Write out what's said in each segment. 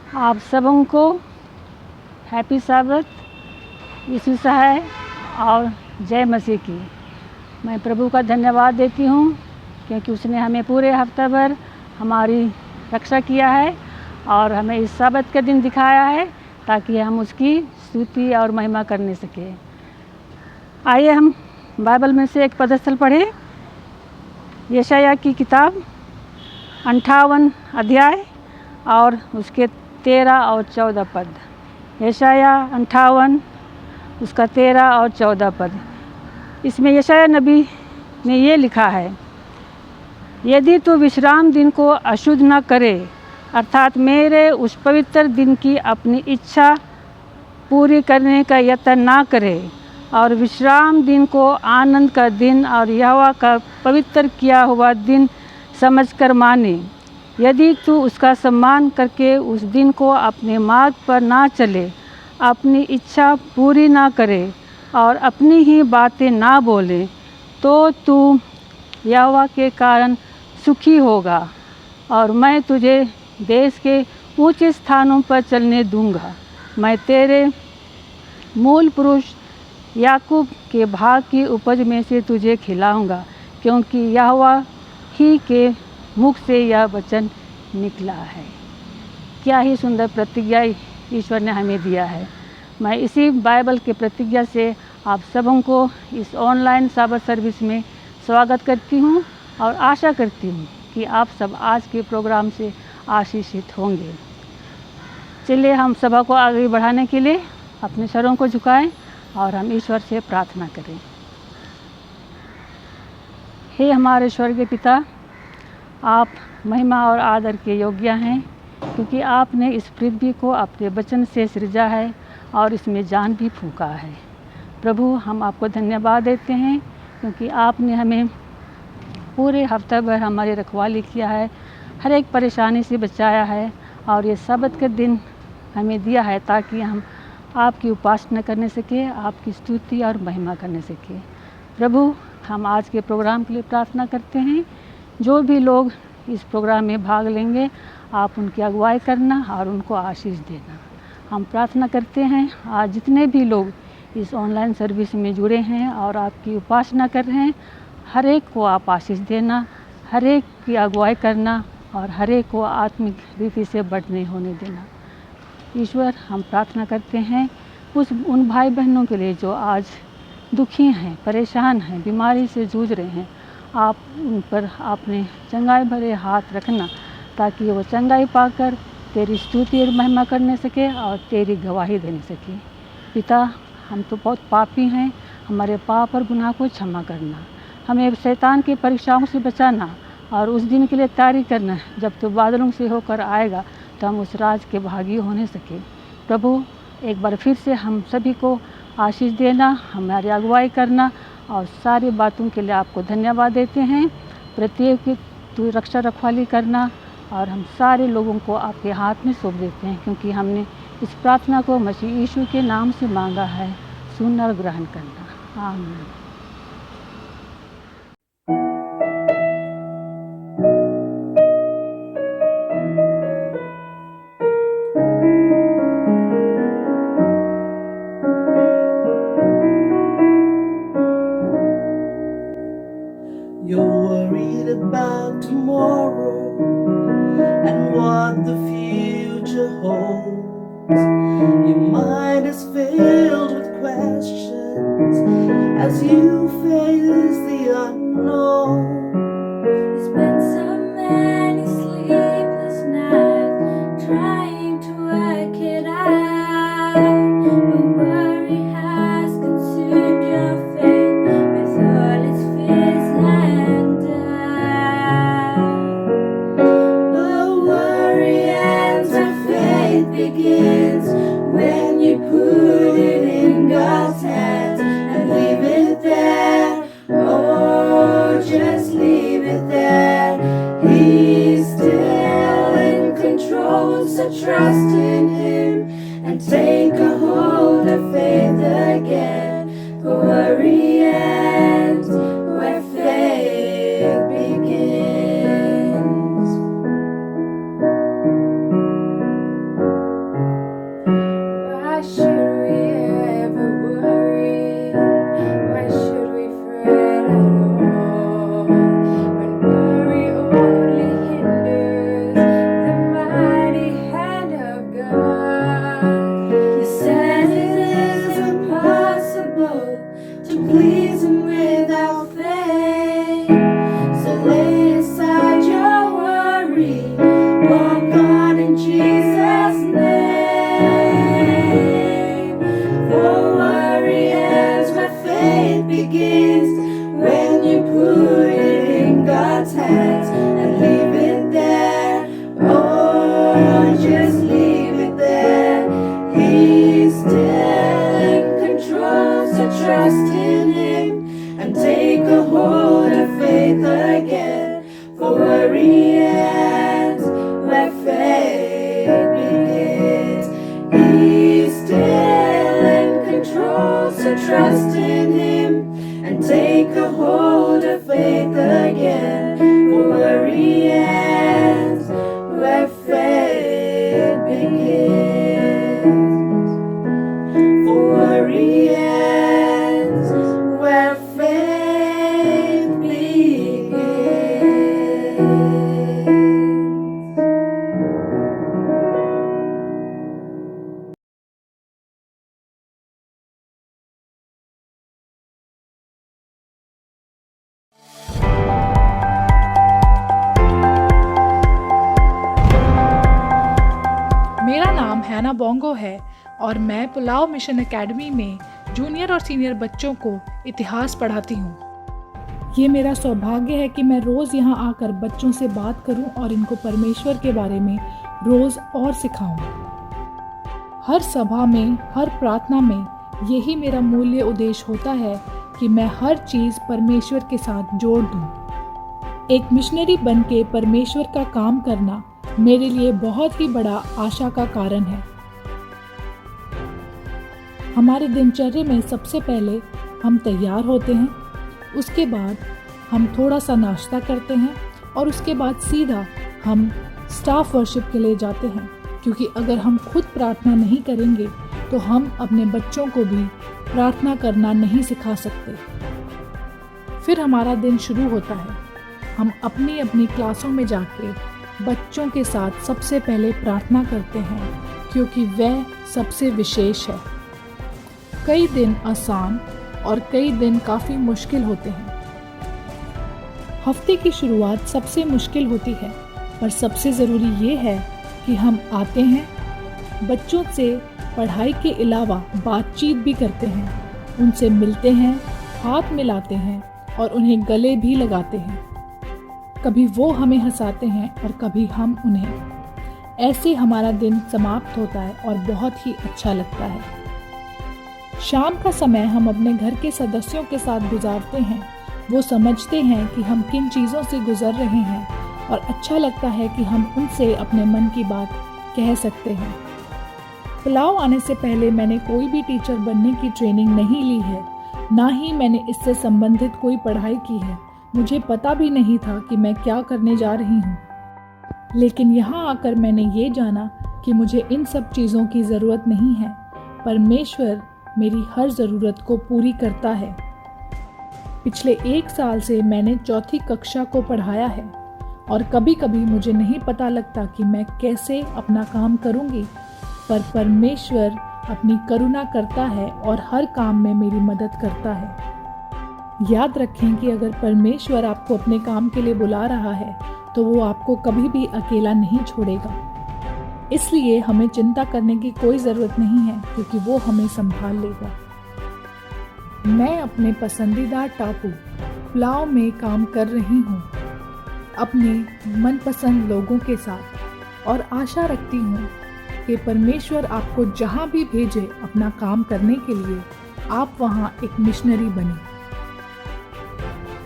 आप सबों को हैप्पी साबत, यीशु सहाय और जय मसीह की। मैं प्रभु का धन्यवाद देती हूँ क्योंकि उसने हमें पूरे हफ्ता भर हमारी रक्षा किया है और हमें इस साबत के दिन दिखाया है ताकि हम उसकी स्तुति और महिमा करने सकें। आइए हम बाइबल में से एक पदस्थल पढ़ें। यशायाह की किताब 58 अध्याय और उसके 13 और 14 पद। यशायाह 58 उसका 13 और 14 पद। इसमें यशायाह नबी ने ये लिखा है, यदि तू विश्राम दिन को अशुद्ध न करे अर्थात मेरे उस पवित्र दिन की अपनी इच्छा पूरी करने का यत्न ना करे और विश्राम दिन को आनंद का दिन और यहोवा का पवित्र किया हुआ दिन समझकर माने, यदि तू उसका सम्मान करके उस दिन को अपने मार्ग पर ना चले, अपनी इच्छा पूरी ना करे और अपनी ही बातें ना बोले, तो तू यहोवा के कारण सुखी होगा और मैं तुझे देश के ऊंचे स्थानों पर चलने दूंगा। मैं तेरे मूल पुरुष याकूब के भाग की उपज में से तुझे खिलाऊंगा, क्योंकि यहोवा ही के मुख से यह वचन निकला है। क्या ही सुंदर प्रतिज्ञा ईश्वर ने हमें दिया है। मैं इसी बाइबल के प्रतिज्ञा से आप सबों को इस ऑनलाइन साबत सर्विस में स्वागत करती हूँ और आशा करती हूँ कि आप सब आज के प्रोग्राम से आशीषित होंगे। चलिए हम सभा को आगे बढ़ाने के लिए अपने सरों को झुकाएं और हम ईश्वर से प्रार्थना करें। हे हमारे स्वर्गीय पिता, आप महिमा और आदर के योग्य हैं क्योंकि आपने इस पृथ्वी को अपने वचन से सृजा है और इसमें जान भी फूंका है। प्रभु, हम आपको धन्यवाद देते हैं क्योंकि आपने हमें पूरे हफ्ता भर हमारी रखवाली किया है, हर एक परेशानी से बचाया है और ये सबत के दिन हमें दिया है ताकि हम आपकी उपासना करने सकें, आपकी स्तुति और महिमा करने सकें। प्रभु, हम आज के प्रोग्राम के लिए प्रार्थना करते हैं। जो भी लोग इस प्रोग्राम में भाग लेंगे, आप उनकी अगुवाई करना और उनको आशीष देना। हम प्रार्थना करते हैं आज जितने भी लोग इस ऑनलाइन सर्विस में जुड़े हैं और आपकी उपासना कर रहे हैं, हर एक को आप आशीष देना, हर एक की अगुवाई करना और हर एक को आत्मिक रीति से बढ़ने होने देना। ईश्वर, हम प्रार्थना करते हैं उन भाई बहनों के लिए जो आज दुखी हैं, परेशान हैं, बीमारी से जूझ रहे हैं। आप उन पर आपने चंगाई भरे हाथ रखना ताकि वो चंगाई पाकर तेरी स्तुति और महिमा करने सके और तेरी गवाही देने सके। पिता, हम तो बहुत पापी हैं, हमारे पाप और गुनाह को क्षमा करना, हमें शैतान की परीक्षाओं से बचाना और उस दिन के लिए तैयारी करना जब तो बादलों से होकर आएगा तो हम उस राज के भागी होने सके। प्रभु, एक बार फिर से हम सभी को आशीष देना, हमारी अगुवाई करना और सारी बातों के लिए आपको धन्यवाद देते हैं। प्रत्येक की तू रक्षा रखवाली करना और हम सारे लोगों को आपके हाथ में सौंप देते हैं क्योंकि हमने इस प्रार्थना को मसीह यीशु के नाम से मांगा है। सुन और ग्रहण करना, आमीन। You're worried about tomorrow and what the future holds. Your mind is filled with questions as you face the unknown. You spent so many sleepless nights trying to work it out. But worry has consumed your faith with all its fears and doubt. But worry ends and faith begins when you put it in God's hands and leave it there. Oh, just leave it there. He's still in control, so trust in Him and take a hold of faith again. Worry ends where faith begins. begins. For worry ends where faith begins. मेरा नाम हैना bongo है और मैं pulao mission academy में junior और senior बच्चों को इतिहास पढ़ाती हूँ। ये मेरा सौभाग्य है कि मैं रोज़ यहाँ आकर बच्चों से बात करूँ और इनको परमेश्वर के बारे में रोज़ और सिखाऊँ। हर सभा में, हर प्रार्थना में यही मेरा मूल्य उद्देश्य होता है कि मैं हर चीज़ परमेश्वर के साथ जोड़ दूँ। एक मिशनरी बन के परमेश्वर का काम करना मेरे लिए बहुत ही बड़ा आशा का कारण है। हमारे दिनचर्या में सबसे पहले हम तैयार होते हैं, उसके बाद हम थोड़ा सा नाश्ता करते हैं और उसके बाद सीधा हम स्टाफ वर्शिप के लिए जाते हैं, क्योंकि अगर हम खुद प्रार्थना नहीं करेंगे तो हम अपने बच्चों को भी प्रार्थना करना नहीं सिखा सकते। फिर हमारा दिन शुरू होता है। हम अपनी अपनी क्लासों में जाके बच्चों के साथ सबसे पहले प्रार्थना करते हैं, क्योंकि वह सबसे विशेष है। कई दिन आसान और कई दिन काफ़ी मुश्किल होते हैं। हफ्ते की शुरुआत सबसे मुश्किल होती है, पर सबसे ज़रूरी ये है कि हम आते हैं, बच्चों से पढ़ाई के अलावा बातचीत भी करते हैं, उनसे मिलते हैं, हाथ मिलाते हैं और उन्हें गले भी लगाते हैं। कभी वो हमें हंसाते हैं और कभी हम उन्हें। ऐसे हमारा दिन समाप्त होता है और बहुत ही अच्छा लगता है। शाम का समय हम अपने घर के सदस्यों के साथ गुजारते हैं। वो समझते हैं कि हम किन चीज़ों से गुजर रहे हैं और अच्छा लगता है कि हम उनसे अपने मन की बात कह सकते हैं। पुलाव आने से पहले मैंने कोई भी टीचर बनने की ट्रेनिंग नहीं ली है, ना ही मैंने इससे संबंधित कोई पढ़ाई की है। मुझे पता भी नहीं था कि मैं क्या करने जा रही हूँ, लेकिन यहाँ आकर मैंने ये जाना कि मुझे इन सब चीज़ों की ज़रूरत नहीं है। परमेश्वर मेरी हर ज़रूरत को पूरी करता है। पिछले 1 साल से मैंने 4th कक्षा को पढ़ाया है और कभी कभी मुझे नहीं पता लगता कि मैं कैसे अपना काम करूँगी, पर परमेश्वर अपनी करुणा करता है और हर काम में मेरी मदद करता है। याद रखें कि अगर परमेश्वर आपको अपने काम के लिए बुला रहा है तो वो आपको कभी भी अकेला नहीं छोड़ेगा। इसलिए हमें चिंता करने की कोई ज़रूरत नहीं है, क्योंकि वो हमें संभाल लेगा। मैं अपने पसंदीदा टापू पुलाव में काम कर रही हूँ, अपने मनपसंद लोगों के साथ, और आशा रखती हूँ कि परमेश्वर आपको जहाँ भी भेजे अपना काम करने के लिए, आप वहाँ एक मिशनरी बने।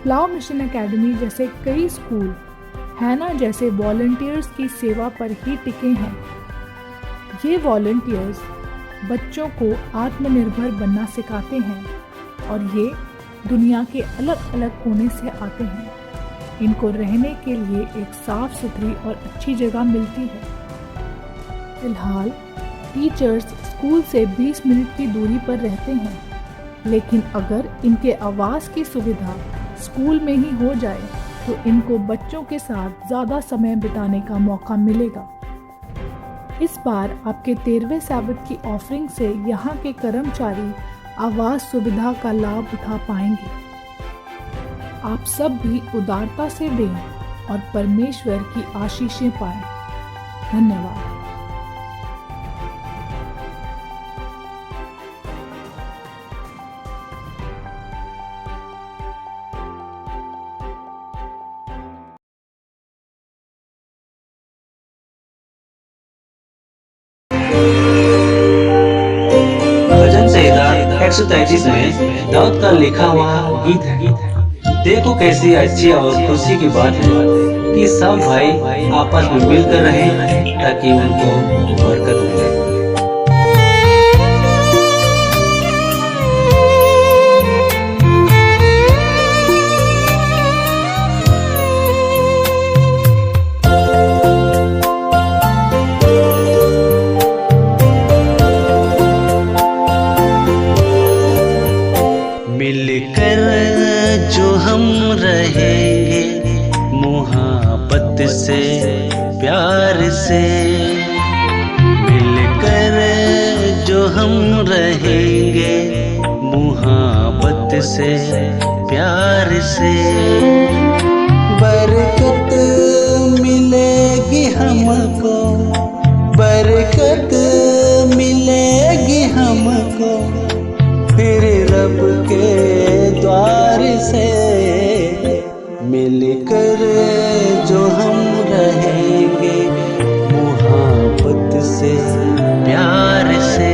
पुलाव मिशन एकेडमी जैसे कई स्कूल हैना जैसे वॉलंटियर्स की सेवा पर ही टिके हैं। ये वॉलंटियर्स बच्चों को आत्मनिर्भर बनना सिखाते हैं और ये दुनिया के अलग अलग कोने से आते हैं। इनको रहने के लिए एक साफ सुथरी और अच्छी जगह मिलती है। फिलहाल टीचर्स स्कूल से 20 मिनट की दूरी पर रहते हैं, लेकिन अगर इनके आवास की सुविधा स्कूल में ही हो जाए तो इनको बच्चों के साथ ज़्यादा समय बिताने का मौका मिलेगा। इस बार आपके 13वें सब्त की ऑफरिंग से यहाँ के कर्मचारी आवास सुविधा का लाभ उठा पाएंगे। आप सब भी उदारता से दें और परमेश्वर की आशीषें पाएं। धन्यवाद। भजन संहिता 133 में दाऊद का लिखा हुआ गीत है। देखो कैसी अच्छी और खुशी की बात है कि सब भाई आपस में मिलकर रहें ताकि उनको बरकत मिले। हम रहेंगे मुहब्बत से प्यार से। बरकत मिलेगी हमको, बरकत मिलेगी हमको फिर रब के द्वार से। मिलकर जो हम रहेंगे मुहब्बत से प्यार से।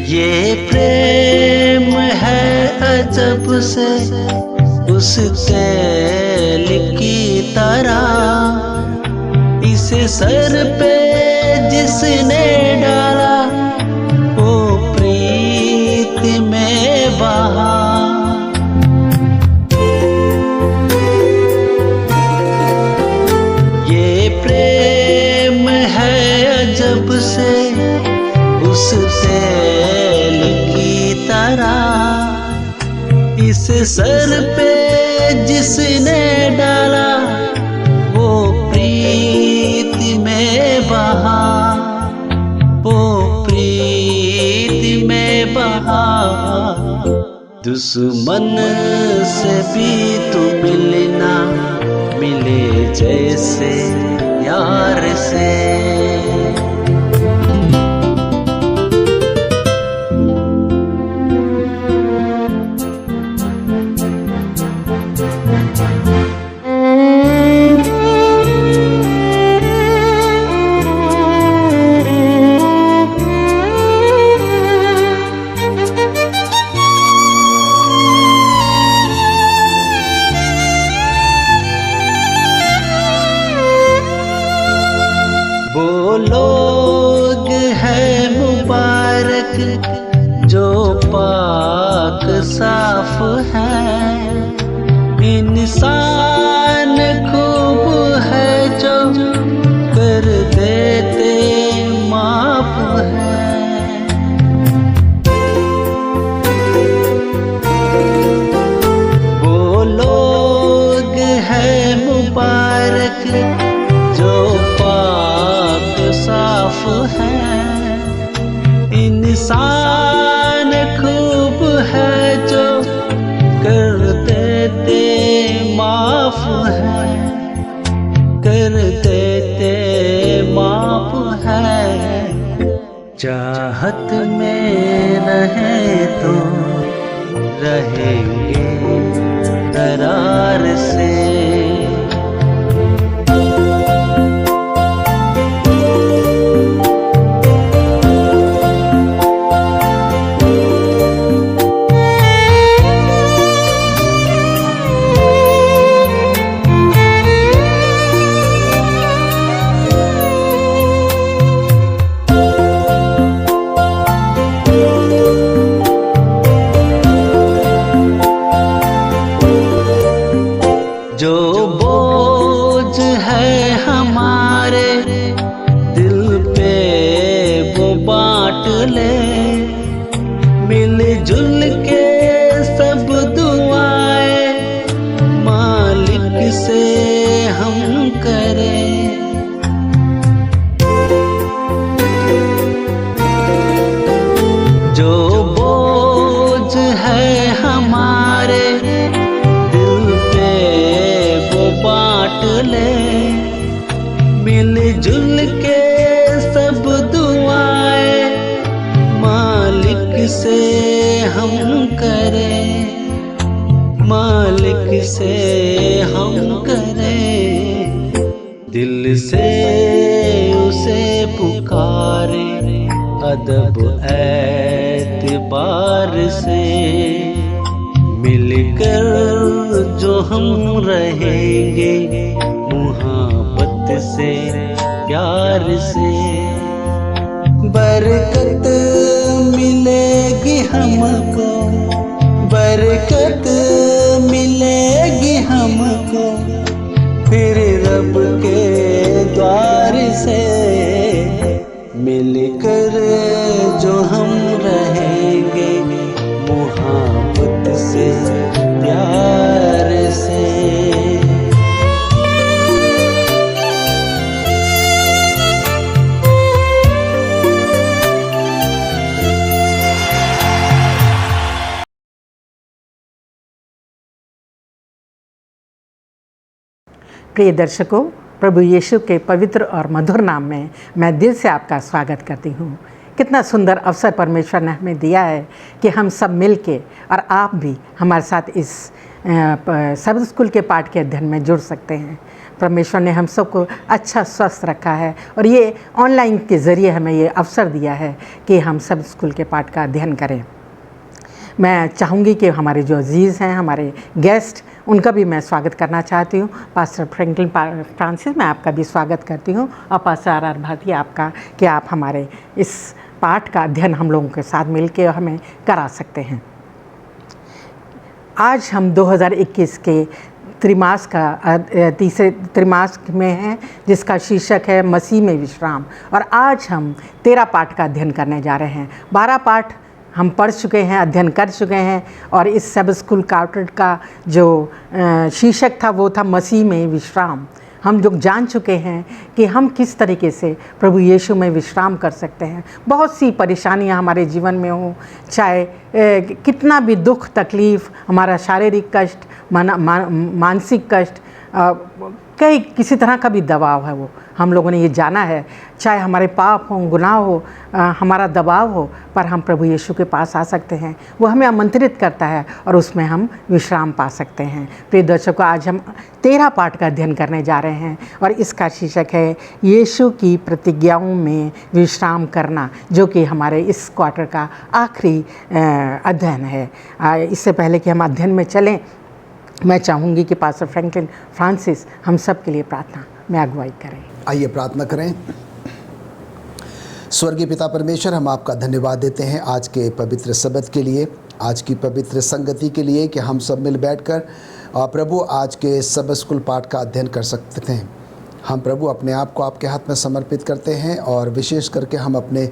ये प्रेम है अजब से उस तेल की तरह, इसे सर पे जिसने डाला वो प्रीत में बहा। ये प्रेम है अजब से उस तेल की तरह, इस सर पे जिसने डाला वो प्रीत में बहा, वो प्रीत में बहा। दुश्मन से भी तू मिलना मिले जैसे यार से। वो लोग हैं मुबारक जो पाक साफ हैं, इंसान खूब है जो कर देते माफ हैं। वो लोग हैं मुबारक जो साफ है, इंसान खूब है जो कर देते माफ है, कर देते माफ है। चाहत में रहे तो रहेंगे करार से। जो बोझ है हमारे दिल पे वो बांट ले, मिलजुल के सब दुआएं मालिक से हम करें। जो बोझ है हमारे बांट ले, मिलजुल के सब दुआएं मालिक से हम करें, मालिक से हम करें। दिल से उसे पुकारे अदब एतबार से, मिलकर जो हम रहेंगे मुहब्बत से प्यार से। बरकत मिलेगी हमको, बरकत मिलेगी हमको, फिर रब के द्वार से मिलकर जो हम रहेंगे मुहब्बत से, प्यार से। प्रिय दर्शकों, प्रभु यीशु के पवित्र और मधुर नाम में मैं दिल से आपका स्वागत करती हूँ। कितना सुंदर अवसर परमेश्वर ने हमें दिया है कि हम सब मिल के और आप भी हमारे साथ इस सब स्कूल के पाठ के अध्ययन में जुड़ सकते हैं। परमेश्वर ने हम सबको अच्छा स्वस्थ रखा है और ये ऑनलाइन के ज़रिए हमें ये अवसर दिया है कि हम सब स्कूल के पाठ का अध्ययन करें। मैं चाहूँगी कि हमारे जो अजीज़ हैं, हमारे गेस्ट, उनका भी मैं स्वागत करना चाहती हूँ। पास्टर फ्रैंकलिन फ्रांसिस, मैं आपका भी स्वागत करती हूँ, और पास्टर आर भारती आपका, कि आप हमारे इस पाठ का अध्ययन हम लोगों के साथ मिलके हमें करा सकते हैं। आज हम 2021 के त्रिमास का तीसरे त्रिमास में हैं, जिसका शीर्षक है मसीह में विश्राम। और आज हम 13 पाठ का अध्ययन करने जा रहे हैं। 12 पाठ हम पढ़ चुके हैं, अध्ययन कर चुके हैं, और इस सब स्कूल क्वार्टर का जो शीर्षक था वो था मसीह में विश्राम। हम जो जान चुके हैं कि हम किस तरीके से प्रभु यीशु में विश्राम कर सकते हैं। बहुत सी परेशानियां हमारे जीवन में हो, चाहे कितना भी दुख तकलीफ़, हमारा शारीरिक कष्ट, मानसिक कष्ट, कई किसी तरह का भी दबाव है, वो हम लोगों ने ये जाना है। चाहे हमारे पाप हो, गुनाह हो, हमारा दबाव हो, पर हम प्रभु यीशु के पास आ सकते हैं। वो हमें आमंत्रित करता है और उसमें हम विश्राम पा सकते हैं। प्रिय दर्शकों, आज हम 13 पाठ का अध्ययन करने जा रहे हैं और इसका शीर्षक है यीशु की प्रतिज्ञाओं में विश्राम करना, जो कि हमारे इस क्वार्टर का आखिरी अध्ययन है। इससे पहले कि हम अध्ययन में चलें, मैं चाहूँगी कि पास्टर फ्रैंकलिन फ्रांसिस हम सब के लिए प्रार्थना में अगुवाई करें। आइए प्रार्थना करें। स्वर्गीय पिता परमेश्वर, हम आपका धन्यवाद देते हैं आज के पवित्र सबत के लिए, आज की पवित्र संगति के लिए, कि हम सब मिल बैठकर प्रभु आज के सब स्कूल पाठ का अध्ययन कर सकते हैं। हम प्रभु अपने आप को आपके हाथ में समर्पित करते हैं, और विशेष करके हम अपने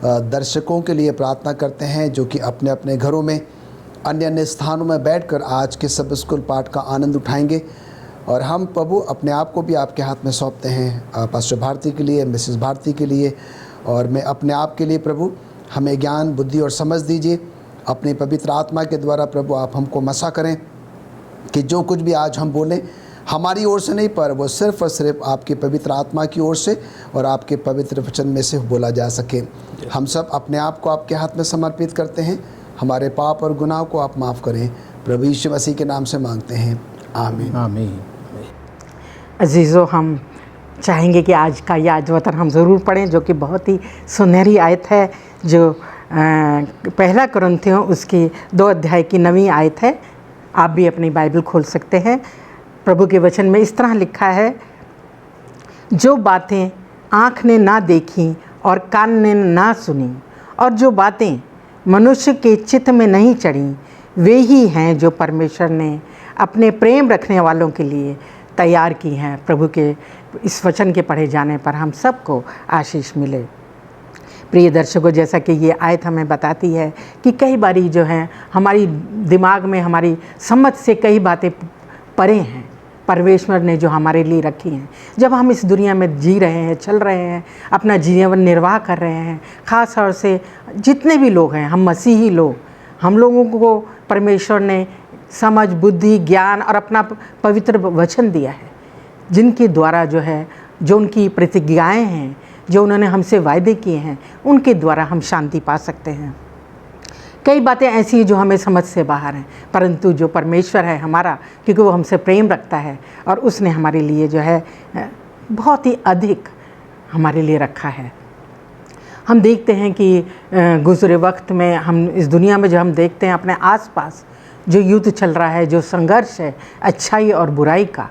दर्शकों के लिए प्रार्थना करते हैं जो कि अपने अपने घरों में, अन्य अन्य स्थानों में बैठकर आज के सब स्कूल पाठ का आनंद उठाएंगे। और हम प्रभु अपने आप को भी आपके हाथ में सौंपते हैं, पास्टर भारती के लिए, मिसेस भारती के लिए, और मैं अपने आप के लिए। प्रभु हमें ज्ञान, बुद्धि और समझ दीजिए। अपनी पवित्र आत्मा के द्वारा प्रभु आप हमको मसा करें कि जो कुछ भी आज हम बोलें हमारी ओर से नहीं, पर वो सिर्फ़ और सिर्फ आपकी पवित्र आत्मा की ओर से और आपके पवित्र वचन में से बोला जा सके। हम सब अपने आप को आपके हाथ में समर्पित करते हैं। हमारे पाप और गुनाह को आप माफ़ करें, प्रभु यीशु मसीह के नाम से मांगते हैं, आमीन। आमीन। अजीज़ों, हम चाहेंगे कि आज का याद वतन हम ज़रूर पढ़ें, जो कि बहुत ही सुनहरी आयत है, जो पहला कुरिन्थियों उसकी 2 अध्याय की 9वीं आयत है। आप भी अपनी बाइबल खोल सकते हैं। प्रभु के वचन में इस तरह लिखा है, जो बातें आँख ने ना देखी और कान ने ना सुनी, और जो बातें मनुष्य के चित्त में नहीं चढ़ी, वे ही हैं जो परमेश्वर ने अपने प्रेम रखने वालों के लिए तैयार की हैं। प्रभु के इस वचन के पढ़े जाने पर हम सबको आशीष मिले। प्रिय दर्शकों, जैसा कि ये आयत हमें बताती है कि कई बारी जो है हमारी दिमाग में, हमारी समझ से कई बातें परे हैं, परमेश्वर ने जो हमारे लिए रखी हैं। जब हम इस दुनिया में जी रहे हैं, चल रहे हैं, अपना जीवन निर्वाह कर रहे हैं, ख़ास तौर से जितने भी लोग हैं, हम मसीही लोग, हम लोगों को परमेश्वर ने समझ, बुद्धि, ज्ञान और अपना पवित्र वचन दिया है, जिनके द्वारा जो है, जो उनकी प्रतिज्ञाएं हैं, जो उन्होंने हमसे वायदे किए हैं, उनके द्वारा हम शांति पा सकते हैं। कई बातें ऐसी हैं जो हमें समझ से बाहर हैं, परंतु जो परमेश्वर है हमारा, क्योंकि वो हमसे प्रेम रखता है और उसने हमारे लिए जो है बहुत ही अधिक हमारे लिए रखा है। हम देखते हैं कि गुज़रे वक्त में, हम इस दुनिया में जो हम देखते हैं अपने आसपास जो युद्ध चल रहा है, जो संघर्ष है अच्छाई और बुराई का,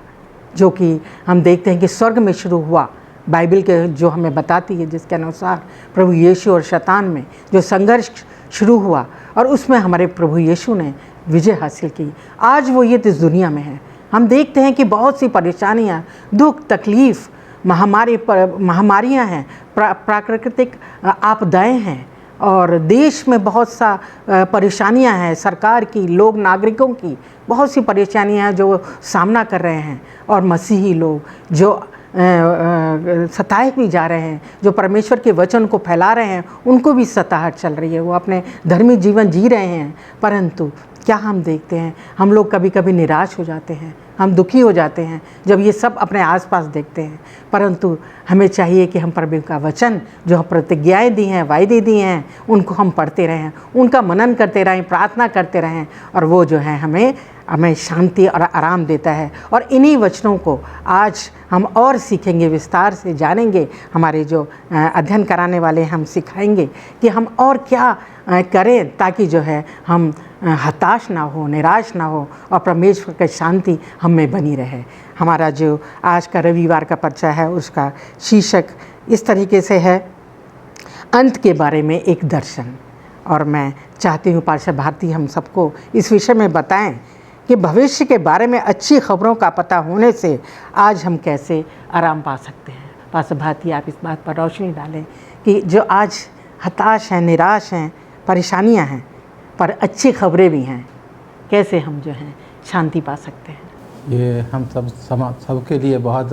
जो कि हम देखते हैं कि स्वर्ग में शुरू हुआ, बाइबल के जो हमें बताती है, जिसके अनुसार प्रभु यीशु और शैतान में जो संघर्ष शुरू हुआ, और उसमें हमारे प्रभु यीशु ने विजय हासिल की। आज वो ये इस दुनिया में है। हम देखते हैं कि बहुत सी परेशानियाँ, दुख, तकलीफ़, महामारियाँ हैं, प्राकृतिक आपदाएं हैं और देश में बहुत सा परेशानियां हैं, सरकार की, लोग, नागरिकों की बहुत सी परेशानियां हैं जो सामना कर रहे हैं। और मसीही लोग जो सताए भी जा रहे हैं, जो परमेश्वर के वचन को फैला रहे हैं, उनको भी सताहट चल रही है। वो अपने धर्मी जीवन जी रहे हैं, परंतु क्या हम देखते हैं, हम लोग कभी कभी निराश हो जाते हैं, हम दुखी हो जाते हैं जब ये सब अपने आसपास देखते हैं। परंतु हमें चाहिए कि हम प्रभु का वचन, जो हम प्रतिज्ञाएँ दी हैं, वायदे दिए हैं, उनको हम पढ़ते रहें, उनका मनन करते रहें, प्रार्थना करते रहें, और वो जो है हमें शांति और आराम देता है। और इन्हीं वचनों को आज हम और सीखेंगे, विस्तार से जानेंगे। हमारे जो अध्ययन कराने वाले हम सिखाएंगे कि हम और क्या करें ताकि जो है हम हताश ना हो, निराश ना हो और परमेश्वर की शांति हम में बनी रहे। हमारा जो आज का रविवार का पर्चा है उसका शीर्षक इस तरीके से है, अंत के बारे में एक दर्शन। और मैं चाहती हूँ पार्षद भारती हम सबको इस विषय में बताएं कि भविष्य के बारे में अच्छी खबरों का पता होने से आज हम कैसे आराम पा सकते हैं। पार्षद भारती आप इस बात पर रोशनी डालें कि जो आज हताश हैं, निराश हैं, परेशानियां हैं, पर अच्छी खबरें भी हैं, कैसे हम जो हैं शांति पा सकते हैं। ये हम सबके लिए बहुत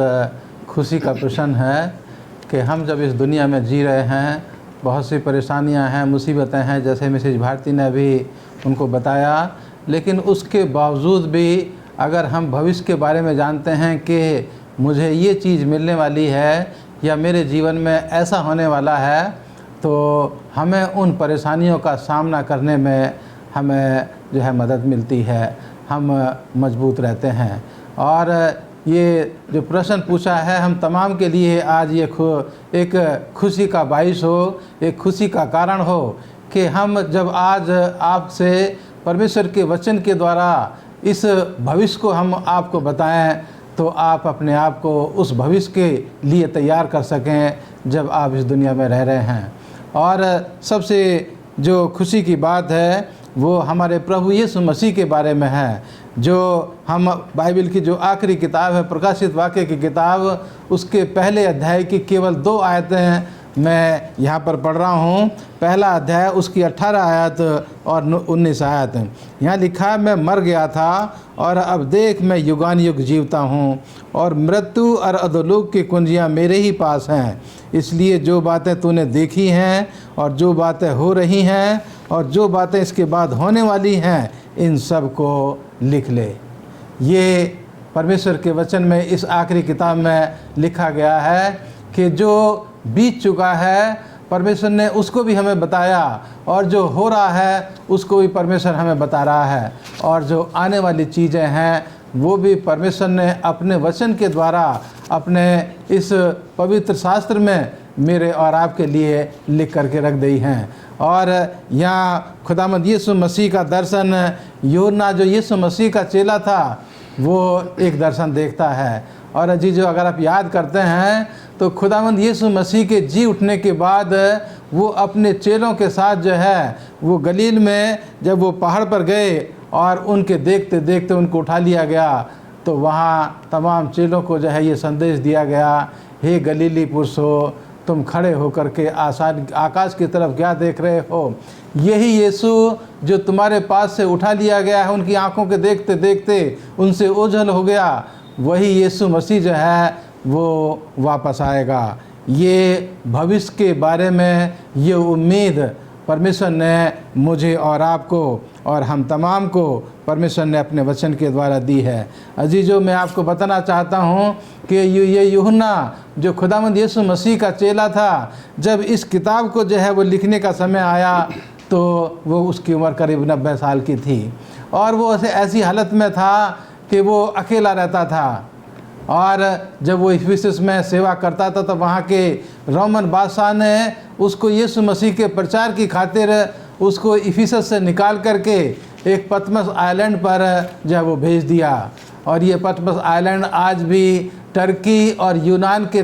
खुशी का प्रश्न है कि हम जब इस दुनिया में जी रहे हैं, बहुत सी परेशानियां हैं, मुसीबतें हैं, जैसे मिसेज भारती ने भी उनको बताया, लेकिन उसके बावजूद भी अगर हम भविष्य के बारे में जानते हैं कि मुझे ये चीज़ मिलने वाली है या मेरे जीवन में ऐसा होने वाला है, तो हमें उन परेशानियों का सामना करने में हमें जो है मदद मिलती है, हम मजबूत रहते हैं। और ये जो प्रश्न पूछा है हम तमाम के लिए आज ये एक खुशी का बाइस हो, एक खुशी का कारण हो कि हम जब आज आपसे परमेश्वर के वचन के द्वारा इस भविष्य को हम आपको बताएं, तो आप अपने आप को उस भविष्य के लिए तैयार कर सकें जब आप इस दुनिया में रह रहे हैं। और सबसे जो खुशी की बात है वो हमारे प्रभु यीशु मसीह के बारे में है, जो हम बाइबल की जो आखिरी किताब है, प्रकाशित वाक्य की किताब, उसके पहले अध्याय की केवल 2 आयतें मैं यहाँ पर पढ़ रहा हूँ। पहला अध्याय उसकी 18 आयत और 19 आयत। यहाँ लिखा है, मैं मर गया था और अब देख मैं युगानुयुग जीवता हूँ और मृत्यु और अधोलोक की कुंजियाँ मेरे ही पास हैं। इसलिए जो बातें तूने देखी हैं और जो बातें हो रही हैं और जो बातें इसके बाद होने वाली हैं, इन सब को लिख ले। ये परमेश्वर के वचन में इस आखिरी किताब में लिखा गया है कि जो बीत चुका है परमेश्वर ने उसको भी हमें बताया, और जो हो रहा है उसको भी परमेश्वर हमें बता रहा है, और जो आने वाली चीज़ें हैं वो भी परमेश्वर ने अपने वचन के द्वारा अपने इस पवित्र शास्त्र में मेरे और आपके लिए लिख करके रख दी हैं। और यहाँ खुदावंद यीशु मसीह का दर्शन, यूहन्ना जो यीशु मसीह का चेला था, वो एक दर्शन देखता है। और अजीजों, अगर आप याद करते हैं तो खुदावंद यीशु मसीह के जी उठने के बाद वो अपने चेलों के साथ जो है वो गलील में जब वो पहाड़ पर गए और उनके देखते देखते उनको उठा लिया गया, तो वहाँ तमाम चेलों को जो है ये संदेश दिया गया, हे गलीली पुरुषों, तुम खड़े होकर के आकाश की तरफ क्या देख रहे हो? यही यीशु जो तुम्हारे पास से उठा लिया गया है, उनकी आंखों के देखते देखते उनसे ओझल हो गया, वही यीशु मसीह जो है वो वापस आएगा। ये भविष्य के बारे में ये उम्मीद परमेश्वर ने मुझे और आपको और हम तमाम को परमेश्वर ने अपने वचन के द्वारा दी है। अजीजों, मैं आपको बताना चाहता हूँ कि ये यूहन्ना जो खुदावंद यीशु मसीह का चेला था, जब इस किताब को जो है वो लिखने का समय आया तो वो उसकी उम्र करीब 90 साल की थी, और वो ऐसी हालत में था कि वो अकेला रहता था। और जब वो इफिसस में सेवा करता था तो वहाँ के रोमन बादशाह ने उसको यीशु मसीह के प्रचार की खातिर उसको इफिसस से निकाल करके एक पतमस आइलैंड पर जो है वो भेज दिया। और ये पतमस आइलैंड आज भी टर्की और यूनान के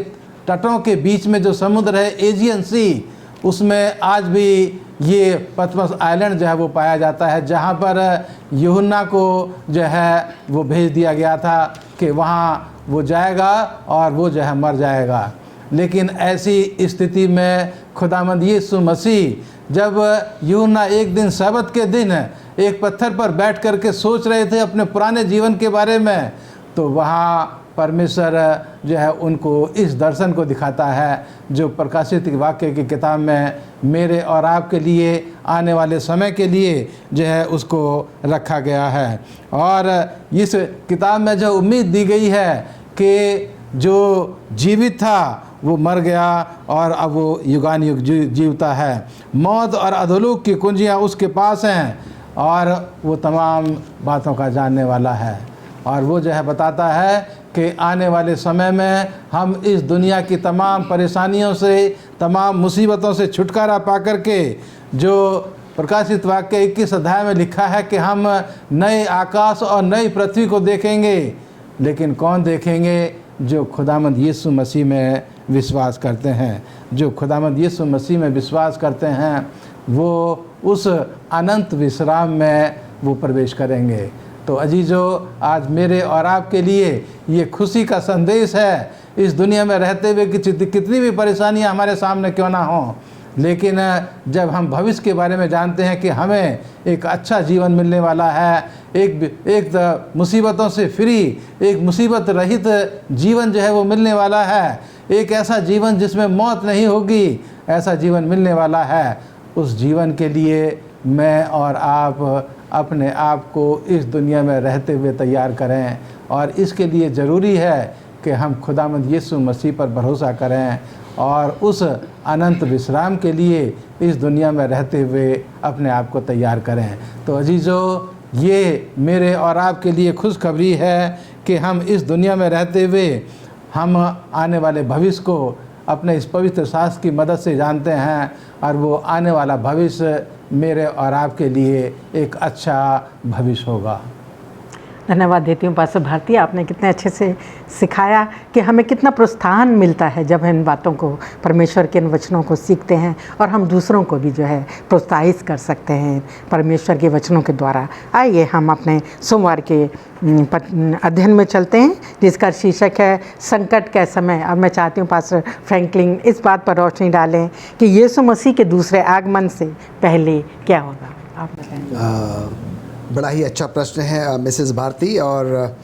तटों के बीच में जो समुद्र है, एजियन सी, उसमें आज भी ये पतमस आइलैंड जो है वो पाया जाता है, जहाँ पर यूहन्ना को जो है वो भेज दिया गया था कि वहाँ वो जाएगा और वो जो है मर जाएगा। लेकिन ऐसी स्थिति में खुदावंद यीशु मसीह जब यूहन्ना एक दिन सब्त के दिन एक पत्थर पर बैठ कर के सोच रहे थे अपने पुराने जीवन के बारे में, तो वहाँ परमेश्वर जो है उनको इस दर्शन को दिखाता है जो प्रकाशित वाक्य की किताब में मेरे और आपके लिए आने वाले समय के लिए जो है उसको रखा गया है। और इस किताब में जो उम्मीद दी गई है कि जो जीवित था वो मर गया और अब वो युगान युग जीवता है। मौत और अधोलोक की कुंजियाँ उसके पास हैं और वो तमाम बातों का जानने वाला है। और वो जो है बताता है कि आने वाले समय में हम इस दुनिया की तमाम परेशानियों से, तमाम मुसीबतों से छुटकारा पा कर के, जो प्रकाशित वाक्य 21 अध्याय में लिखा है कि हम नए आकाश और नई पृथ्वी को देखेंगे। लेकिन कौन देखेंगे? जो खुदावंद यीशु मसीह में विश्वास करते हैं। जो खुदावंद यीशु मसीह में विश्वास करते हैं वो उस अनंत विश्राम में वो प्रवेश करेंगे। तो अजीजों, आज मेरे और आपके लिए ये खुशी का संदेश है। इस दुनिया में रहते हुए कितनी भी परेशानियां हमारे सामने क्यों ना हों, लेकिन जब हम भविष्य के बारे में जानते हैं कि हमें एक अच्छा जीवन मिलने वाला है, एक मुसीबतों से फ्री, एक मुसीबत रहित जीवन जो है वो मिलने वाला है, एक ऐसा जीवन जिसमें मौत नहीं होगी, ऐसा जीवन मिलने वाला है। उस जीवन के लिए मैं और आप अपने आप को इस दुनिया में रहते हुए तैयार करें। और इसके लिए ज़रूरी है कि हम खुदावंद यीशु मसीह पर भरोसा करें और उस अनंत विश्राम के लिए इस दुनिया में रहते हुए अपने आप को तैयार करें। तो अजीज़ों, ये मेरे और आपके लिए खुशखबरी है कि हम इस दुनिया में रहते हुए हम आने वाले भविष्य को अपने इस पवित्र शास्त्र की मदद से जानते हैं और वो आने वाला भविष्य मेरे और आपके लिए एक अच्छा भविष्य होगा। धन्यवाद देती हूँ पास्टर भारती, आपने कितने अच्छे से सिखाया कि हमें कितना प्रोत्साहन मिलता है जब इन बातों को, परमेश्वर के इन वचनों को सीखते हैं और हम दूसरों को भी जो है प्रोत्साहित कर सकते हैं परमेश्वर के वचनों के द्वारा। आइए हम अपने सोमवार के अध्ययन में चलते हैं जिसका शीर्षक है संकट का समय। और मैं चाहती हूँ पास्टर फ्रैंकलिन इस बात पर रोशनी डालें कि यीशु मसीह के दूसरे आगमन से पहले क्या होगा। आप बताएं। बड़ा ही अच्छा प्रश्न है मिसेस भारती, और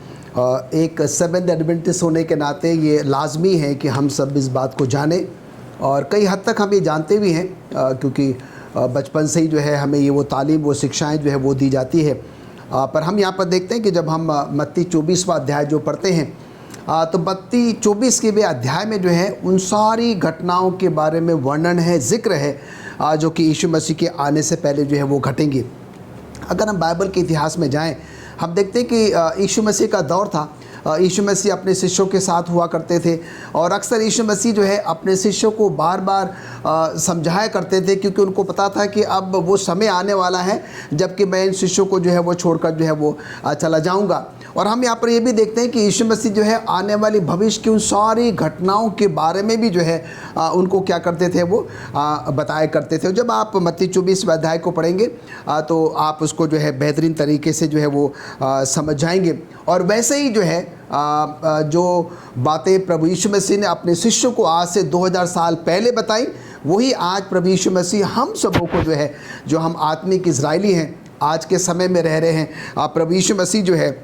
एक सेवेंथ एडवेंटिस्ट होने के नाते ये लाजमी है कि हम सब इस बात को जानें। और कई हद तक हम ये जानते भी हैं क्योंकि बचपन से ही जो है हमें ये वो तालीम, वो शिक्षाएं जो है वो दी जाती है। पर हम यहाँ पर देखते हैं कि जब हम मत्ती 24वां अध्याय जो पढ़ते हैं तो मत्ती 24 के भी अध्याय में जो है उन सारी घटनाओं के बारे में वर्णन है, जिक्र है जो कि यीशु मसीह के आने से पहले जो है वो घटेंगी। अगर हम बाइबल के इतिहास में जाएं, हम देखते हैं कि यीशु मसीह का दौर था। यीशु मसीह अपने शिष्यों के साथ हुआ करते थे और अक्सर यीशु मसीह जो है अपने शिष्यों को बार बार समझाया करते थे क्योंकि उनको पता था कि अब वो समय आने वाला है जबकि मैं इन शिष्यों को जो है वो छोड़कर जो है वो चला जाऊंगा। और हम यहाँ पर ये भी देखते हैं कि यीशु मसीह जो है आने वाली भविष्य की उन सारी घटनाओं के बारे में भी जो है उनको क्या करते थे, वो बताया करते थे। जब आप मत्ती 24वें अध्याय को पढ़ेंगे तो आप उसको जो है बेहतरीन तरीके से जो है वो समझ जाएंगे। और वैसे ही जो है जो बातें प्रभु यीशु मसीह ने अपने शिष्यों को आज से 2000 साल पहले बताई, वही आज प्रभु यीशु मसीह हम सबों को जो है, जो हम आत्मिक इजराइली हैं, आज के समय में रह रहे हैं, प्रभु यीशु मसीह जो है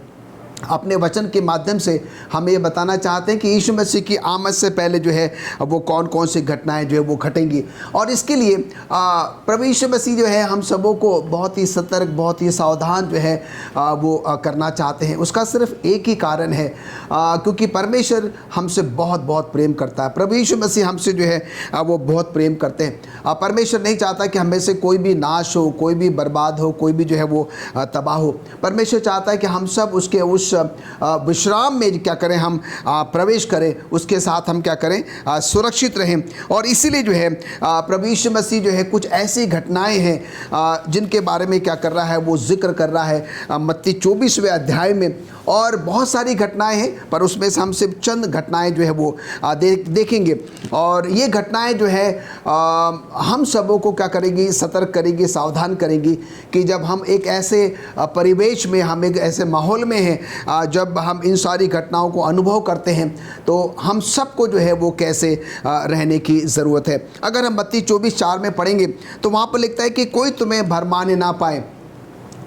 अपने वचन के माध्यम से हमें ये बताना चाहते हैं कि यीशु मसीह की आमद से पहले जो है वो कौन कौन सी घटनाएं जो है वो घटेंगी। और इसके लिए प्रभु यीशु मसीह जो है हम सबों को बहुत ही सतर्क, बहुत ही सावधान जो है वो करना चाहते हैं। उसका सिर्फ एक ही कारण है, क्योंकि परमेश्वर हमसे बहुत बहुत प्रेम करता है। प्रभु यीशु मसीह हमसे जो है वो बहुत प्रेम करते हैं। परमेश्वर नहीं चाहता कि हमें से कोई भी नाश हो, कोई भी बर्बाद हो, कोई भी जो है वो तबाह हो। परमेश्वर चाहता है कि हम सब उसके उस विश्राम में क्या करें, हम प्रवेश करें, उसके साथ हम क्या करें, सुरक्षित रहें। और इसीलिए जो है प्रभु यीशु मसीह जो है कुछ ऐसी घटनाएं हैं जिनके बारे में क्या कर रहा है, वो जिक्र कर रहा है मत्ती 24वें अध्याय में। और बहुत सारी घटनाएं हैं, पर उसमें से हम सिर्फ चंद घटनाएं जो है वो देखेंगे। और ये घटनाएं जो है हम सबों को क्या करेंगी, सतर्क करेंगी, सावधान करेंगी कि जब हम एक ऐसे परिवेश में, हम एक ऐसे माहौल में हैं, जब हम इन सारी घटनाओं को अनुभव करते हैं तो हम सबको जो है वो कैसे रहने की ज़रूरत है। अगर हम मत्ती 24:4 में पढ़ेंगे तो वहाँ पर लिखता है कि कोई तुम्हें भरमाने ना पाए।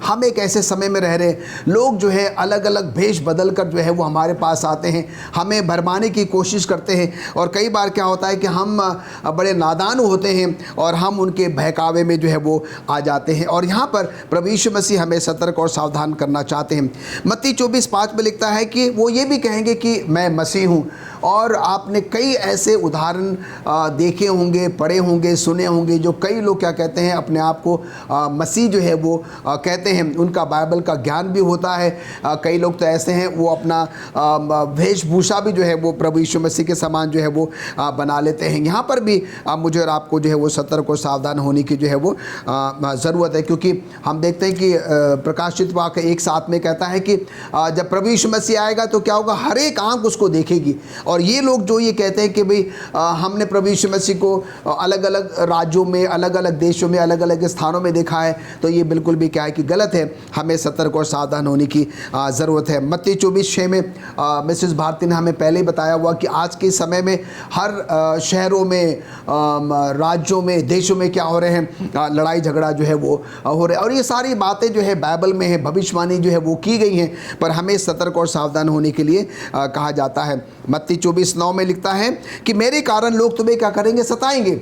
हम एक ऐसे समय में रह रहे हैं, लोग जो है अलग अलग भेष बदल कर जो है वो हमारे पास आते हैं, हमें भरमाने की कोशिश करते हैं। और कई बार क्या होता है कि हम बड़े नादान होते हैं और हम उनके बहकावे में जो है वो आ जाते हैं। और यहाँ पर प्रभु यीशु मसीह हमें सतर्क और सावधान करना चाहते हैं। मत्ती 24:5 में लिखता है कि वो ये भी कहेंगे कि मैं मसीह हूँ। और आपने कई ऐसे उदाहरण देखे होंगे, पढ़े होंगे, सुने होंगे, जो कई लोग क्या कहते हैं, अपने आप को मसीह जो है वो कहते हैं, उनका बाइबल का ज्ञान भी होता है। कई लोग तो ऐसे हैं वो अपना वेशभूषा भी जो है वो प्रभु यीशु मसीह के समान जो है वो बना लेते हैं। यहाँ पर भी मुझे और आपको जो है वो सतर्क और सावधान होने की जो है वो ज़रूरत है, क्योंकि हम देखते हैं कि प्रकाशित वाक्य 1:7 में कहता है कि जब प्रभु यीशु मसीह आएगा तो क्या होगा, हर एक आँख उसको देखेगी। और ये लोग जो ये कहते हैं कि भाई हमने प्रभु यीशु मसीह को अलग अलग राज्यों में, अलग अलग देशों में, अलग अलग स्थानों में देखा है, तो ये बिल्कुल भी क्या है कि गलत है। हमें सतर्क और सावधान होने की ज़रूरत है। मत्ती 24:6 में मिसेस भारती ने हमें पहले ही बताया हुआ कि आज के समय में हर शहरों में, राज्यों में, देशों में क्या हो रहे हैं, लड़ाई झगड़ा जो है वो हो रहे हैं। और ये सारी बातें जो है बाइबल में है, भविष्यवाणी जो है वो की गई हैं, पर हमें सतर्क और सावधान होने के लिए कहा जाता है। मत्ती 24:9 में लिखता है कि मेरे कारण लोग तुम्हें क्या करेंगे, सताएंगे।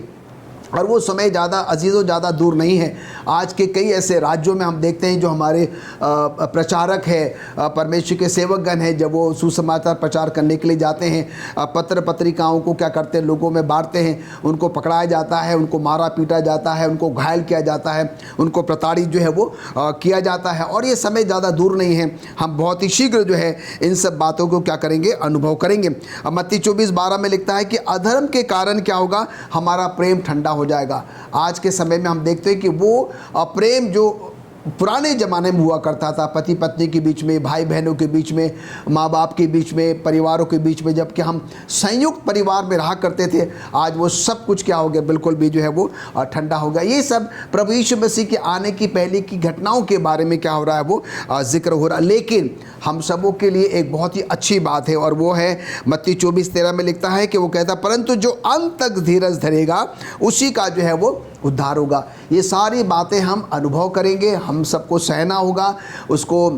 और वो समय ज़्यादा अजीज़ों ज़्यादा दूर नहीं है। आज के कई ऐसे राज्यों में हम देखते हैं जो हमारे प्रचारक हैं, परमेश्वर के सेवकगण हैं, जब वो सुसमाचार प्रचार करने के लिए जाते हैं, पत्र पत्रिकाओं को क्या करते हैं, लोगों में बांटते हैं, उनको पकड़ाया जाता है, उनको मारा पीटा जाता है, उनको घायल किया जाता है, उनको प्रताड़ित जो है वो किया जाता है। और ये समय ज़्यादा दूर नहीं है, हम बहुत ही शीघ्र जो है इन सब बातों को क्या करेंगे, अनुभव करेंगे। मत्ती 24:12 में लिखता है कि अधर्म के कारण क्या होगा, हमारा प्रेम ठंडा हो जाएगा। आज के समय में हम देखते हैं कि वो प्रेम जो पुराने ज़माने में हुआ करता था, पति पत्नी के बीच में, भाई बहनों के बीच में, माँ बाप के बीच में, परिवारों के बीच में, जबकि हम संयुक्त परिवार में रहा करते थे, आज वो सब कुछ क्या हो गया, बिल्कुल भी जो है वो ठंडा हो गया। ये सब प्रभु यीशु मसीह के आने की पहले की घटनाओं के बारे में क्या हो रहा है, वो जिक्र हो रहा है। लेकिन हम सबों के लिए एक बहुत ही अच्छी बात है, और वो है मत्ती 24:13 में लिखता है कि वो कहता है, परंतु जो अंत तक धीरज धरेगा उसी का जो है वो उद्धार होगा। ये सारी बातें हम अनुभव करेंगे, हम सबको सहना होगा, उसको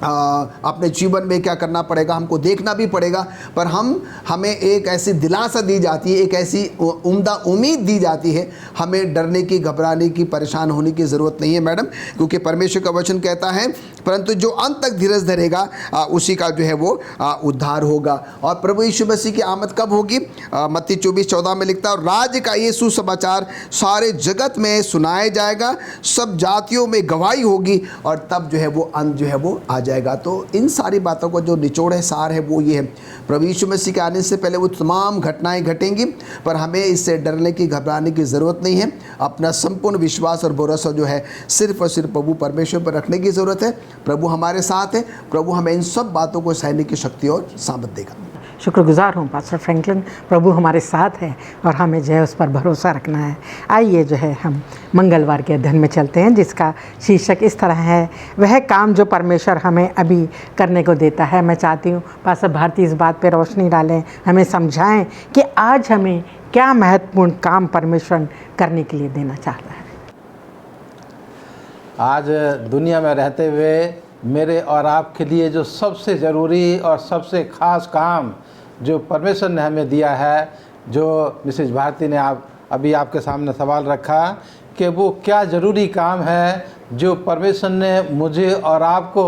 अपने जीवन में क्या करना पड़ेगा, हमको देखना भी पड़ेगा। पर हमें एक ऐसी दिलासा दी जाती है, एक ऐसी उम्दा उम्मीद दी जाती है, हमें डरने की, घबराने की, परेशान होने की ज़रूरत नहीं है मैडम, क्योंकि परमेश्वर का वचन कहता है परंतु जो अंत तक धीरज धरेगा उसी का जो है वो उद्धार होगा। और प्रभु यीशु मसीह की आमद कब होगी, मत्ती 24:14 में लिखता है, और राज्य का ये सुसमाचार सारे जगत में सुनाया जाएगा, सब जातियों में गवाही होगी, और तब जो है वो अंत जो है वो आ जाएगा। तो इन सारी बातों को जो निचोड़ है, सार है, वो ये है, प्रभु यीशु मसीह के आने से पहले वो तमाम घटनाएं घटेंगी, पर हमें इससे डरने की, घबराने की ज़रूरत नहीं है। अपना संपूर्ण विश्वास और भरोसा जो है सिर्फ और सिर्फ प्रभु परमेश्वर पर रखने की ज़रूरत है। प्रभु हमारे साथ है, प्रभु हमें इन सब बातों को सहने की शक्ति और सामर्थ देगा। शुक्रगुजार हूँ पास्टर फ्रैंकलिन, प्रभु हमारे साथ है और हमें जो है उस पर भरोसा रखना है। आइए जो है हम मंगलवार के अध्ययन में चलते हैं, जिसका शीर्षक इस तरह है, वह काम जो परमेश्वर हमें अभी करने को देता है। मैं चाहती हूँ पास्टर भारती इस बात पर रोशनी डालें, हमें समझाएं कि आज हमें क्या महत्वपूर्ण काम परमेश्वर करने के लिए देना चाहता है। आज दुनिया में रहते हुए मेरे और आपके लिए जो सबसे ज़रूरी और सबसे ख़ास काम जो परमेश्वर ने हमें दिया है, जो मिसेस भारती ने अभी आपके सामने सवाल रखा कि वो क्या ज़रूरी काम है जो परमेश्वर ने मुझे और आपको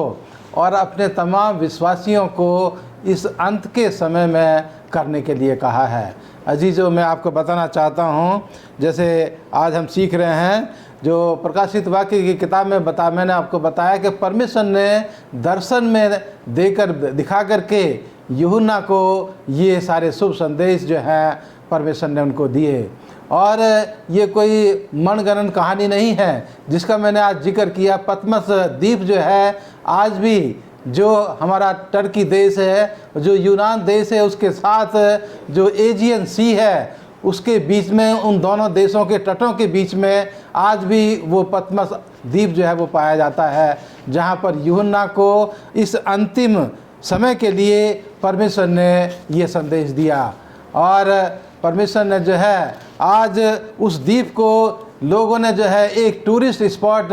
और अपने तमाम विश्वासियों को इस अंत के समय में करने के लिए कहा है। अजीज़ों, मैं आपको बताना चाहता हूँ, जैसे आज हम सीख रहे हैं, जो प्रकाशित वाक्य की किताब में मैंने आपको बताया कि परमेश्वर ने दर्शन में दिखा करके यूहन्ना को ये सारे शुभ संदेश जो हैं परमेश्वर ने उनको दिए। और ये कोई मनगणन कहानी नहीं है जिसका मैंने आज जिक्र किया। पतमस द्वीप जो है आज भी जो हमारा टर्की देश है, जो यूनान देश है, उसके साथ जो एजियन सी है, उसके बीच में, उन दोनों देशों के तटों के बीच में आज भी वो पतमस द्वीप जो है वो पाया जाता है, जहाँ पर यूहन्ना को इस अंतिम समय के लिए परमेश्वर ने ये संदेश दिया। और परमेश्वर ने जो है आज उस द्वीप को लोगों ने जो है एक टूरिस्ट स्पॉट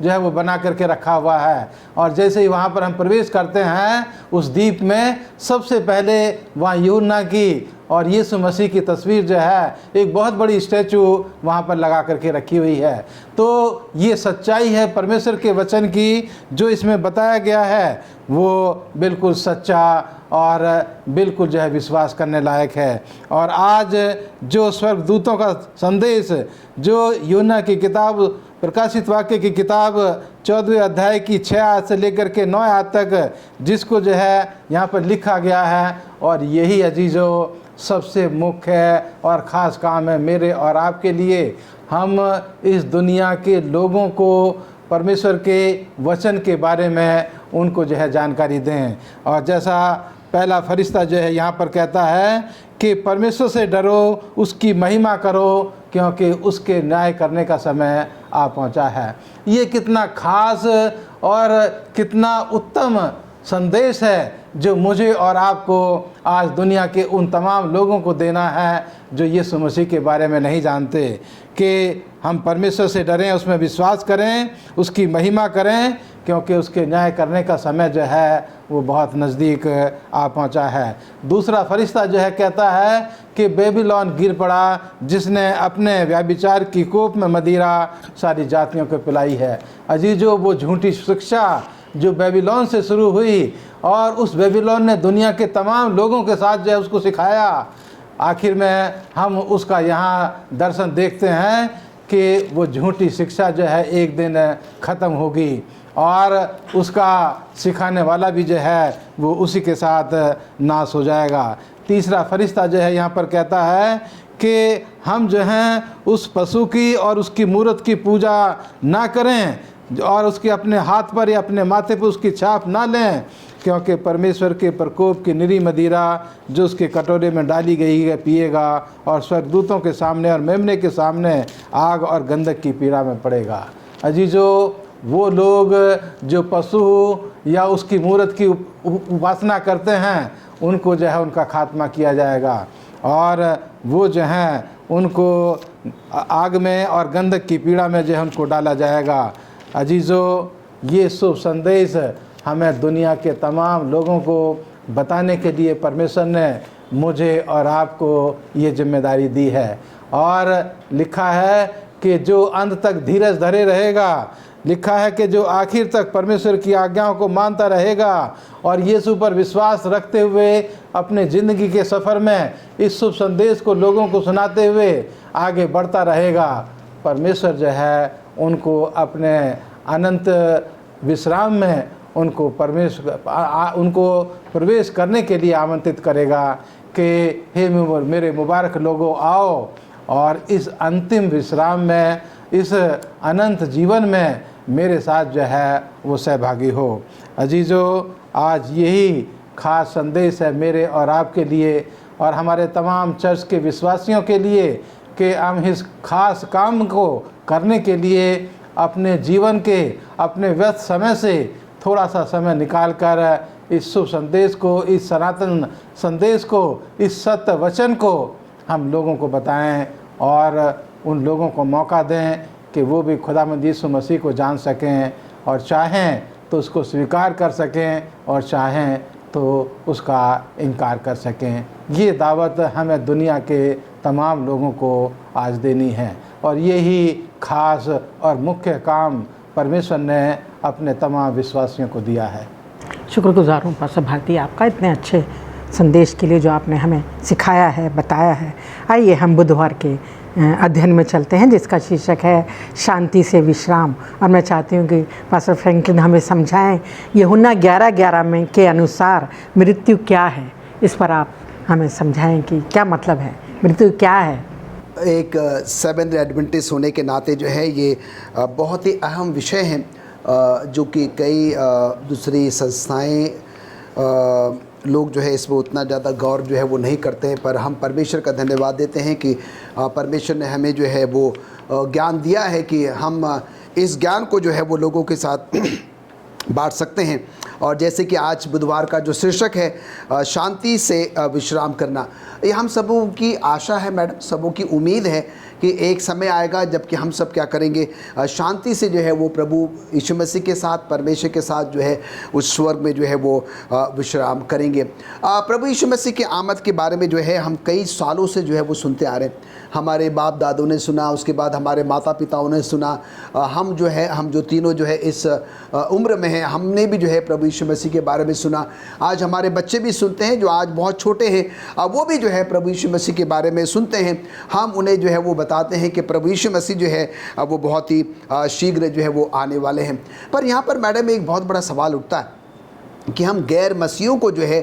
जो है वो बना करके रखा हुआ है। और जैसे ही वहाँ पर हम प्रवेश करते हैं उस द्वीप में, सबसे पहले वहाँ यूहन्ना की और यीशु मसीह की तस्वीर जो है एक बहुत बड़ी स्टैचू वहाँ पर लगा करके रखी हुई है। तो ये सच्चाई है परमेश्वर के वचन की, जो इसमें बताया गया है वो बिल्कुल सच्चा और बिल्कुल जो है विश्वास करने लायक है। और आज जो स्वर्गदूतों का संदेश, जो यूहन्ना की किताब, प्रकाशित वाक्य की किताब 14वें अध्याय की 6 आयत से लेकर के 9 आयत तक, जिसको जो है यहाँ पर लिखा गया है, और यही अजीज़ों सबसे मुख्य और ख़ास काम है मेरे और आपके लिए। हम इस दुनिया के लोगों को परमेश्वर के वचन के बारे में उनको जो है जानकारी दें। और जैसा पहला फरिश्ता जो है यहाँ पर कहता है कि परमेश्वर से डरो, उसकी महिमा करो, क्योंकि उसके न्याय करने का समय आ पहुँचा है। ये कितना खास और कितना उत्तम संदेश है जो मुझे और आपको आज दुनिया के उन तमाम लोगों को देना है जो यीशु मसीह के बारे में नहीं जानते, कि हम परमेश्वर से डरें, उसमें विश्वास करें, उसकी महिमा करें, क्योंकि उसके न्याय करने का समय जो है वो बहुत नज़दीक आ पहुंचा है। दूसरा फरिश्ता जो है कहता है कि बेबीलोन गिर पड़ा, जिसने अपने व्यभिचार की कोप में मदिरा सारी जातियों को पिलाई है। अजीजों, वो झूठी शिक्षा जो बेबीलोन से शुरू हुई और उस बेबीलोन ने दुनिया के तमाम लोगों के साथ जो है उसको सिखाया, आखिर में हम उसका यहाँ दर्शन देखते हैं कि वो झूठी शिक्षा जो है एक दिन ख़त्म होगी और उसका सिखाने वाला भी जो है वो उसी के साथ नाश हो जाएगा। तीसरा फरिश्ता जो है यहाँ पर कहता है कि हम जो हैं उस पशु की और उसकी मूर्त की पूजा ना करें और उसके अपने हाथ पर या अपने माथे पर उसकी छाप ना लें, क्योंकि परमेश्वर के प्रकोप की निरी मदिरा जो उसके कटोरे में डाली गई है पिएगा और स्वर्गदूतों के सामने और मेमने के सामने आग और गंधक की पीड़ा में पड़ेगा। अजीजों, वो लोग जो पशु या उसकी मूर्त की उपासना करते हैं उनको जो है उनका खात्मा किया जाएगा और वो जो हैं उनको आग में और गंधक की पीड़ा में जो है उनको डाला जाएगा। अजीज़ों, ये शुभ संदेश हमें दुनिया के तमाम लोगों को बताने के लिए परमेश्वर ने मुझे और आपको ये जिम्मेदारी दी है। और लिखा है कि जो अंत तक धीरज धरे रहेगा, लिखा है कि जो आखिर तक परमेश्वर की आज्ञाओं को मानता रहेगा और यीशु पर विश्वास रखते हुए अपने ज़िंदगी के सफ़र में इस शुभ संदेश को लोगों को सुनाते हुए आगे बढ़ता रहेगा, परमेश्वर जो है उनको अपने अनंत विश्राम में उनको प्रवेश करने के लिए आमंत्रित करेगा कि हे मेरे मुबारक लोगों, आओ और इस अंतिम विश्राम में, इस अनंत जीवन में मेरे साथ जो है वो सहभागी हो। अजीज़ों, आज यही खास संदेश है मेरे और आपके लिए और हमारे तमाम चर्च के विश्वासियों के लिए कि हम इस खास काम को करने के लिए अपने जीवन के, अपने व्यस्त समय से थोड़ा सा समय निकाल कर इस शुभ संदेश को, इस सनातन संदेश को, इस सत्य वचन को हम लोगों को बताएं और उन लोगों को मौका दें कि वो भी खुदावंद यीशु मसीह को जान सकें और चाहें तो उसको स्वीकार कर सकें और चाहें तो उसका इनकार कर सकें। ये दावत हमें दुनिया के तमाम लोगों को आज देनी है और यही खास और मुख्य काम परमेश्वर ने अपने तमाम विश्वासियों को दिया है। शुक्रगुजार हूँ पास्टर भारती आपका इतने अच्छे संदेश के लिए जो आपने हमें सिखाया है, बताया है। आइए हम बुधवार के अध्ययन में चलते हैं जिसका शीर्षक है शांति से विश्राम। और मैं चाहती हूँ कि पास्टर फ्रैंकलिन हमें समझाएं यूहन्ना 11:11 में के अनुसार मृत्यु क्या है। इस पर आप हमें समझाएं कि क्या मतलब है, मृत्यु क्या है। एक सेवेंथ एडवेंटिस्ट होने के नाते जो है ये बहुत ही अहम विषय है, जो कि कई दूसरी संस्थाएं लोग जो है इसमें उतना ज़्यादा गौर जो है वो नहीं करते हैं, पर हम परमेश्वर का धन्यवाद देते हैं कि परमेश्वर ने हमें जो है वो ज्ञान दिया है कि हम इस ज्ञान को जो है वो लोगों के साथ बांट सकते हैं। और जैसे कि आज बुधवार का जो शीर्षक है शांति से विश्राम करना, ये हम सबों की आशा है मैडम, सबों की उम्मीद है कि एक समय आएगा जबकि हम सब क्या करेंगे, शांति से जो है वो प्रभु यीशु मसीह के साथ, परमेश्वर के साथ जो है उस स्वर्ग में जो है वो विश्राम करेंगे। प्रभु यीशु मसीह के आमद के बारे में जो है हम कई सालों से जो है वो सुनते आ रहे हैं। हमारे बाप दादों ने सुना, उसके बाद हमारे माता पिताओं ने सुना, हम जो तीनों जो है इस उम्र में हैं, हमने भी जो है प्रभु यीशु मसीह के बारे में सुना। आज हमारे बच्चे भी सुनते हैं, जो आज बहुत छोटे हैं, वो भी जो है प्रभु यीशु मसीह के बारे में सुनते हैं। हम उन्हें जो है वो बताते हैं कि प्रभु यीशु मसीह जो है वो बहुत ही शीघ्र जो है वो आने वाले हैं। पर यहाँ पर मैडम एक बहुत बड़ा सवाल उठता है कि हम गैर मसीहों को जो है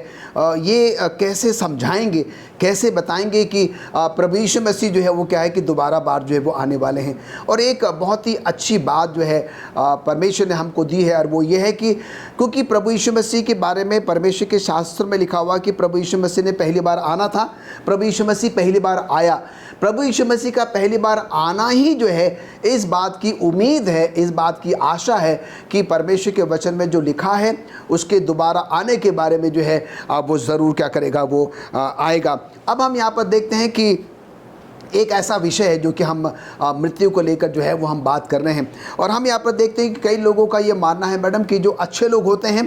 ये कैसे समझाएंगे, कैसे बताएंगे कि प्रभु यीशु मसीह जो है वो क्या है कि दोबारा बार जो है वो आने वाले हैं। और एक बहुत ही अच्छी बात जो है परमेश्वर ने हमको दी है, और वो ये है कि क्योंकि प्रभु यीशु मसीह के बारे में परमेश्वर के शास्त्र में लिखा हुआ कि प्रभु यीशु मसीह ने पहली बार आना था, प्रभु यीशु मसीह पहली बार आया। प्रभु यीशु मसीह का पहली बार आना ही जो है इस बात की उम्मीद है, इस बात की आशा है कि परमेश्वर के वचन में जो लिखा है उसके दोबारा आने के बारे में जो है वो ज़रूर क्या करेगा, वो आएगा। अब हम यहाँ पर देखते हैं कि एक ऐसा विषय है जो कि हम मृत्यु को लेकर जो है वो हम बात कर रहे हैं। और हम यहाँ पर देखते हैं कि कई लोगों का ये मानना है मैडम कि जो अच्छे लोग होते हैं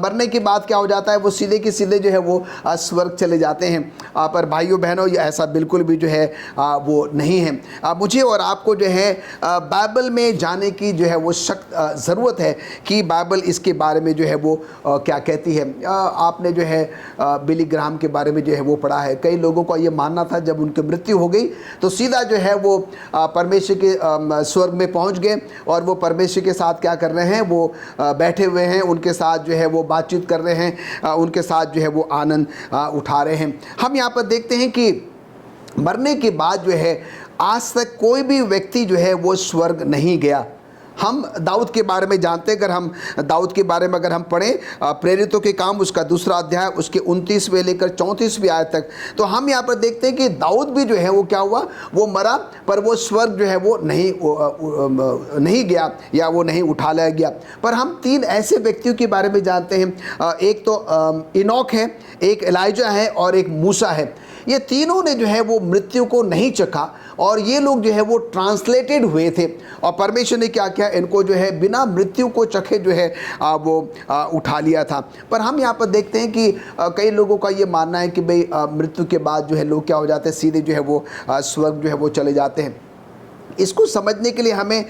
मरने के बाद क्या हो जाता है, वो सीधे के सीधे जो है वो स्वर्ग चले जाते हैं। पर भाइयों बहनों, ये ऐसा बिल्कुल भी जो है वो नहीं है। मुझे और आपको जो है बाइबल में जाने की जो है वो सख्त ज़रूरत है कि बाइबल इसके बारे में जो है वो क्या कहती है। आपने जो है बिली ग्राहम के बारे में जो है वो पढ़ा है। कई लोगों का ये मानना था जब उनकी मृत्यु हो गई तो सीधा जो है वो परमेश्वर के स्वर्ग में पहुंच गए, और वो परमेश्वर के साथ क्या कर रहे हैं, वो बैठे हुए हैं, उनके साथ जो है वो बातचीत कर रहे हैं, उनके साथ जो है वो आनंद उठा रहे हैं। हम यहाँ पर देखते हैं कि मरने के बाद जो है आज तक कोई भी व्यक्ति जो है वो स्वर्ग नहीं गया। हम दाऊद के बारे में जानते हैं, अगर हम दाऊद के बारे में अगर हम पढ़ें प्रेरितों के काम उसका 2 अध्याय उसके 29वें लेकर 34वें आयत तक, तो हम यहाँ पर देखते हैं कि दाऊद भी जो है वो क्या हुआ, वो मरा, पर वो स्वर्ग जो है वो नहीं गया या वो नहीं उठा लिया गया। पर हम 3 ऐसे व्यक्तियों के बारे में जानते हैं, एक तो इनोक है, एक एलाइजा है और एक मूसा है। ये तीनों ने जो है वो मृत्यु को नहीं चखा, और ये लोग जो है वो ट्रांसलेटेड हुए थे, और परमेश्वर ने क्या किया, इनको जो है बिना मृत्यु को चखे जो है वो उठा लिया था। पर हम यहाँ पर देखते हैं कि कई लोगों का ये मानना है कि भाई मृत्यु के बाद जो है लोग क्या हो जाते हैं, सीधे जो है वो स्वर्ग जो है वो चले जाते हैं। इसको समझने के लिए हमें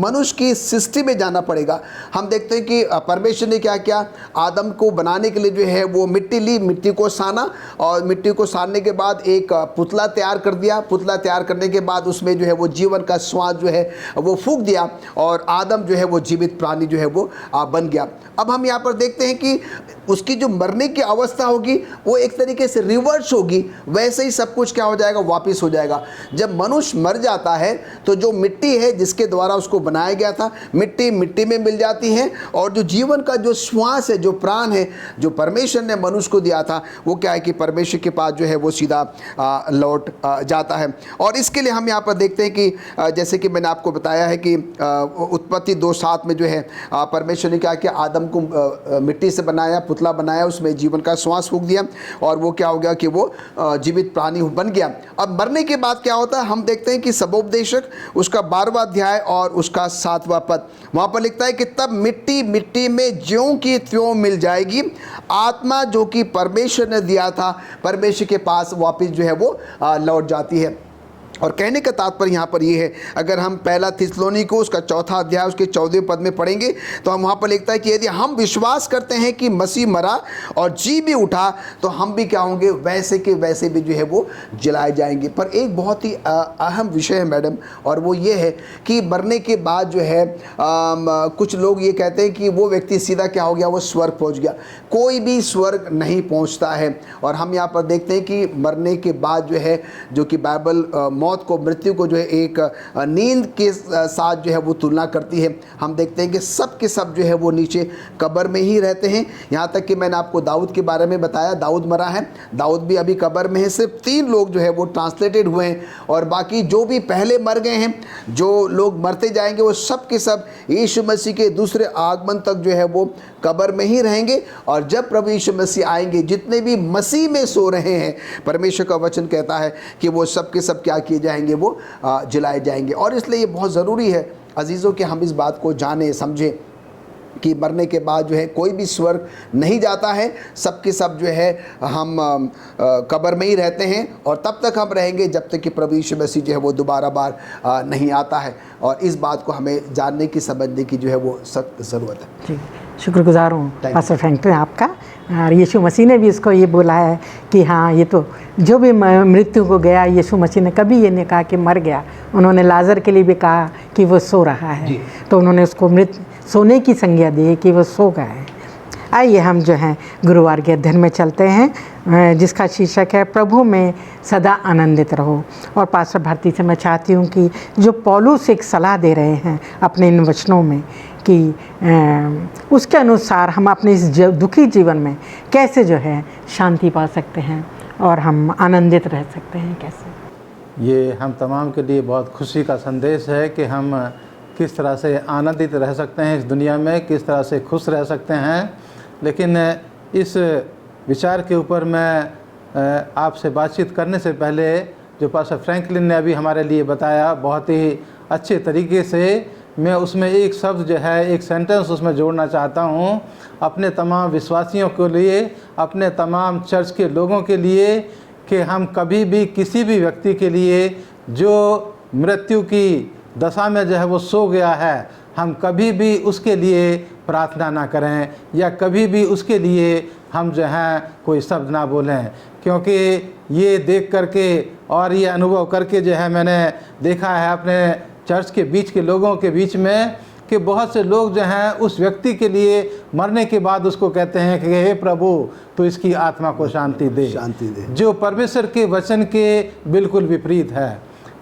मनुष्य की सृष्टि में जाना पड़ेगा। हम देखते हैं कि परमेश्वर ने क्या किया, आदम को बनाने के लिए जो है वो मिट्टी ली, मिट्टी को साना, और मिट्टी को सानने के बाद एक पुतला तैयार कर दिया। पुतला तैयार करने के बाद उसमें जो है वो जीवन का श्वास जो है वो फूंक दिया, और आदम जो है वो जीवित प्राणी जो है वो बन गया। अब हम यहाँ पर देखते हैं कि उसकी जो मरने की अवस्था होगी वो एक तरीके से रिवर्स होगी, वैसे ही सब कुछ क्या हो जाएगा, वापस हो जाएगा। जब मनुष्य मर जाता है तो जो मिट्टी है जिसके द्वारा उसको बनाया गया था, मिट्टी मिट्टी में मिल जाती है, और जो जीवन का जो श्वास है, जो प्राण है, जो परमेश्वर ने मनुष्य को दिया था, वो क्या है कि परमेश्वर के पास जो है वो सीधा लौट जाता है। और इसके लिए हम यहाँ पर देखते हैं कि जैसे कि मैंने आपको बताया है कि उत्पत्ति 2:7 में जो है परमेश्वर ने क्या किया, आदम को मिट्टी से बनाया, पुतला बनाया, उसमें जीवन का श्वास फूंक दिया, और वो क्या हो गया कि वो जीवित प्राणी बन गया। अब मरने के बाद क्या होता है, हम देखते हैं कि सबोपदेशक उसका 12वां अध्याय और उसका 7वां पद, वहाँ पर लिखता है कि तब मिट्टी मिट्टी में ज्यों की त्यों मिल जाएगी, आत्मा जो कि परमेश्वर ने दिया था परमेश्वर के पास वापस जो है वो लौट जाती है। और कहने का तात्पर्य यहाँ पर ये है, अगर हम पहला थिस्सलुनी को उसका 4था अध्याय उसके 14वें पद में पढ़ेंगे तो हम वहाँ पर लिखता है कि यदि हम विश्वास करते हैं कि मसीह मरा और जी भी उठा, तो हम भी क्या होंगे, वैसे के वैसे भी जो है वो जलाए जाएंगे। पर एक बहुत ही अहम विषय है मैडम, और वो ये है कि मरने के बाद जो है कुछ लोग ये कहते हैं कि वो व्यक्ति सीधा क्या हो गया, वो स्वर्ग पहुँच गया। कोई भी स्वर्ग नहीं पहुँचता है। और हम यहाँ पर देखते हैं कि मरने के बाद जो है, जो कि बाइबल मौत को, मृत्यु को जो है एक नींद के साथ जो है वो तुलना करती है। हम देखते हैं कि सब के सब जो है वो नीचे कब्र में ही रहते हैं। यहाँ तक कि मैंने आपको दाऊद के बारे में बताया, दाऊद मरा है, दाऊद भी अभी कब्र में है। सिर्फ 3 लोग जो है वो ट्रांसलेटेड हुए हैं, और बाकी जो भी पहले मर गए हैं, जो लोग मरते जाएंगे, वो सब के सब यीशु मसीह के दूसरे आगमन तक जो है वो कब्र में ही रहेंगे। और जब प्रभु यीशु मसीह आएंगे, जितने भी मसीह में सो रहे हैं, परमेश्वर का वचन कहता है कि वो सब के सब क्या किए जाएंगे, वो जलाए जाएंगे। और इसलिए ये बहुत ज़रूरी है अजीज़ों कि हम इस बात को जानें, समझें कि मरने के बाद जो है कोई भी स्वर्ग नहीं जाता है, सब के सब जो है हम कब्र में ही रहते हैं, और तब तक हम रहेंगे जब तक कि प्रभु यीशु मसीह जो है वो दोबारा बार नहीं आता है। और इस बात को हमें जानने की, समझने की जो है वो सख्त ज़रूरत है। जी, शुक्रगुजार हूँ पास्टर फ्रैंकलिन आपका। और यीशु मसीह ने भी इसको ये बोला है कि हाँ, ये तो जो भी मृत्यु को गया, यीशु मसीह ने कभी ये नहीं कहा कि मर गया। उन्होंने लाजर के लिए भी कहा कि वो सो रहा है, तो उन्होंने उसको सोने की संज्ञा दी कि वो सो गया है। आइए हम जो हैं गुरुवार के अध्ययन में चलते हैं, जिसका शीर्षक है प्रभु में सदा आनंदित रहो। और पास्टर भारती से मैं चाहती हूँ कि जो पौलुस एक सलाह दे रहे हैं अपने इन वचनों में, कि उसके अनुसार हम अपने इस दुखी जीवन में कैसे जो है शांति पा सकते हैं और हम आनंदित रह सकते हैं, कैसे। ये हम तमाम के लिए बहुत खुशी का संदेश है कि हम किस तरह से आनंदित रह सकते हैं इस दुनिया में, किस तरह से खुश रह सकते हैं। लेकिन इस विचार के ऊपर मैं आपसे बातचीत करने से पहले, जो पास्टर फ्रैंकलिन ने अभी हमारे लिए बताया बहुत ही अच्छे तरीके से, मैं उसमें एक शब्द जो है, एक सेंटेंस उसमें जोड़ना चाहता हूँ अपने तमाम विश्वासियों के लिए, अपने तमाम चर्च के लोगों के लिए, कि हम कभी भी किसी भी व्यक्ति के लिए जो मृत्यु की दशा में जो है वो सो गया है, हम कभी भी उसके लिए प्रार्थना ना करें, या कभी भी उसके लिए हम जो हैं कोई शब्द ना बोलें। क्योंकि ये देख करके और ये अनुभव करके जो है मैंने देखा है अपने चर्च के बीच के लोगों के बीच में, कि बहुत से लोग जो हैं उस व्यक्ति के लिए मरने के बाद उसको कहते हैं कि हे प्रभु तो इसकी आत्मा को शांति दे, जो परमेश्वर के वचन के बिल्कुल विपरीत है।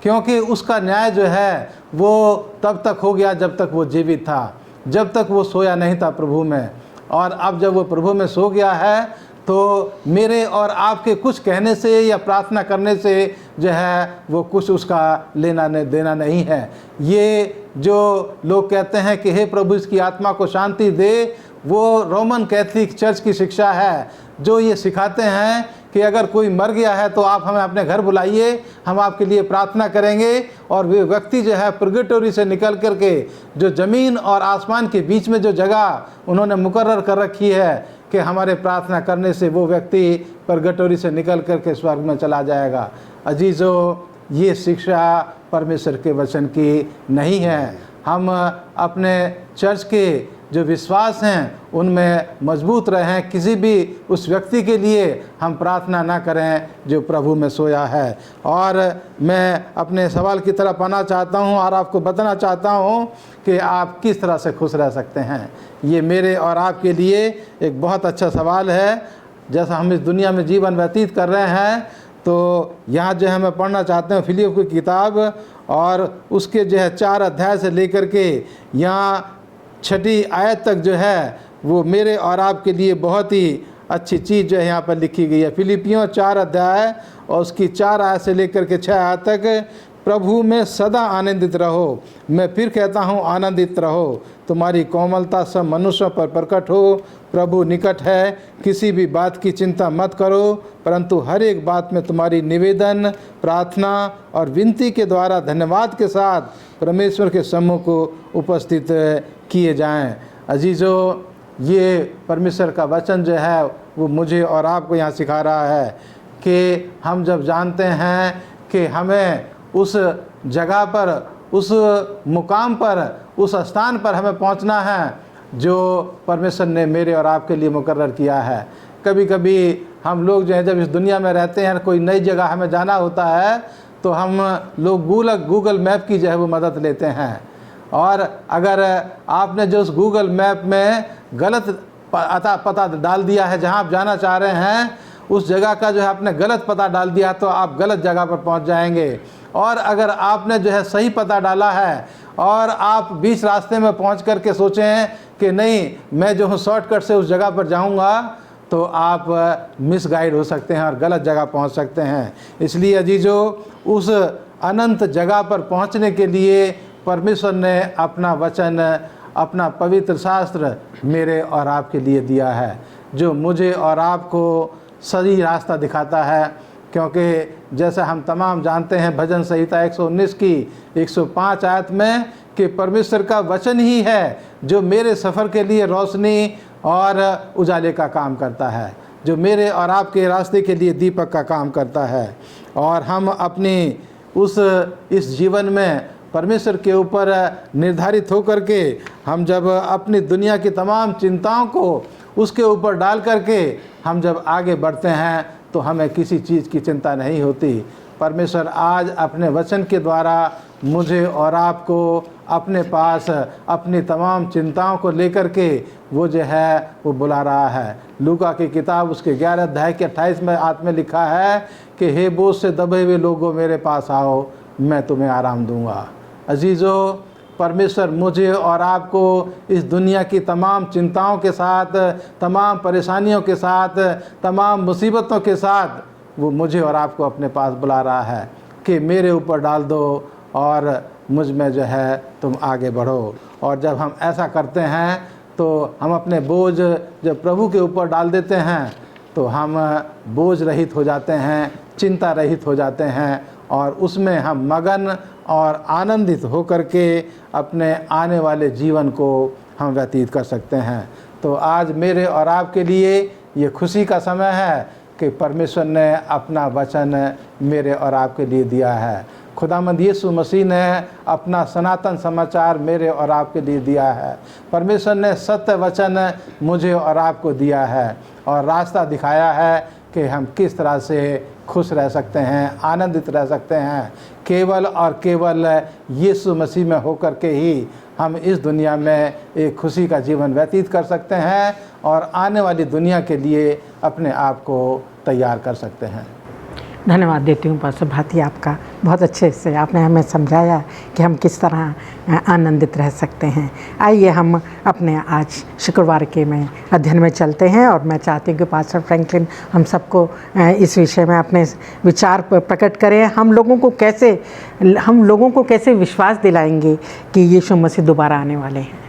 क्योंकि उसका न्याय जो है वो तब तक हो गया जब तक वो जीवित था, जब तक वो सोया नहीं था प्रभु में। और अब जब वो प्रभु में सो गया है, तो मेरे और आपके कुछ कहने से या प्रार्थना करने से जो है वो कुछ उसका लेना देना नहीं है। ये जो लोग कहते हैं कि हे प्रभु इसकी आत्मा को शांति दे, वो रोमन कैथलिक चर्च की शिक्षा है, जो ये सिखाते हैं कि अगर कोई मर गया है तो आप हमें अपने घर बुलाइए, हम आपके लिए प्रार्थना करेंगे। और वे व्यक्ति जो है पुर्गेटोरी से निकल करके, जो ज़मीन और आसमान के बीच में जो जगह उन्होंने मुकर्रर कर रखी है कि हमारे प्रार्थना करने से वो व्यक्ति पुर्गेटोरी से निकल करके स्वर्ग में चला जाएगा। अजीज़ों, ये शिक्षा परमेश्वर के वचन की नहीं है। हम अपने चर्च के जो विश्वास हैं उनमें मजबूत रहें, किसी भी उस व्यक्ति के लिए हम प्रार्थना ना करें जो प्रभु में सोया है। और मैं अपने सवाल की तरफ आना चाहता हूं और आपको बताना चाहता हूं कि आप किस तरह से खुश रह सकते हैं। ये मेरे और आपके लिए एक बहुत अच्छा सवाल है। जैसा हम इस दुनिया में जीवन व्यतीत कर रहे हैं, तो यहाँ जो है मैं पढ़ना चाहते हैं फिलिपियों की किताब, और उसके जो है 4 अध्याय से लेकर के यहाँ 6 आयत तक जो है वो मेरे और आपके लिए बहुत ही अच्छी चीज़ जो है यहाँ पर लिखी गई है। फिलिपियों 4 अध्याय और उसकी 4 आयत से लेकर के 6 आयत तक, प्रभु में सदा आनंदित रहो। मैं फिर कहता हूँ आनंदित रहो। तुम्हारी कोमलता सब मनुष्यों पर प्रकट हो। प्रभु निकट है। किसी भी बात की चिंता मत करो, परंतु हर एक बात में तुम्हारी निवेदन, प्रार्थना और विनती के द्वारा धन्यवाद के साथ परमेश्वर के सम्मुख को उपस्थित किए जाएं। अजीज़ों, ये परमेश्वर का वचन जो है वो मुझे और आपको यहाँ सिखा रहा है कि हम जब जानते हैं कि हमें उस जगह पर, उस मुकाम पर, उस स्थान पर हमें पहुंचना है जो परमेश्वर ने मेरे और आपके लिए मुकर्रर किया है। कभी कभी हम लोग जो है जब इस दुनिया में रहते हैं, कोई नई जगह हमें जाना होता है, तो हम लोग गूगल मैप की जो है वो मदद लेते हैं। और अगर आपने जो उस गूगल मैप में गलत पता डाल दिया है, जहां आप जाना चाह रहे हैं उस जगह का जो है आपने गलत पता डाल दिया, तो आप गलत जगह पर पहुंच जाएंगे। और अगर आपने जो है सही पता डाला है और आप बीच रास्ते में पहुंच कर के सोचे हैं कि नहीं मैं जो हूँ शॉर्टकट से उस जगह पर जाऊंगा, तो आप मिसगाइड हो सकते हैं और गलत जगह पहुंच सकते हैं। इसलिए अजीजों, उस अनंत जगह पर पहुंचने के लिए परमेश्वर ने अपना वचन, अपना पवित्र शास्त्र मेरे और आपके लिए दिया है, जो मुझे और आपको सही रास्ता दिखाता है। क्योंकि जैसा हम तमाम जानते हैं भजन संहिता 119 की 105 आयत में कि परमेश्वर का वचन ही है जो मेरे सफ़र के लिए रोशनी और उजाले का काम करता है, जो मेरे और आपके रास्ते के लिए दीपक का काम करता है। और हम अपनी इस जीवन में परमेश्वर के ऊपर निर्धारित होकर के हम जब अपनी दुनिया की तमाम चिंताओं को उसके ऊपर डाल करके हम जब आगे बढ़ते हैं तो हमें किसी चीज़ की चिंता नहीं होती। परमेश्वर आज अपने वचन के द्वारा मुझे और आपको अपने पास अपनी तमाम चिंताओं को लेकर के वो जो है वो बुला रहा है। लूका की किताब उसके 11 अध्याय के 28 में आत्मा लिखा है कि हे बोझ से दबे हुए लोगों मेरे पास आओ, मैं तुम्हें आराम दूंगा। अजीज़ों, परमेश्वर मुझे और आपको इस दुनिया की तमाम चिंताओं के साथ, तमाम परेशानियों के साथ, तमाम मुसीबतों के साथ वो मुझे और आपको अपने पास बुला रहा है कि मेरे ऊपर डाल दो और मुझ में जो है तुम आगे बढ़ो। और जब हम ऐसा करते हैं तो हम अपने बोझ जब प्रभु के ऊपर डाल देते हैं तो हम बोझ रहित हो जाते हैं, चिंता रहित हो जाते हैं और उसमें हम मगन और आनंदित होकर के अपने आने वाले जीवन को हम व्यतीत कर सकते हैं। तो आज मेरे और आपके लिए ये खुशी का समय है कि परमेश्वर ने अपना वचन मेरे और आपके लिए दिया है। खुदावंद यीशु मसीह ने अपना सनातन समाचार मेरे और आपके लिए दिया है। परमेश्वर ने सत्य वचन मुझे और आपको दिया है और रास्ता दिखाया है कि हम किस तरह से खुश रह सकते हैं, आनंदित रह सकते हैं। केवल और केवल यीशु मसीह में होकर के ही हम इस दुनिया में एक खुशी का जीवन व्यतीत कर सकते हैं और आने वाली दुनिया के लिए अपने आप को तैयार कर सकते हैं। धन्यवाद देती हूँ पास्टर भाती, आपका बहुत अच्छे से आपने हमें समझाया कि हम किस तरह आनंदित रह सकते हैं। आइए हम अपने आज शुक्रवार के में अध्ययन में चलते हैं और मैं चाहती हूँ कि पास्टर फ्रैंकलिन हम सबको इस विषय में अपने विचार प्रकट करें। हम लोगों को कैसे विश्वास दिलाएंगे कि यीशु मसीह दोबारा आने वाले हैं।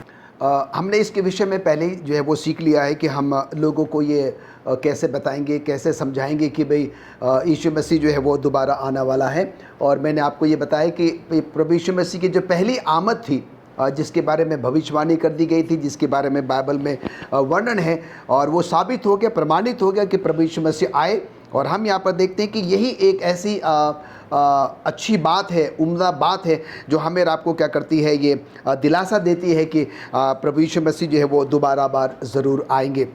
हमने इसके विषय में पहले ही जो है वो सीख लिया है कि हम लोगों को ये कैसे बताएंगे, कैसे समझाएंगे कि भाई यीशु मसीह जो है वो दोबारा आने वाला है। और मैंने आपको ये बताया कि प्रभु यीशु मसीह की जो पहली आमद थी, जिसके बारे में भविष्यवाणी कर दी गई थी, जिसके बारे में बाइबल में वर्णन है, और वो साबित हो गया, प्रमाणित हो गया कि प्रभु यीशु मसीह आए। और हम यहाँ पर देखते हैं कि यही एक ऐसी अच्छी बात है, उम्दा बात है जो हमें और आपको क्या करती है, ये दिलासा देती है कि प्रभु यीशु मसीह जो है वो दोबारा बार ज़रूर आएंगे।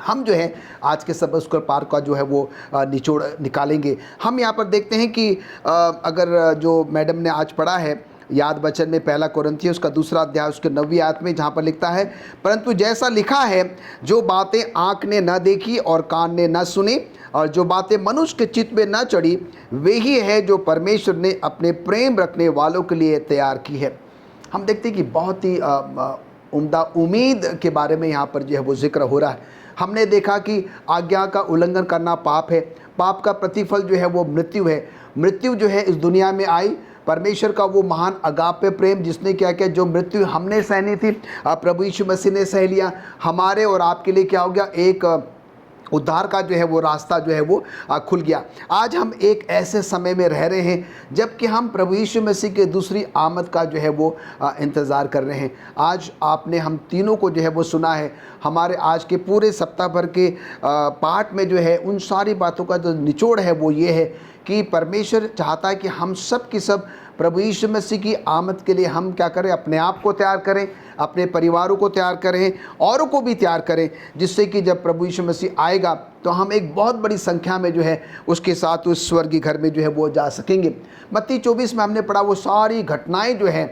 हम जो है आज के सबक स्कूल पार्क का जो है वो निचोड़ निकालेंगे। हम यहाँ पर देखते हैं कि अगर जो मैडम ने आज पढ़ा है याद वचन में 1 कोरिन्थियों उसका 2 अध्याय उसके 9वीं आयत में, जहाँ पर लिखता है, परंतु जैसा लिखा है, जो बातें आँख ने न देखी और कान ने न सुनी और जो बातें मनुष्य के चित्त में न चढ़ी, वे ही है जो परमेश्वर ने अपने प्रेम रखने वालों के लिए तैयार की है। हम देखते हैं कि बहुत ही उम्दा उम्मीद के बारे में यहाँ पर जो है वो जिक्र हो रहा है। हमने देखा कि आज्ञा का उल्लंघन करना पाप है, पाप का प्रतिफल जो है वो मृत्यु है। मृत्यु जो है इस दुनिया में आई, परमेश्वर का वो महान अगापे प्रेम जिसने क्या किया, जो मृत्यु हमने सहनी थी प्रभु यीशु मसीह ने सह लिया। हमारे और आपके लिए क्या हो गया, एक उद्धार का जो है वो रास्ता जो है वो खुल गया। आज हम एक ऐसे समय में रह रहे हैं जबकि हम प्रभु यीशु मसीह के दूसरी आमद का जो है वो इंतज़ार कर रहे हैं। आज आपने हम तीनों को जो है वो सुना है। हमारे आज के पूरे सप्ताह भर के पाठ में जो है उन सारी बातों का जो निचोड़ है वो ये है कि परमेश्वर चाहता है कि हम सब की सब प्रभु यीशु मसीह की आमद के लिए हम क्या करें, अपने आप को तैयार करें, अपने परिवारों को तैयार करें, औरों को भी तैयार करें, जिससे कि जब प्रभु यीशु मसीह आएगा तो हम एक बहुत बड़ी संख्या में जो है उसके साथ उस स्वर्गीय घर में जो है वो जा सकेंगे। मत्ती 24 में हमने पढ़ा वो सारी घटनाएं जो हैं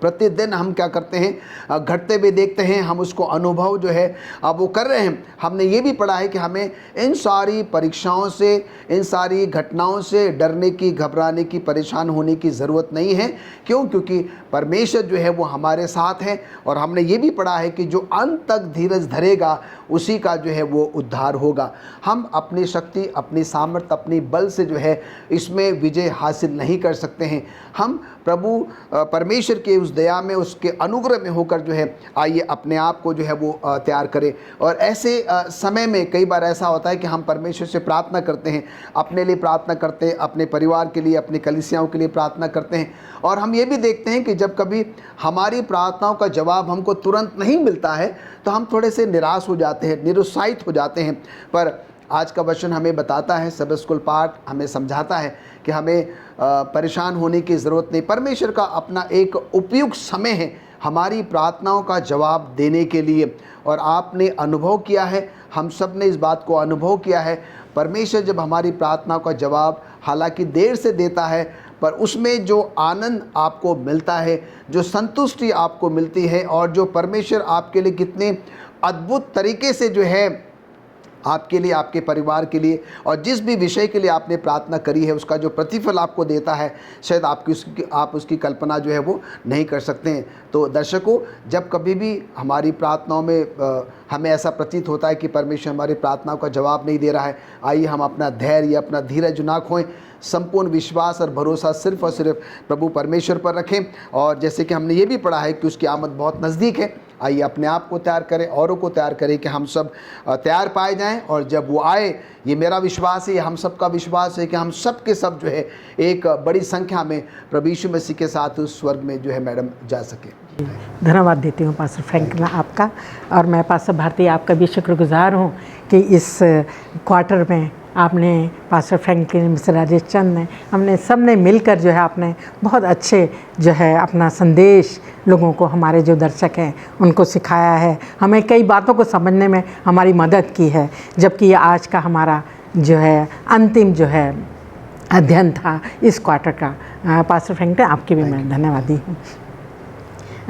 प्रतिदिन हम क्या करते हैं, घटते हुए देखते हैं, हम उसको अनुभव जो है अब वो कर रहे हैं। हमने ये भी पढ़ा है कि हमें इन सारी परीक्षाओं से, इन सारी घटनाओं से डरने की, घबराने की, परेशान होने की ज़रूरत नहीं है। क्यों? क्योंकि परमेश्वर जो है वो हमारे साथ है। और हमने ये भी पढ़ा है कि जो अंत तक धीरज धरेगा उसी का जो है वो उद्धार होगा। हम अपनी शक्ति, अपनी सामर्थ्य, अपनी बल से जो है इसमें विजय हासिल नहीं कर सकते हैं। हम प्रभु परमेश्वर के उस दया में, उसके अनुग्रह में होकर जो है आइए अपने आप को जो है वो तैयार करें। और ऐसे समय में कई बार ऐसा होता है कि हम परमेश्वर से प्रार्थना करते हैं, अपने लिए प्रार्थना करते हैं, अपने परिवार के लिए, अपनी कलीसियाओं के लिए प्रार्थना करते हैं। और हम ये भी देखते हैं कि जब कभी हमारी प्रार्थनाओं का जवाब हमको तुरंत नहीं मिलता है तो हम थोड़े से निराश हो जाते हैं, निरुत्साहित हो जाते हैं। पर आज का वचन हमें बताता है, सबे स्कूल पाठ हमें समझाता है कि हमें परेशान होने की ज़रूरत नहीं। परमेश्वर का अपना एक उपयुक्त समय है हमारी प्रार्थनाओं का जवाब देने के लिए। और आपने अनुभव किया है, हम सब ने इस बात को अनुभव किया है, परमेश्वर जब हमारी प्रार्थनाओं का जवाब हालांकि देर से देता है, पर उसमें जो आनंद आपको मिलता है, जो संतुष्टि आपको मिलती है, और जो परमेश्वर आपके लिए कितने अद्भुत तरीके से जो है आपके लिए, आपके परिवार के लिए, और जिस भी विषय के लिए आपने प्रार्थना करी है उसका जो प्रतिफल आपको देता है, शायद आप उसकी कल्पना जो है वो नहीं कर सकते हैं। तो दर्शकों, जब कभी भी हमारी प्रार्थनाओं में हमें ऐसा प्रतीत होता है कि परमेश्वर हमारी प्रार्थनाओं का जवाब नहीं दे रहा है, आइए हम अपना धैर्य, अपना धीरज ना खोएं, संपूर्ण विश्वास और भरोसा सिर्फ और सिर्फ प्रभु परमेश्वर पर रखें। और जैसे कि हमने ये भी पढ़ा है कि उसकी आमद बहुत नज़दीक है, आइए अपने आप को तैयार करें, औरों को तैयार करें कि हम सब तैयार पाए जाएं। और जब वो आए, ये मेरा विश्वास है, ये हम सब का विश्वास है कि हम सब के सब जो है एक बड़ी संख्या में प्रभु यीशु मसीह के साथ उस स्वर्ग में जो है मैडम जा सके। धन्यवाद देती हूँ पास्टर फ्रैंकलिन आपका, और मैं पास्टर भारती आपका भी शुक्रगुजार हूँ कि इस क्वार्टर में आपने, पास्टर फ्रैंकलिन, मिस्टर राजेश चंद ने, हमने सब ने मिलकर जो है आपने बहुत अच्छे जो है अपना संदेश लोगों को, हमारे जो दर्शक हैं उनको सिखाया है, हमें कई बातों को समझने में हमारी मदद की है। जबकि ये आज का हमारा जो है अंतिम जो है अध्ययन था इस क्वार्टर का। पास्टर फ्रैंकलिन आपकी भी मैं धन्यवादी हूँ।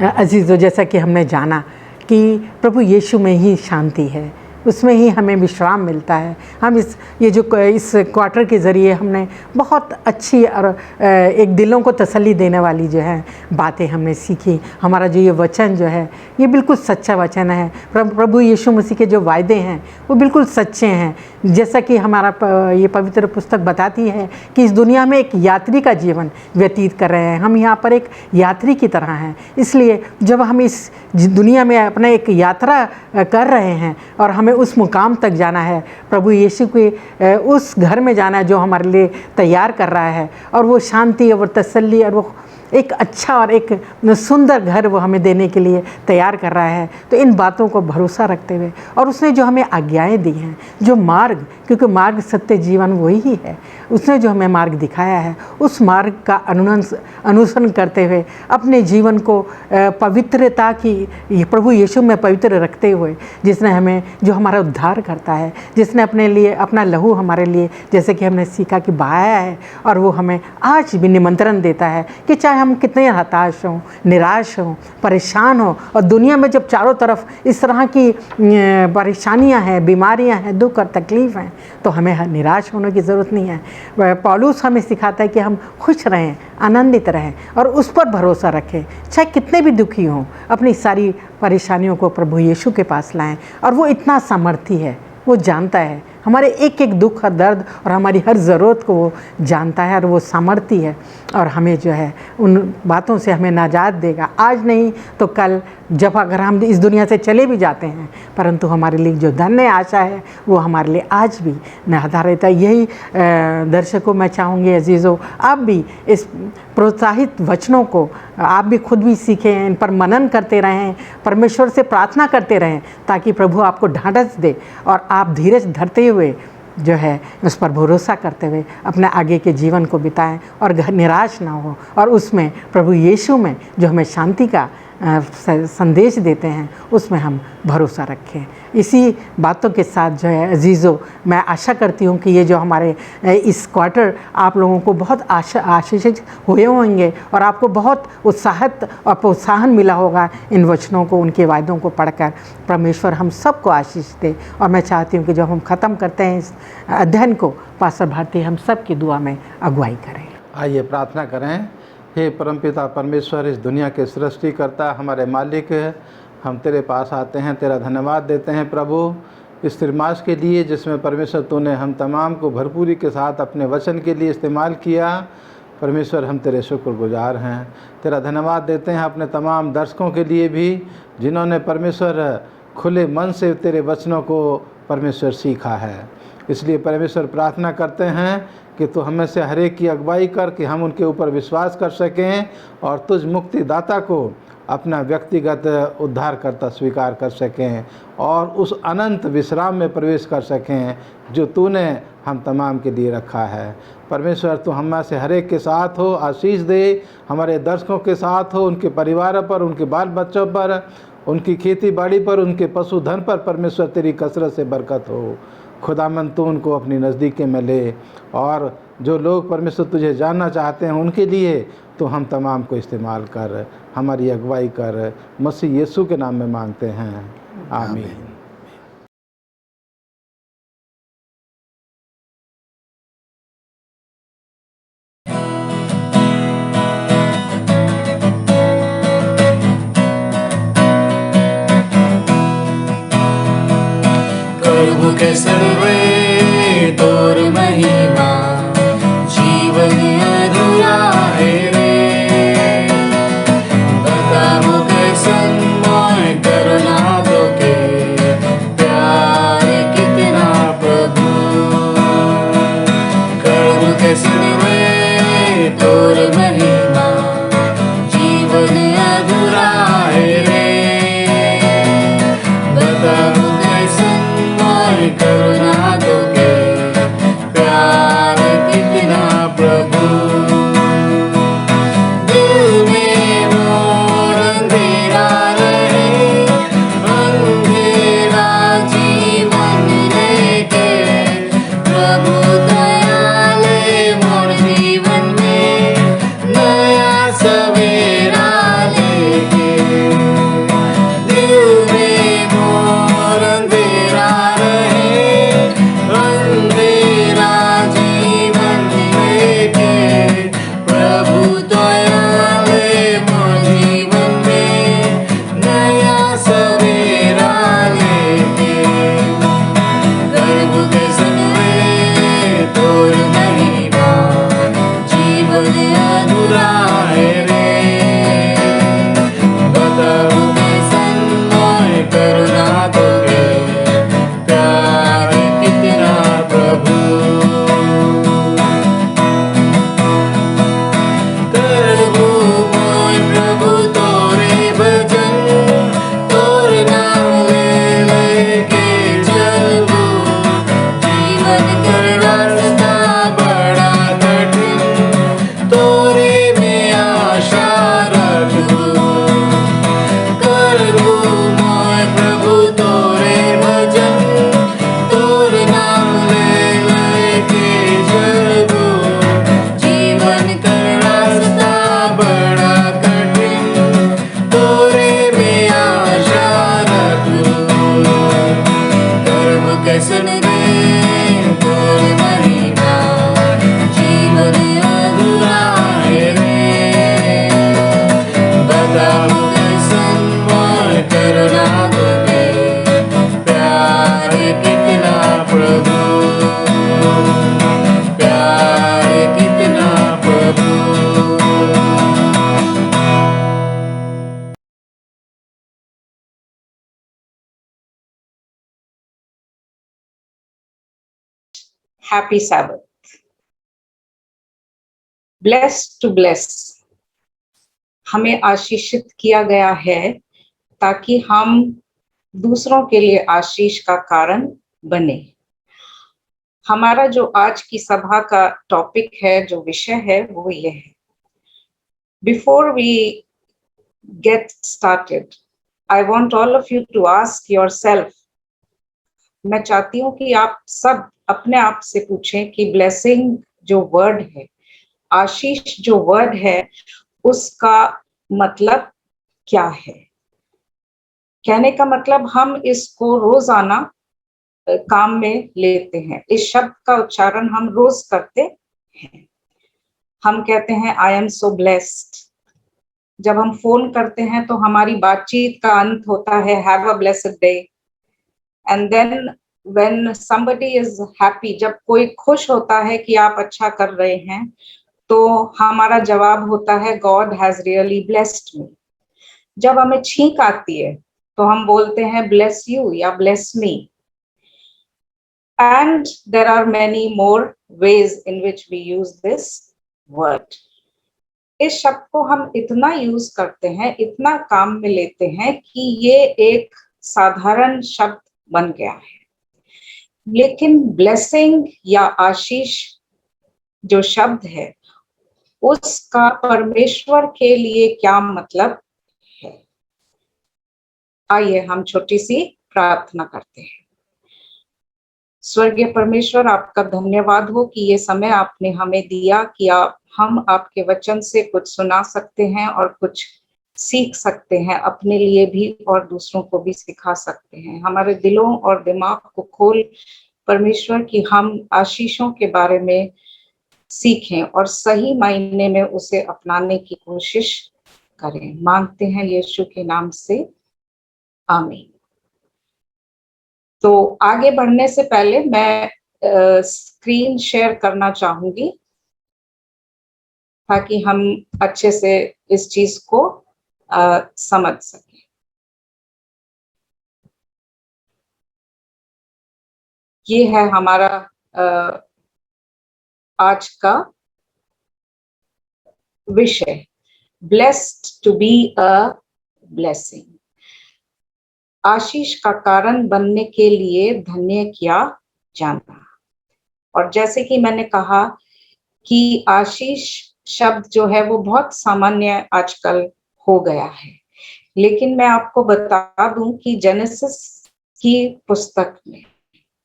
अजीज़ों, जैसा कि हमने जाना कि प्रभु यीशु में ही शांति है, उसमें ही हमें विश्राम मिलता है। हम इस क्वार्टर के ज़रिए हमने बहुत अच्छी और एक दिलों को तसल्ली देने वाली जो है बातें हमने सीखी। हमारा जो ये वचन जो है ये बिल्कुल सच्चा वचन है। प्रभु यीशु मसीह के जो वायदे हैं वो बिल्कुल सच्चे हैं। जैसा कि हमारा ये पवित्र पुस्तक बताती है कि इस दुनिया में एक यात्री का जीवन व्यतीत कर रहे हैं, हम यहाँ पर एक यात्री की तरह हैं। इसलिए जब हम इस दुनिया में अपना एक यात्रा कर रहे हैं और हमें उस मुकाम तक जाना है, प्रभु यीशु के उस घर में जाना है जो हमारे लिए तैयार कर रहा है, और वो शांति और तसल्ली और वो एक अच्छा और एक सुंदर घर वो हमें देने के लिए तैयार कर रहा है। तो इन बातों को भरोसा रखते हुए, और उसने जो हमें आज्ञाएं दी हैं, जो मार्ग, क्योंकि मार्ग सत्य जीवन वही ही है, उसने जो हमें मार्ग दिखाया है, उस मार्ग का अनुसरण करते हुए अपने जीवन को पवित्रता की, प्रभु यीशु में पवित्र रखते हुए, जिसने हमें, जो हमारा उद्धार करता है, जिसने अपने लिए अपना लहू हमारे लिए, जैसे कि हमने सीखा कि बहाया है, और वो हमें आज भी निमंत्रण देता है कि चाहे हम कितने हताश हों, निराश हों, परेशान हों, और दुनिया में जब चारों तरफ इस तरह की परेशानियां हैं, बीमारियां हैं, दुख और तकलीफ़ हैं, तो हमें निराश होने की ज़रूरत नहीं है। पौलुस हमें सिखाता है कि हम खुश रहें, आनंदित रहें और उस पर भरोसा रखें। चाहे कितने भी दुखी हों, अपनी सारी परेशानियों को प्रभु यीशु के पास लाएं, और वो इतना सामर्थी है, वो जानता है हमारे एक एक दुख और दर्द और हमारी हर ज़रूरत को वो जानता है, और वो सामर्थी है, और हमें जो है उन बातों से हमें नाजात देगा। आज नहीं तो कल, जब अगर हम इस दुनिया से चले भी जाते हैं, परंतु हमारे लिए जो धन्य आशा है वो हमारे लिए आज भी आधारित है। यही दर्शकों मैं चाहूँगी, अजीज़ों, आप भी इस प्रोत्साहित वचनों को आप भी खुद भी सीखें, इन पर मनन करते रहें, परमेश्वर से प्रार्थना करते रहें, ताकि प्रभु आपको ढांढस दे और आप धीरज धरते हुए जो है उस पर भरोसा करते हुए अपने आगे के जीवन को बिताएं और निराश ना हो, और उसमें प्रभु यीशु में जो हमें शांति का संदेश देते हैं उसमें हम भरोसा रखें। इसी बातों के साथ जो है अजीज़ों, मैं आशा करती हूँ कि ये जो हमारे इस क्वार्टर आप लोगों को बहुत आशीषित हुए होंगे और आपको बहुत उत्साहित और प्रोत्साहन मिला होगा इन वचनों को, उनके वायदों को पढ़कर। परमेश्वर हम सबको आशीष दे। और मैं चाहती हूँ कि जब हम ख़त्म करते हैं इस अध्ययन को, पास्टर भारती हम सब की दुआ में अगुवाई करें। आइए प्रार्थना करें। हे परमपिता परमेश्वर, इस दुनिया के सृष्टिकर्ता, हमारे मालिक, हम तेरे पास आते हैं, तेरा धन्यवाद देते हैं प्रभु इस त्रिमास के लिए जिसमें परमेश्वर तूने हम तमाम को भरपूरी के साथ अपने वचन के लिए इस्तेमाल किया। परमेश्वर हम तेरे शुक्रगुजार हैं, तेरा धन्यवाद देते हैं अपने तमाम दर्शकों के लिए भी जिन्होंने परमेश्वर खुले मन से तेरे वचनों को परमेश्वर सीखा है। इसलिए परमेश्वर प्रार्थना करते हैं कि तू हमें से हर एक की अगुवाई कर कि हम उनके ऊपर विश्वास कर सकें और तुझ मुक्तिदाता को अपना व्यक्तिगत उद्धारकर्ता स्वीकार कर सकें और उस अनंत विश्राम में प्रवेश कर सकें जो तूने हम तमाम के लिए रखा है। परमेश्वर तू हम से हर एक के साथ हो, आशीष दे, हमारे दर्शकों के साथ हो, उनके परिवार पर, उनके बाल बच्चों पर, उनकी खेती बाड़ी पर, उनके पशुधन पर परमेश्वर तेरी कसरत से बरकत हो। खुदामंद तू उनको अपनी नज़दीकी में ले और जो लोग परमेश्वर तुझे जानना चाहते हैं उनके लिए तो हम तमाम को इस्तेमाल कर, हमारी अगुवाई कर। मसीह यीशु के नाम में मांगते हैं, आमीन। प्रभु के सर्वे तोर महिमा जीवन अधूरा है रे। बताओ कैसन मोय करुणा तो के प्यार कितना प्रभु। प्रभु के सर्वे तोर महिमा जीवन अधूरा है रे। बताओ करुणा तो के प्यार कितना प्रभु। दिल में मोर अंधेरा रहे, अंधेरा जीवन लेके प्रभु दया ले मोर जीवन में नया सवेरा लेके। दिल में मोर अंधेरा अंधेरा जीवन लेके प्रभु दया ले मोर जीवन में नया सवेरा लेके। प्रभु के सर्वे तोर महिमा जीवन अधूरा है रे। बताओ कैसन मोय करुणा तो के प्यार कितना प्रभु। करबू मोय प्रभु तोरे भजन, तोर नाम ले लेके चलबू। जीवन कर रास्ता बड़ा कठिन, तोरे में आशा रखबू। करबू मोय प्रभु तोरे भजन, तोर नाम ले लेके चलबू। जीवन का रास्ता बड़ा कठिन, तोरे में आशा रखूं। कर्म कैसन रे तोर महिमा जीवन अधूरा है रे। बताओ कैसन मोय करुणा तो के प्यार कितना प्रभु। प्यार कितना प्रभु। Happy Sabbath. Blessed to bless. हमें आशीषित किया गया है ताकि हम दूसरों के लिए आशीष का कारण बने। हमारा जो आज की सभा का टॉपिक है, जो विषय है, वो ये है। Before we get started, I want all of you to ask yourself, मैं चाहती हूँ कि आप सब अपने आप से पूछें कि ब्लेसिंग जो वर्ड है, आशीष जो वर्ड है, उसका मतलब क्या है। कहने का मतलब हम इसको रोजाना काम में लेते हैं, इस शब्द का उच्चारण हम रोज करते हैं। हम कहते हैं आई एम सो ब्लेस्ड। जब हम फोन करते हैं तो हमारी बातचीत का अंत होता है have a blessed day. And then when somebody is happy, जब कोई खुश होता है कि आप अच्छा कर रहे हैं, तो हमारा जवाब होता है God has really blessed me. जब हमें छींक आती है तो हम बोलते हैं ब्लेस यू या bless me. And there are many more ways in which we use this word. इस शब्द को हम इतना यूज करते हैं, इतना काम में लेते हैं कि ये एक साधारण शब्द बन गया है। लेकिन ब्लेसिंग या आशीष जो शब्द है, उसका परमेश्वर के लिए क्या मतलब है। आइए हम छोटी सी प्रार्थना करते हैं। स्वर्गीय परमेश्वर, आपका धन्यवाद हो कि ये समय आपने हमें दिया कि हम आपके वचन से कुछ सुना सकते हैं और कुछ सीख सकते हैं, अपने लिए भी और दूसरों को भी सिखा सकते हैं। हमारे दिलों और दिमाग को खोल परमेश्वर कि हम आशीषों के बारे में सीखें और सही मायने में उसे अपनाने की कोशिश करें। मांगते हैं यीशु के नाम से, आमीन। तो आगे बढ़ने से पहले मैं स्क्रीन शेयर करना चाहूंगी ताकि हम अच्छे से इस चीज को समझ सकें। ये है हमारा आज का विषय, blessed to be a blessing. आशीष का कारण बनने के लिए धन्य किया जाना। और जैसे कि मैंने कहा कि आशीष शब्द जो है वो बहुत सामान्य आजकल हो गया है, लेकिन मैं आपको बता दूं कि जेनेसिस की पुस्तक में,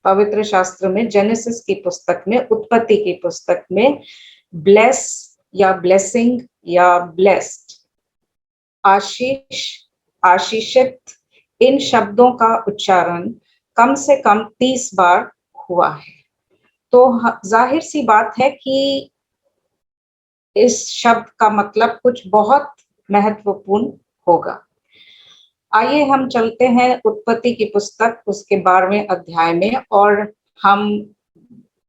पवित्र शास्त्र में जेनेसिस की पुस्तक में, उत्पत्ति की पुस्तक में ब्लेस या ब्लेसिंग या ब्लेस्ड, आशीष, आशीषित, इन शब्दों का उच्चारण कम से कम 30 बार हुआ है। तो जाहिर सी बात है कि इस शब्द का मतलब कुछ बहुत महत्वपूर्ण होगा। आइए हम चलते हैं उत्पत्ति की पुस्तक, उसके 12वें अध्याय में, और हम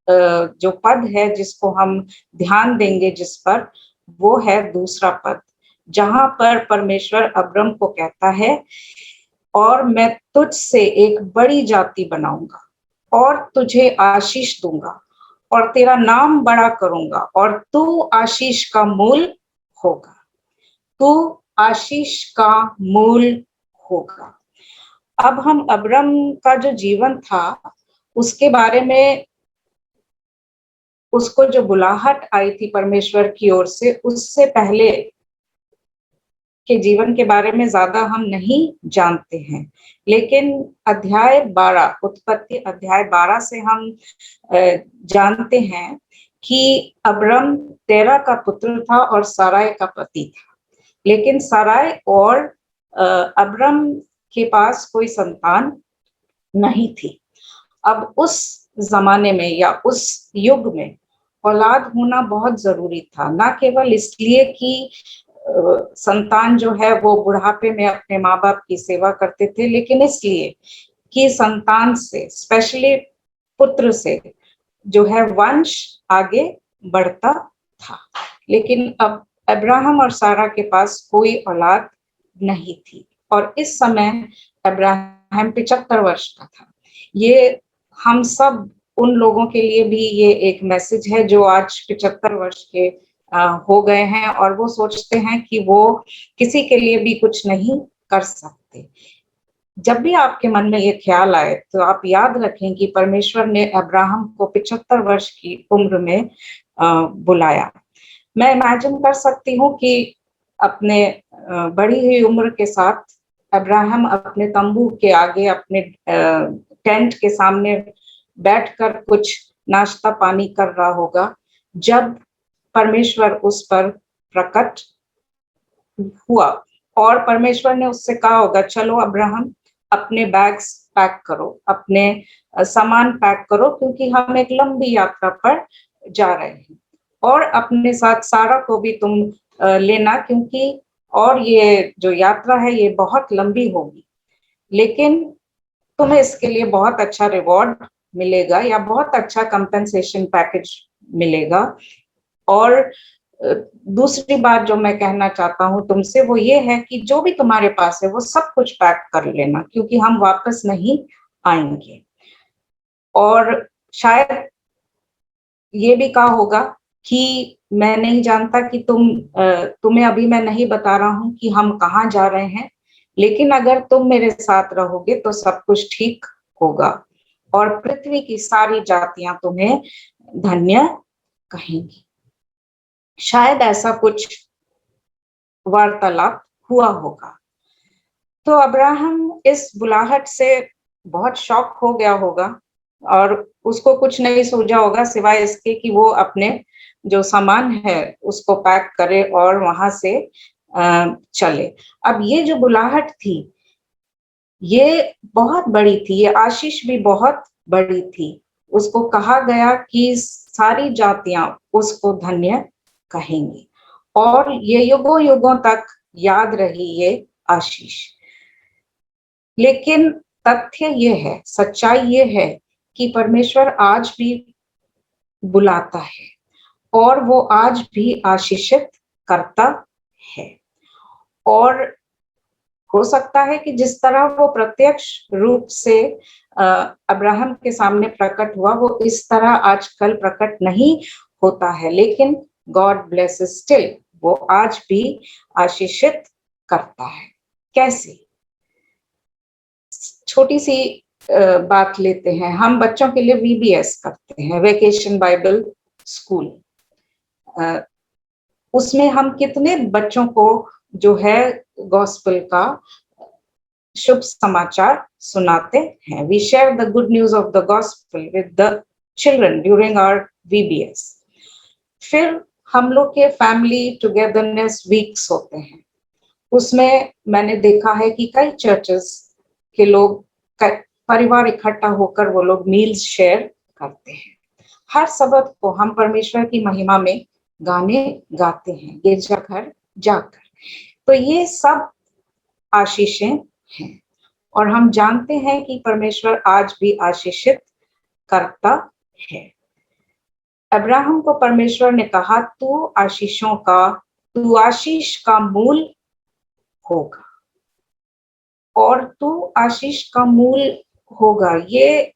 जो पद है जिसको हम ध्यान देंगे जिस पर, वो है दूसरा पद, जहां पर परमेश्वर अब्रम को कहता है, और मैं तुझ से एक बड़ी जाति बनाऊंगा और तुझे आशीष दूंगा और तेरा नाम बड़ा करूंगा और तू आशीष का मूल होगा। तू आशीष का मूल होगा। अब हम अब्रम का जो जीवन था उसके बारे में, उसको जो बुलाहट आई थी परमेश्वर की ओर से, उससे पहले के जीवन के बारे में ज्यादा हम नहीं जानते हैं। लेकिन अध्याय 12, उत्पत्ति अध्याय 12 से हम जानते हैं कि अब्रम तेरह का पुत्र था और साराय का पति था। लेकिन साराय और अब्रम के पास कोई संतान नहीं थी। अब उस जमाने में या उस युग में औलाद होना बहुत जरूरी था, ना केवल इसलिए कि संतान जो है वो बुढ़ापे में अपने माँ बाप की सेवा करते थे, लेकिन इसलिए कि संतान से, स्पेशली पुत्र से जो है वंश आगे बढ़ता था। लेकिन अब अब्राहम और सारा के पास कोई औलाद नहीं थी और इस समय अब्राहम 75 वर्ष का था। ये हम सब उन लोगों के लिए भी ये एक मैसेज है जो आज 75 वर्ष के हो गए हैं और वो सोचते हैं कि वो किसी के लिए भी कुछ नहीं कर सकते। जब भी आपके मन में ये ख्याल आए तो आप याद रखें कि परमेश्वर ने अब्राहम को 75 वर्ष की उम्र में बुलाया। मैं इमेजिन कर सकती हूँ कि अपने बढ़ी हुई उम्र के साथ अब्राहम अपने तंबू के आगे, अपने टेंट के सामने बैठकर कुछ नाश्ता पानी कर रहा होगा, जब परमेश्वर उस पर प्रकट हुआ और परमेश्वर ने उससे कहा होगा, चलो अब्राहम अपने बैग्स पैक करो, अपने सामान पैक करो, क्योंकि हम एक लंबी यात्रा पर जा रहे हैं, और अपने साथ सारा को भी तुम लेना, क्योंकि और ये जो यात्रा है ये बहुत लंबी होगी, लेकिन तुम्हें इसके लिए बहुत अच्छा रिवॉर्ड मिलेगा या बहुत अच्छा कंपेंसेशन पैकेज मिलेगा। और दूसरी बात जो मैं कहना चाहता हूँ तुमसे वो ये है कि जो भी तुम्हारे पास है वो सब कुछ पैक कर लेना, क्योंकि हम वापस नहीं आएंगे। और शायद ये भी कहा होगा कि मैं नहीं जानता कि तुम्हें अभी मैं नहीं बता रहा हूँ कि हम कहाँ जा रहे हैं, लेकिन अगर तुम मेरे साथ रहोगे तो सब कुछ ठीक होगा और पृथ्वी की सारी जातियां तुम्हें धन्य कहेंगी। शायद ऐसा कुछ वार्तालाप हुआ होगा। तो अब्राहम इस बुलाहट से बहुत शॉक हो गया होगा और उसको कुछ नहीं सूझा होगा सिवाय इसके कि वो अपने जो सामान है उसको पैक करे और वहां से चले। अब ये जो बुलाहट थी ये बहुत बड़ी थी, ये आशीष भी बहुत बड़ी थी। उसको कहा गया कि सारी जातियां उसको धन्य कहेंगी और ये युगों युगों तक याद रही ये आशीष। लेकिन तथ्य ये है, सच्चाई ये है कि परमेश्वर आज भी बुलाता है और वो आज भी आशीषित करता है। और हो सकता है कि जिस तरह वो प्रत्यक्ष रूप से अब्राहम के सामने प्रकट हुआ वो इस तरह आजकल प्रकट नहीं होता है, लेकिन गॉड ब्लेसेस स्टिल, वो आज भी आशीषित करता है। कैसे? छोटी सी बात लेते हैं, हम बच्चों के लिए VBS करते हैं, वेकेशन बाइबल स्कूल। उसमें हम कितने बच्चों को जो है गॉस्पेल का शुभ समाचार सुनाते हैं। We share the good news of the gospel with the children during our VBS। फिर हम लोग के फैमिली टुगेदरनेस वीक्स होते हैं, उसमें मैंने देखा है कि कई चर्चेस के लोग परिवार इकट्ठा होकर वो लोग मील्स शेयर करते हैं। हर सबत को हम परमेश्वर की महिमा में गाने गाते हैं गिरजाघर जाकर। तो ये सब आशीषें हैं और हम जानते हैं कि परमेश्वर आज भी आशीषित करता है। अब्राहम को परमेश्वर ने कहा, तू आशीष का मूल होगा और तू आशीष का मूल होगा। ये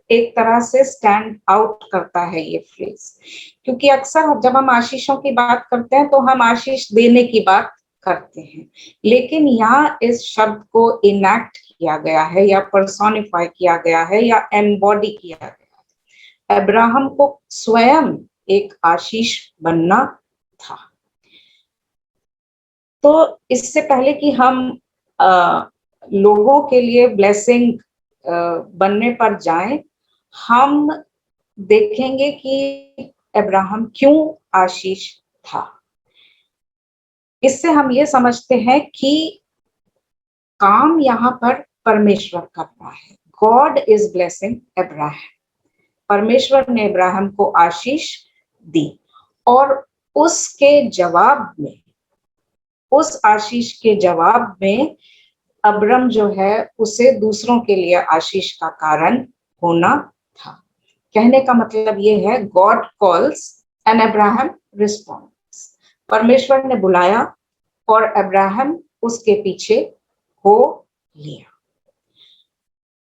एक तरह से स्टैंड आउट करता है ये फ्रेज, क्योंकि अक्सर जब हम आशीषों की बात करते हैं तो हम आशीष देने की बात करते हैं, लेकिन यहाँ इस शब्द को इनैक्ट किया गया है या पर्सोनिफाई किया गया है या एम्बॉडी किया गया है। अब्राहम को स्वयं एक आशीष बनना था। तो इससे पहले कि हम लोगों के लिए ब्लेसिंग बनने पर जाएं, हम देखेंगे कि अब्राहम क्यों आशीष था। इससे हम ये समझते हैं कि काम यहाँ पर परमेश्वर कर रहा है। God is blessing Abraham. परमेश्वर ने अब्राहम को आशीष दी और उसके जवाब में, उस आशीष के जवाब में अब्राम जो है उसे दूसरों के लिए आशीष का कारण होना था। कहने का मतलब ये है, God calls and Abraham responds. परमेश्वर ने बुलाया और अब्राहम उसके पीछे हो लिया।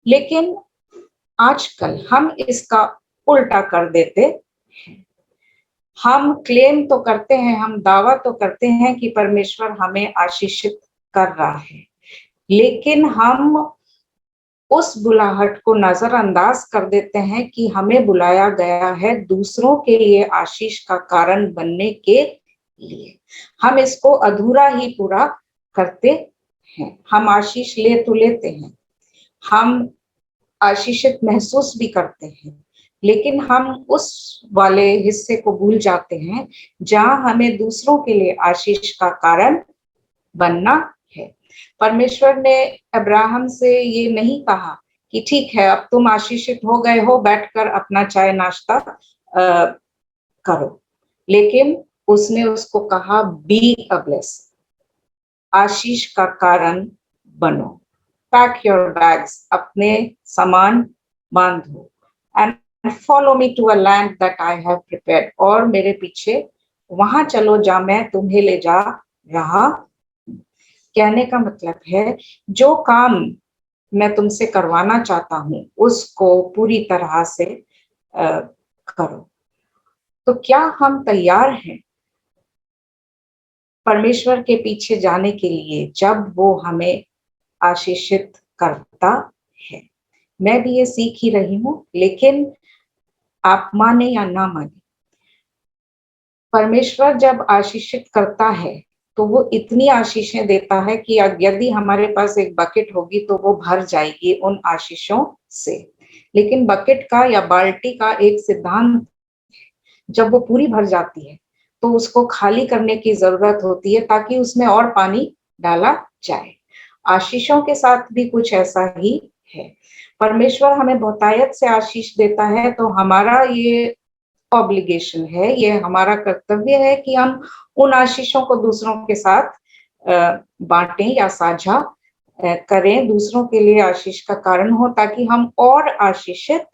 लेकिन आजकल हम इसका उल्टा कर देते हैं। हम क्लेम तो करते हैं, हम दावा तो करते हैं कि परमेश्वर हमें आशीषित कर रहा है, लेकिन हम उस बुलाहट को नजरअंदाज कर देते हैं कि हमें बुलाया गया है दूसरों के लिए आशीष का कारण बनने के लिए। हम इसको अधूरा ही पूरा करते हैं। हम आशीष ले तो लेते हैं, हम आशीषित महसूस भी करते हैं, लेकिन हम उस वाले हिस्से को भूल जाते हैं जहां हमें दूसरों के लिए आशीष का कारण बनना है। परमेश्वर ने अब्राहम से ये नहीं कहा कि ठीक है अब तुम आशीषित हो गए हो, बैठकर अपना चाय नाश्ता करो, लेकिन उसने उसको कहा बी अ ब्लेसिंग, आशीष का कारण बनो। पैक योर बैग्स, अपने सामान बांधो, and follow me to a land that I have prepared, और मेरे पीछे वहां चलो जहां मैं तुम्हें ले जा रहा। कहने का मतलब है जो काम मैं तुमसे करवाना चाहता हूं उसको पूरी तरह से करो। तो क्या हम तैयार हैं परमेश्वर के पीछे जाने के लिए जब वो हमें आशीषित करता है? मैं भी ये सीख ही रही हूं, लेकिन आप माने या ना माने, परमेश्वर जब आशीषित करता है तो वो इतनी आशीषें देता है कि यदि हमारे पास एक बकेट होगी तो वो भर जाएगी उन आशीषों से। लेकिन बकेट का या बाल्टी का एक सिद्धांत, जब वो पूरी भर जाती है तो उसको खाली करने की जरूरत होती है ताकि उसमें और पानी डाला जाए। आशीषों के साथ भी कुछ ऐसा ही है। परमेश्वर हमें बहुतायत से आशीष देता है तो हमारा ये ऑब्लिगेशन है, ये हमारा कर्तव्य है कि हम उन आशीषों को दूसरों के साथ बांटें या साझा करें, दूसरों के लिए आशीष का कारण हो ताकि हम और आशीषित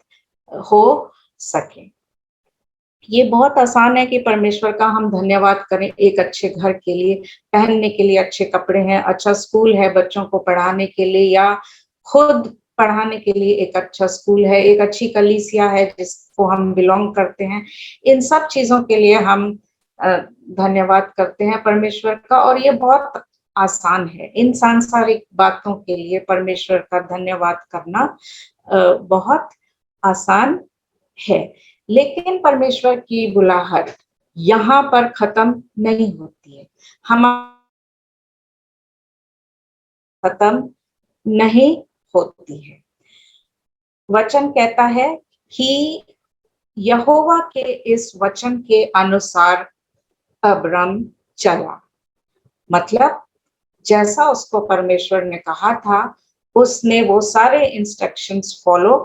हो सकें। ये बहुत आसान है कि परमेश्वर का हम धन्यवाद करें एक अच्छे घर के लिए, पहनने के लिए अच्छे कपड़े हैं, अच्छा स्कूल है बच्चों को पढ़ाने के लिए या खुद पढ़ाने के लिए एक अच्छा स्कूल है, एक अच्छी कलीसिया है जिसको हम बिलोंग करते हैं। इन सब चीजों के लिए हम धन्यवाद करते हैं परमेश्वर का, और ये बहुत आसान है। इन सांसारिक बातों के लिए परमेश्वर का धन्यवाद करना बहुत आसान है। लेकिन परमेश्वर की बुलाहट यहाँ पर खत्म नहीं होती है, हम खत्म नहीं होती है। वचन कहता है कि यहोवा के इस वचन के अनुसार अब्राम चला, मतलब जैसा उसको परमेश्वर ने कहा था उसने वो सारे इंस्ट्रक्शंस फॉलो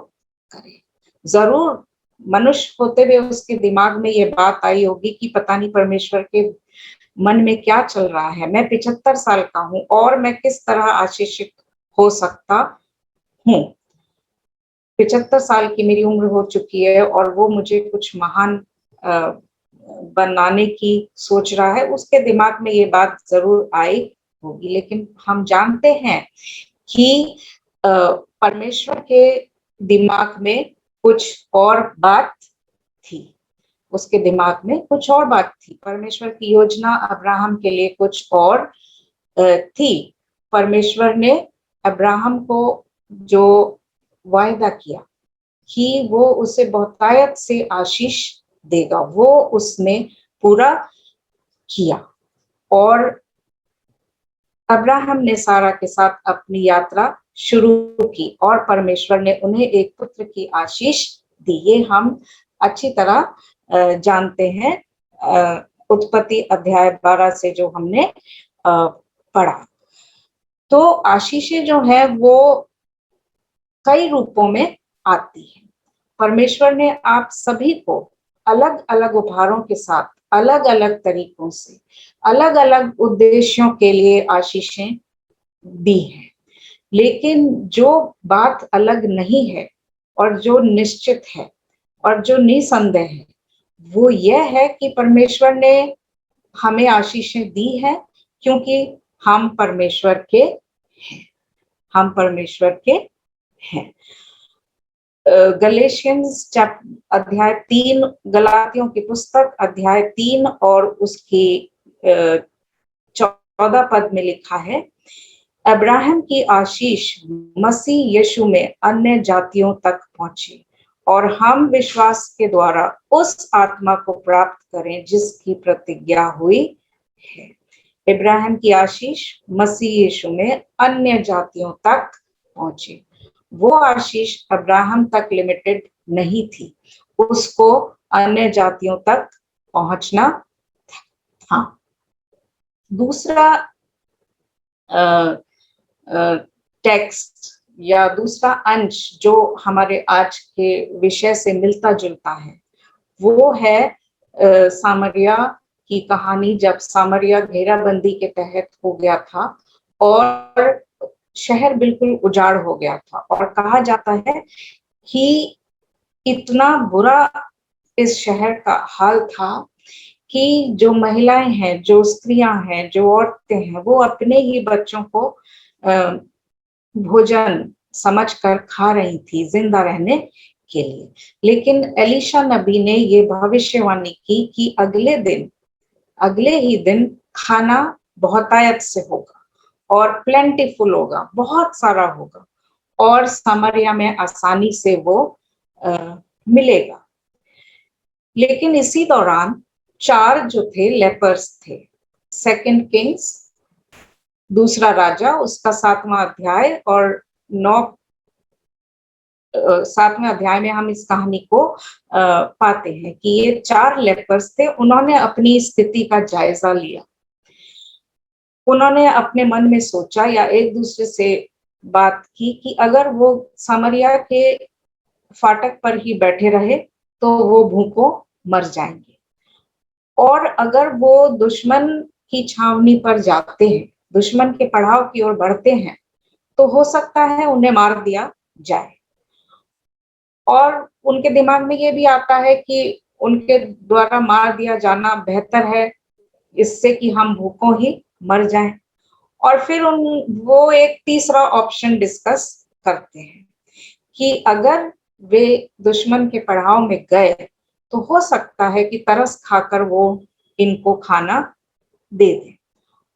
करे। जरूर मनुष्य होते हुए उसके दिमाग में ये बात आई होगी कि पता नहीं परमेश्वर के मन में क्या चल रहा है, मैं 75 साल का हूं और मैं किस तरह आशीषित हो सकता हूँ। 75 साल की मेरी उम्र हो चुकी है और वो मुझे कुछ महान बनाने की सोच रहा है, उसके दिमाग में ये बात जरूर आई होगी। लेकिन हम जानते हैं कि परमेश्वर के दिमाग में कुछ और बात थी, उसके दिमाग में कुछ और बात थी। परमेश्वर की योजना अब्राहम के लिए कुछ और थी। परमेश्वर ने अब्राहम को जो वायदा किया कि वो उसे बहुतायत से आशीष देगा, वो उसने पूरा किया। और अब्राहम ने सारा के साथ अपनी यात्रा शुरू की और परमेश्वर ने उन्हें एक पुत्र की आशीष दी। ये हम अच्छी तरह जानते हैं उत्पत्ति अध्याय 12 से जो हमने पढ़ा। तो आशीषें जो है वो कई रूपों में आती है। परमेश्वर ने आप सभी को अलग अलग उपहारों के साथ, अलग अलग तरीकों से, अलग अलग उद्देश्यों के लिए आशीषें दी हैं। लेकिन जो बात अलग नहीं है और जो निश्चित है और जो निसंदेह है वो यह है कि परमेश्वर ने हमें आशीषें दी है क्योंकि हम परमेश्वर के हैं, हम परमेश्वर के हैं। गलेशियंस अध्याय 3, गलातियों की पुस्तक अध्याय 3 और उसकी 14 पद में लिखा है, अब्राहम की आशीष मसीह यीशु में अन्य जातियों तक पहुंची और हम विश्वास के द्वारा उस आत्मा को प्राप्त करें जिसकी प्रतिज्ञा हुई है। इब्राहिम की आशीष मसीह यीशु में अन्य जातियों तक पहुंची। वो आशीष अब्राहम तक लिमिटेड नहीं थी, उसको अन्य जातियों तक पहुंचना था। दूसरा टेक्स्ट या दूसरा अंश जो हमारे आज के विषय से मिलता जुलता है वो है सामरिया की कहानी, जब सामरिया घेराबंदी के तहत हो गया था और शहर बिल्कुल उजाड़ हो गया था। और कहा जाता है कि इतना बुरा इस शहर का हाल था कि जो महिलाएं हैं, जो स्त्रियां हैं, जो औरतें हैं, वो अपने ही बच्चों को भोजन समझकर खा रही थी जिंदा रहने के लिए। लेकिन एलीशा नबी ने ये भविष्यवाणी की कि अगले ही दिन खाना बहुतायत से होगा और प्लेंटीफुल होगा, बहुत सारा होगा और सामरिया में आसानी से वो मिलेगा। लेकिन इसी दौरान 4 जो थे लेपर्स थे। 2 किंग्स, दूसरा राजा, उसका 7वां अध्याय और 7वें अध्याय में हम इस कहानी को पाते हैं कि ये 4 लेपर्स थे। उन्होंने अपनी स्थिति का जायजा लिया। उन्होंने अपने मन में सोचा या एक दूसरे से बात की कि अगर वो सामरिया के फाटक पर ही बैठे रहे तो वो भूखों मर जाएंगे, और अगर वो दुश्मन की छावनी पर जाते हैं, दुश्मन के पड़ाव की ओर बढ़ते हैं, तो हो सकता है उन्हें मार दिया जाए। और उनके दिमाग में ये भी आता है कि उनके द्वारा मार दिया जाना बेहतर है इससे कि हम भूखों ही मर जाएं। और फिर वो एक तीसरा ऑप्शन डिस्कस करते हैं कि अगर वे दुश्मन के पड़ाव में गए तो हो सकता है कि तरस खाकर वो इनको खाना दे दें।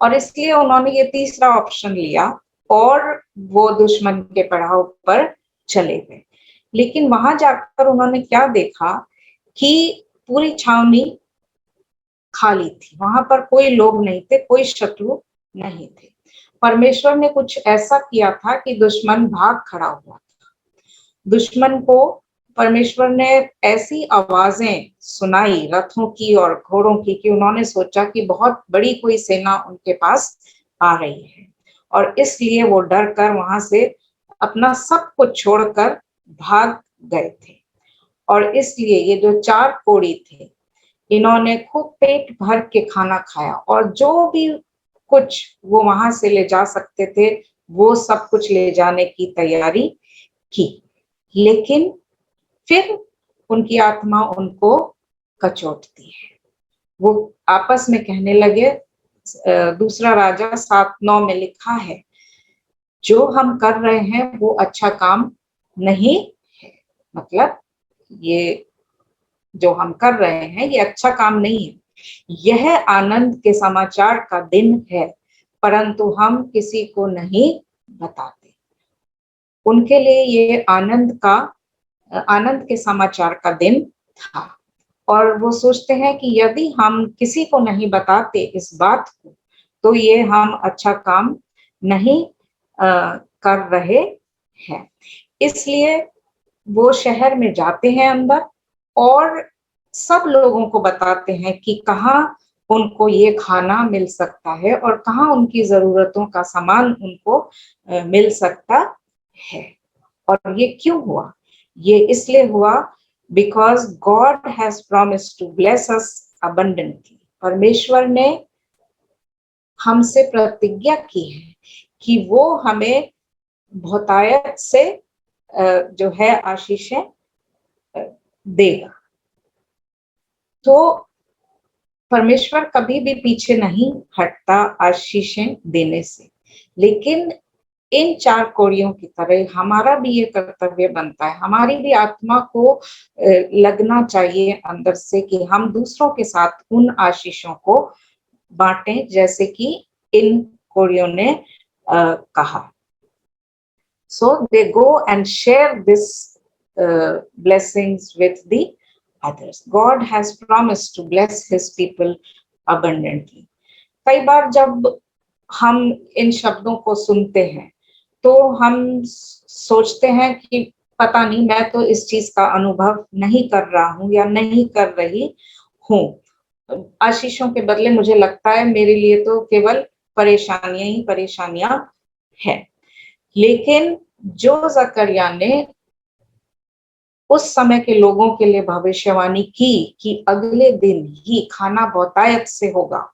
और इसलिए उन्होंने ये तीसरा ऑप्शन लिया और वो दुश्मन के पड़ाव पर चले गए। लेकिन वहां जाकर उन्होंने क्या देखा कि पूरी छावनी खाली थी, वहां पर कोई लोग नहीं थे, कोई शत्रु नहीं थे। परमेश्वर ने कुछ ऐसा किया था कि दुश्मन भाग खड़ा हुआ था। दुश्मन को परमेश्वर ने ऐसी आवाजें सुनाई रथों की और घोड़ों की कि उन्होंने सोचा कि बहुत बड़ी कोई सेना उनके पास आ रही है, और इसलिए वो डर कर वहां से अपना सब कुछ छोड़कर भाग गए थे। और इसलिए ये जो 4 कोढ़ी थे, इन्होंने खूब पेट भर के खाना खाया और जो भी कुछ वो वहां से ले जा सकते थे वो सब कुछ ले जाने की तैयारी की। लेकिन फिर उनकी आत्मा उनको कचोटती है। वो आपस में कहने लगे, दूसरा राजा 7:9 में लिखा है, जो हम कर रहे हैं वो अच्छा काम नहीं है। मतलब ये जो हम कर रहे हैं ये अच्छा काम नहीं है। यह आनंद के समाचार का दिन है, परंतु हम किसी को नहीं बताते। उनके लिए ये आनंद के समाचार का दिन था, और वो सोचते हैं कि यदि हम किसी को नहीं बताते इस बात को तो ये हम अच्छा काम नहीं कर रहे हैं। इसलिए वो शहर में जाते हैं अंदर और सब लोगों को बताते हैं कि कहाँ उनको ये खाना मिल सकता है और कहाँ उनकी जरूरतों का सामान उनको मिल सकता है। और ये क्यों हुआ? ये इसलिए हुआ because God has promised to bless us abundantly. परमेश्वर ने हमसे प्रतिज्ञा की है कि वो हमें बहुतायत से जो है आशीषें देगा। तो परमेश्वर कभी भी पीछे नहीं हटता आशीषें देने से। लेकिन इन 4 कोढ़ियों की तरह हमारा भी ये कर्तव्य बनता है, हमारी भी आत्मा को लगना चाहिए अंदर से कि हम दूसरों के साथ उन आशीषों को बांटें जैसे कि इन कोढ़ियों ने कहा। So they go and share this blessings with the others. God has promised to bless his people abundantly. कई बार जब हम इन शब्दों को सुनते हैं तो हम सोचते हैं कि पता नहीं, मैं तो इस चीज का अनुभव नहीं कर रहा हूं या नहीं कर रही हूं। आशीषों के बदले मुझे लगता है मेरे लिए तो केवल परेशानियां ही परेशानियां हैं। लेकिन जो जकरिया ने उस समय के लोगों के लिए भविष्यवाणी की कि अगले दिन ही खाना बहुतायत से होगा,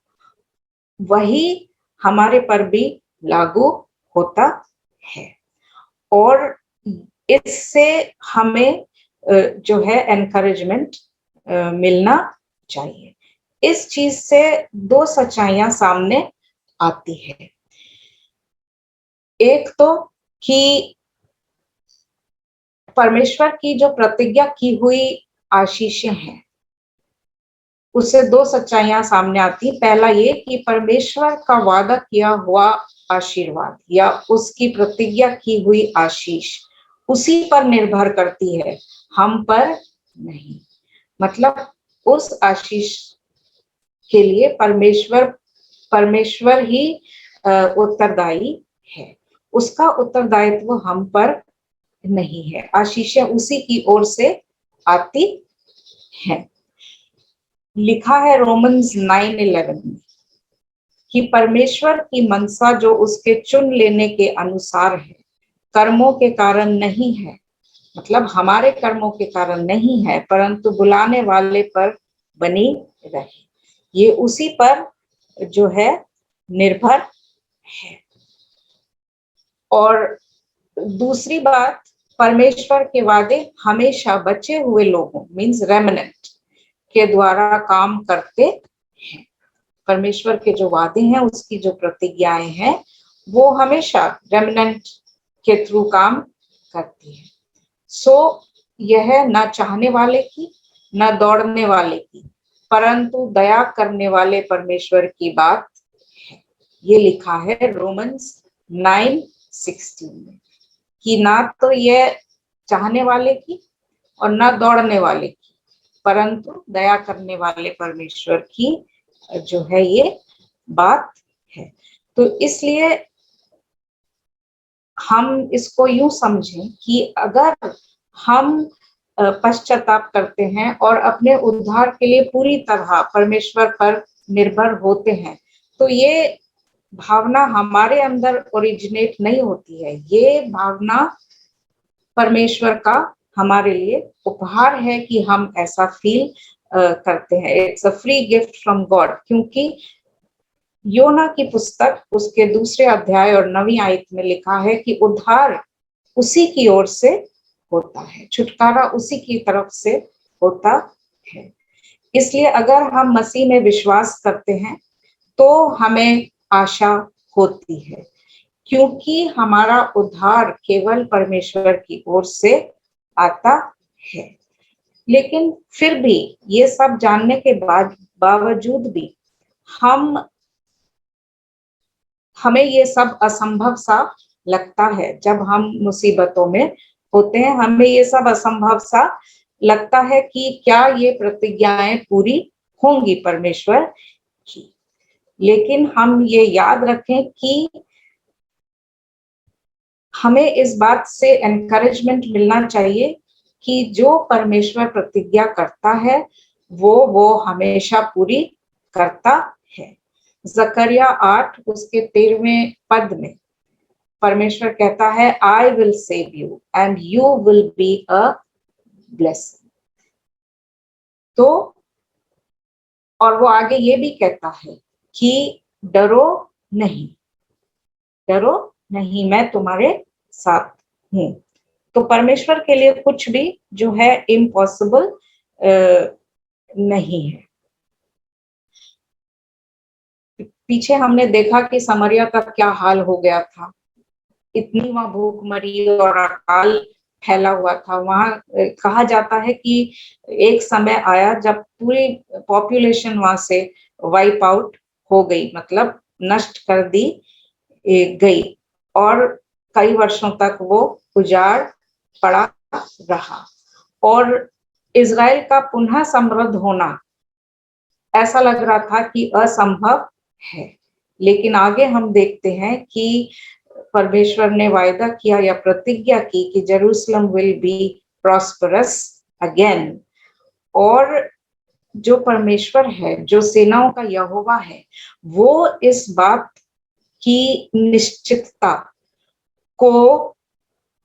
वही हमारे पर भी लागू होता है। और इससे हमें जो है एनकरेजमेंट मिलना चाहिए। इस चीज से दो सच्चाइयां सामने आती है। एक तो कि परमेश्वर की जो प्रतिज्ञा की हुई आशीषें हैं, उससे दो सच्चाइयां सामने आती। पहला ये कि परमेश्वर का वादा किया हुआ आशीर्वाद या उसकी प्रतिज्ञा की हुई आशीष उसी पर निर्भर करती है, हम पर नहीं। मतलब उस आशीष के लिए परमेश्वर ही उत्तरदायी है, उसका उत्तरदायित्व हम पर नहीं है। आशीषें उसी की ओर से आती हैं। लिखा है रोमन्स 9:11 में कि परमेश्वर की मनसा जो उसके चुन लेने के अनुसार है, कर्मों के कारण नहीं है, मतलब हमारे कर्मों के कारण नहीं है, परंतु बुलाने वाले पर बनी रहे। ये उसी पर जो है निर्भर है। और दूसरी बात, परमेश्वर के वादे हमेशा बचे हुए लोगों मीन्स रेमनेंट के द्वारा काम करते हैं। परमेश्वर के जो वादे हैं, उसकी जो प्रतिज्ञाएं हैं, वो हमेशा रेमनेंट के थ्रू काम करती है। सो यह न चाहने वाले की न दौड़ने वाले की, परंतु दया करने वाले परमेश्वर की बात है। ये लिखा है रोमन्स 9:16 में कि ना तो ये चाहने वाले की और ना दौड़ने वाले की, परंतु दया करने वाले परमेश्वर की जो है ये बात है। तो इसलिए हम इसको यूं समझें कि अगर हम पश्चाताप करते हैं और अपने उद्धार के लिए पूरी तरह परमेश्वर पर निर्भर होते हैं, तो ये भावना हमारे अंदर ओरिजिनेट नहीं होती है। ये भावना परमेश्वर का हमारे लिए उपहार है कि हम ऐसा फील करते हैं। It's a free gift from God. क्योंकि योना की पुस्तक उसके 2 अध्याय और 9वीं आयत में लिखा है कि उद्धार उसी की ओर से होता है, छुटकारा उसी की तरफ से होता है। इसलिए अगर हम मसीह में विश्वास करते हैं तो हमें आशा होती है, क्योंकि हमारा उद्धार केवल परमेश्वर की ओर से आता है। लेकिन फिर भी ये सब जानने के बावजूद भी हमें ये सब असंभव सा लगता है। जब हम मुसीबतों में होते हैं, हमें ये सब असंभव सा लगता है कि क्या ये प्रतिज्ञाएं पूरी होंगी परमेश्वर की। लेकिन हम ये याद रखें कि हमें इस बात से एनकरेजमेंट मिलना चाहिए कि जो परमेश्वर प्रतिज्ञा करता है वो हमेशा पूरी करता है। जकरिया 8 उसके 13वें पद में परमेश्वर कहता है, I will save you and you will be a blessing. तो और वो आगे ये भी कहता है कि डरो नहीं, मैं तुम्हारे साथ हूं। तो परमेश्वर के लिए कुछ भी जो है इम्पॉसिबल नहीं है। पीछे हमने देखा कि समरिया का क्या हाल हो गया था। इतनी वहां भूखमरी और अकाल फैला हुआ था। वहां कहा जाता है कि एक समय आया जब पूरी पॉपुलेशन वहां से वाइप आउट हो गई, मतलब नष्ट कर दी गई, और कई वर्षों तक वो उजाड़ पड़ा रहा। और इज़राइल का पुनः समृद्ध होना ऐसा लग रहा था कि असंभव है। लेकिन आगे हम देखते हैं कि परमेश्वर ने वायदा किया या प्रतिज्ञा की कि Jerusalem will be prosperous again. और जो परमेश्वर है, जो सेनाओं का यहोवा है, वो इस बात की निश्चितता को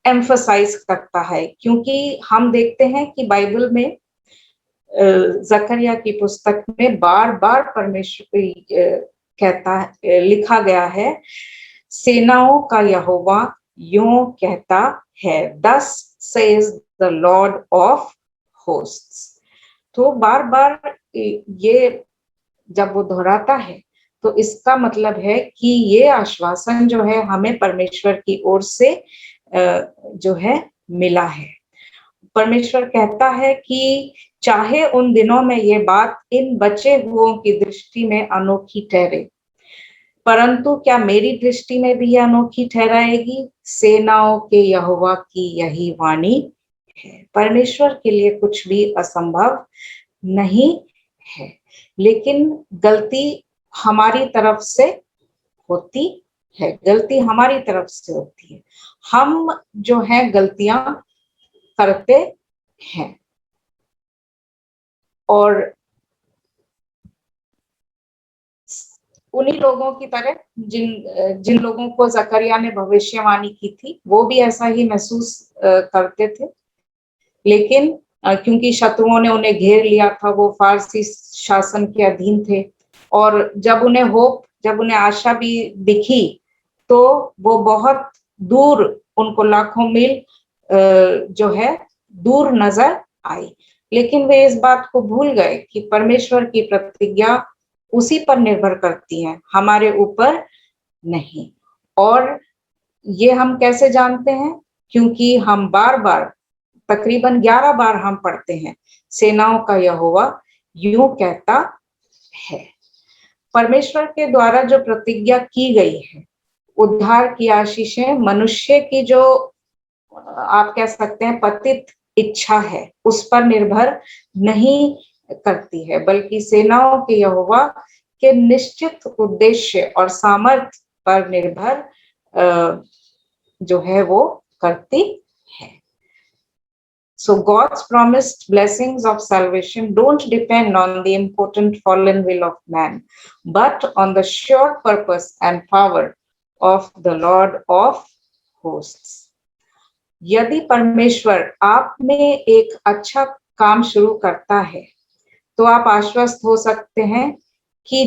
एम्फसाइज करता है, क्योंकि हम देखते हैं कि बाइबल में जकरिया की पुस्तक में बार बार परमेश्वर कहता है, लिखा गया है, सेनाओं का यहोवा यूं कहता है, thus says the Lord of hosts। तो बार बार ये जब वो दोहराता है तो इसका मतलब है कि ये आश्वासन जो है हमें परमेश्वर की ओर से जो है मिला है। परमेश्वर कहता है कि चाहे उन दिनों में ये बात इन बचे हुओं की दृष्टि में अनोखी ठहरे, परंतु क्या मेरी दृष्टि में भी यह अनोखी ठहराएगी? सेनाओं के यहोवा की यही वाणी है। परमेश्वर के लिए कुछ भी असंभव नहीं है, लेकिन गलती हमारी तरफ से होती है, गलती हमारी तरफ से होती है। हम जो है गलतियां करते हैं, और उन्हीं लोगों की तरह जिन लोगों को जकरिया ने भविष्यवाणी की थी, वो भी ऐसा ही महसूस करते थे। लेकिन क्योंकि शत्रुओं ने उन्हें घेर लिया था, वो फारसी शासन के अधीन थे, और जब उन्हें आशा भी दिखी तो वो बहुत दूर, उनको लाखों मील जो है दूर नजर आई। लेकिन वे इस बात को भूल गए कि परमेश्वर की प्रतिज्ञा उसी पर निर्भर करती है, हमारे ऊपर नहीं। और ये हम कैसे जानते हैं? क्योंकि हम बार बार, तकरीबन 11 बार हम पढ़ते हैं, सेनाओं का यहोवा यूं कहता है। परमेश्वर के द्वारा जो प्रतिज्ञा की गई है, उद्धार की आशीषें मनुष्य की जो आप कह सकते हैं पतित इच्छा है, उस पर निर्भर नहीं करती है, बल्कि सेनाओं के यहोवा के निश्चित उद्देश्य और सामर्थ्य पर निर्भर जो है वो करती है। So God's promised blessings of salvation don't depend on the impotent fallen will of man, but on the sure purpose and power of the Lord of hosts। यदि परमेश्वर आप में एक अच्छा काम शुरू करता है, तो आप आश्वस्त हो सकते हैं कि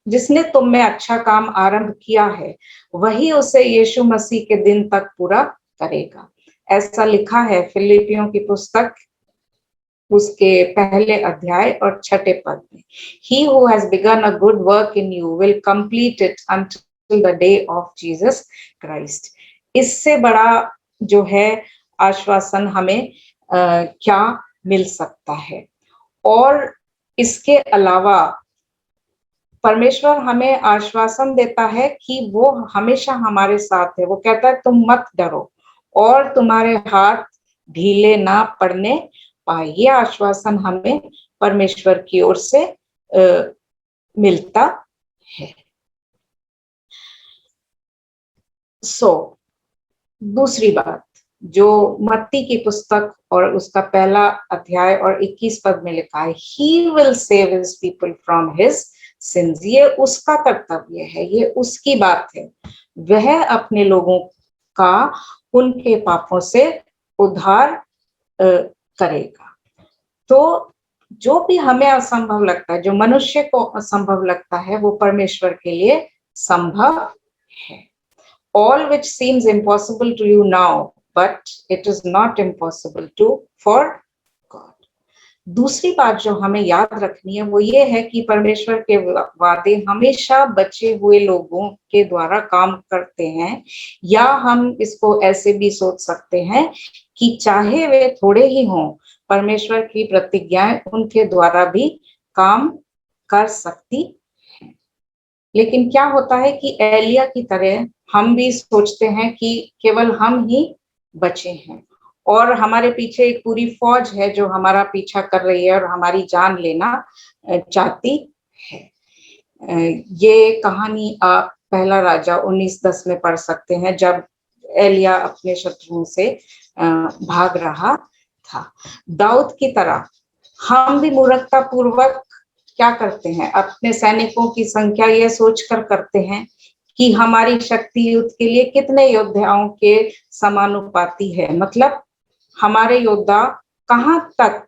जिसने तुम में अच्छा काम आरंभ किया है, वही उसे यीशु मसीह के दिन तक पूरा करेगा। ऐसा लिखा है फिलिपियों की पुस्तक उसके पहले अध्याय और 6 पद में, He who has begun a good work in you will complete it until the day of Jesus Christ। इससे बड़ा जो है आश्वासन हमें क्या मिल सकता है? और इसके अलावा परमेश्वर हमें आश्वासन देता है कि वो हमेशा हमारे साथ है। वो कहता है तुम मत डरो और तुम्हारे हाथ ढीले ना पड़ने पाए। ये आश्वासन हमें परमेश्वर की ओर से मिलता है। दूसरी बात जो मत्ती की पुस्तक और उसका पहला अध्याय और 21 पद में लिखा है, He will save his people from his sins। ये उसका कर्तव्य है, ये उसकी बात है। वह अपने लोगों का उनके पापों से उद्धार करेगा। तो जो भी हमें असंभव लगता है, जो मनुष्य को असंभव लगता है, वो परमेश्वर के लिए संभव है। All which seems impossible to you now, but it is not impossible for God। दूसरी बात जो हमें याद रखनी है वो ये है कि परमेश्वर के वादे हमेशा बचे हुए लोगों के द्वारा काम करते हैं, या हम इसको ऐसे भी सोच सकते हैं कि चाहे वे थोड़े ही हों, परमेश्वर की प्रतिज्ञाएं उनके द्वारा भी काम कर सकती हैं। लेकिन क्या होता है कि एलिया की तरह हम भी सोचते हैं कि केवल हम ही बचे हैं और हमारे पीछे एक पूरी फौज है जो हमारा पीछा कर रही है और हमारी जान लेना चाहती है। ये कहानी आप पहला राजा 19:10 में पढ़ सकते हैं, जब एलिया अपने शत्रुओं से भाग रहा था। दाऊद की तरह हम भी मूर्खता पूर्वक क्या करते हैं, अपने सैनिकों की संख्या यह सोचकर करते हैं कि हमारी शक्ति युद्ध के लिए कितने योद्धाओं के समानुपाती है, मतलब हमारे योद्धा कहाँ तक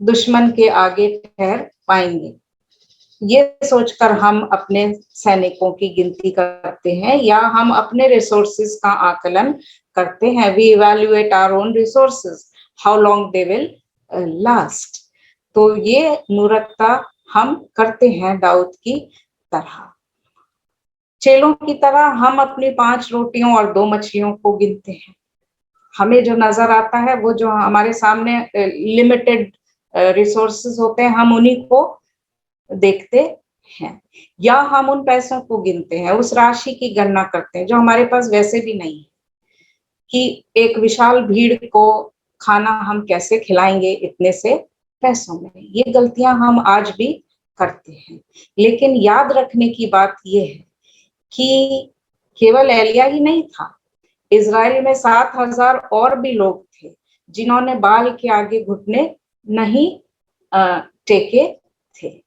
दुश्मन के आगे ठहर पाएंगे। ये सोचकर हम अपने सैनिकों की गिनती करते हैं या हम अपने रिसोर्सेज का आकलन करते हैं। We evaluate our own resources, how long they will last. तो ये मूर्खता हम करते हैं दाऊद की तरह। चेलों की तरह हम अपनी 5 रोटियों और 2 मछलियों को गिनते हैं। हमें जो नजर आता है, वो जो हमारे सामने लिमिटेड रिसोर्सेज होते हैं, हम उन्हीं को देखते हैं, या हम उन पैसों को गिनते हैं, उस राशि की गणना करते हैं जो हमारे पास वैसे भी नहीं है, कि एक विशाल भीड़ को खाना हम कैसे खिलाएंगे इतने से पैसों में। ये गलतियां हम आज भी करते हैं। लेकिन याद रखने की बात यह है कि केवल एलिया ही नहीं था, इजराइल में 7,000 और भी लोग थे जिन्होंने बाल के आगे घुटने नहीं टेके थे।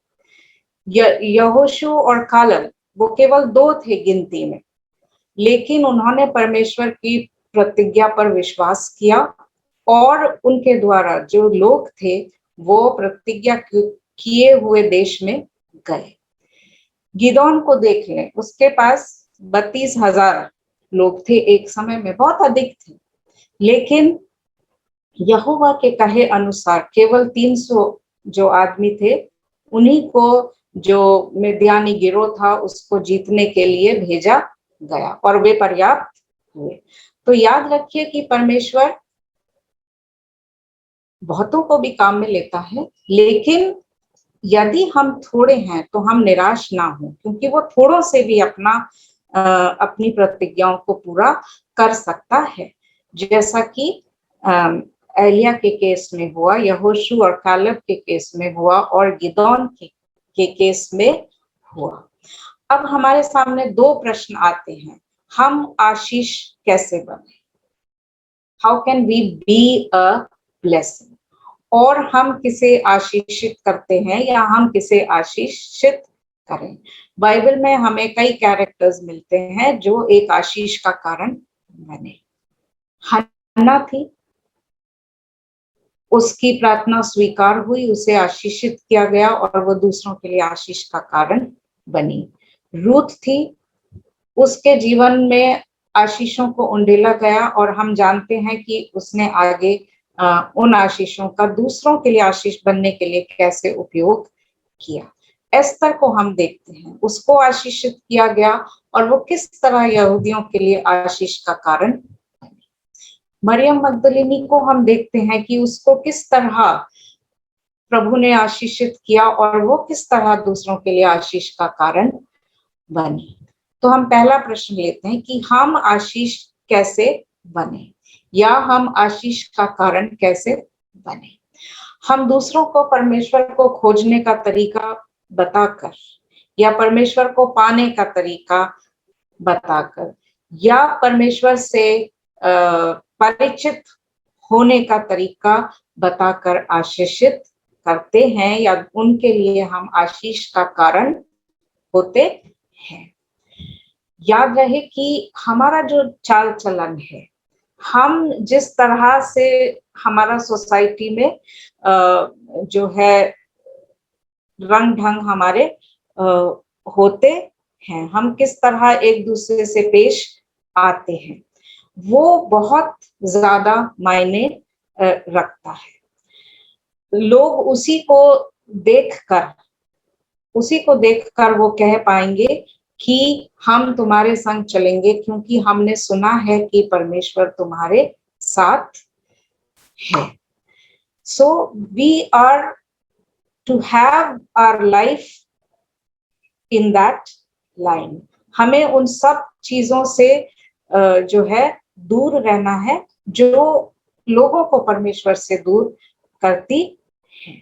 यहोशू और कालेब वो केवल 2 थे गिनती में, लेकिन उन्होंने परमेश्वर की प्रतिज्ञा पर विश्वास किया और उनके द्वारा जो लोग थे वो प्रतिज्ञा किए हुए देश में गए। गिदोन को देख लें, उसके पास 32,000 लोग थे एक समय में, बहुत अधिक थे, लेकिन यहोवा के कहे अनुसार केवल 300 जो आदमी थे, उन्हीं को जो मिद्यानी गिरोह था उसको जीतने के लिए भेजा गया और वे पर्याप्त हुए। तो याद रखिए कि परमेश्वर बहुतों को भी काम में लेता है, लेकिन यदि हम थोड़े हैं तो हम निराश ना हो, क्योंकि वो थोड़ों से भी अपनी प्रतिज्ञाओं को पूरा कर सकता है, जैसा कि एलिया के केस में हुआ, यहोशू और कालेब के केस में हुआ और गिदोन के केस में हुआ। अब हमारे सामने 2 प्रश्न आते हैं, हम आशीष कैसे बने, how can we be a blessing, और हम किसे आशीषित करते हैं या हम किसे आशीषित करें। बाइबल में हमें कई कैरेक्टर्स मिलते हैं जो एक आशीष का कारण बने। हन्ना थी, उसकी प्रार्थना स्वीकार हुई, उसे आशीषित किया गया और वो दूसरों के लिए आशीष का कारण बनी। रूथ थी, उसके जीवन में आशीषों को उंडेला गया और हम जानते हैं कि उसने आगे उन आशीषों का दूसरों के लिए आशीष बनने के लिए कैसे उपयोग किया। एस्तर को हम देखते हैं, उसको आशीषित किया गया और वो किस तरह यहूदियों के लिए आशीष का कारण बनी। मरियम मगदलिनी को हम देखते हैं कि उसको किस तरह प्रभु ने आशीषित किया और वो किस तरह दूसरों के लिए आशीष का कारण बनी। तो हम पहला प्रश्न लेते हैं कि हम आशीष कैसे बने या हम आशीष का कारण कैसे बने। हम दूसरों को परमेश्वर को खोजने का तरीका बताकर या परमेश्वर को पाने का तरीका बताकर या परमेश्वर से परिचित होने का तरीका बताकर आशीषित करते हैं या उनके लिए हम आशीष का कारण होते हैं। याद रहे कि हमारा जो चाल चलन है, हम जिस तरह से हमारा सोसाइटी में जो है रंग ढंग हमारे होते हैं, हम किस तरह एक दूसरे से पेश आते हैं, वो बहुत ज्यादा मायने रखता है। लोग उसी को देखकर वो कह पाएंगे कि हम तुम्हारे संग चलेंगे, क्योंकि हमने सुना है कि परमेश्वर तुम्हारे साथ है। So we are to have our life in that line. हमें उन सब चीजों से जो है दूर रहना है जो लोगों को परमेश्वर से दूर करती है।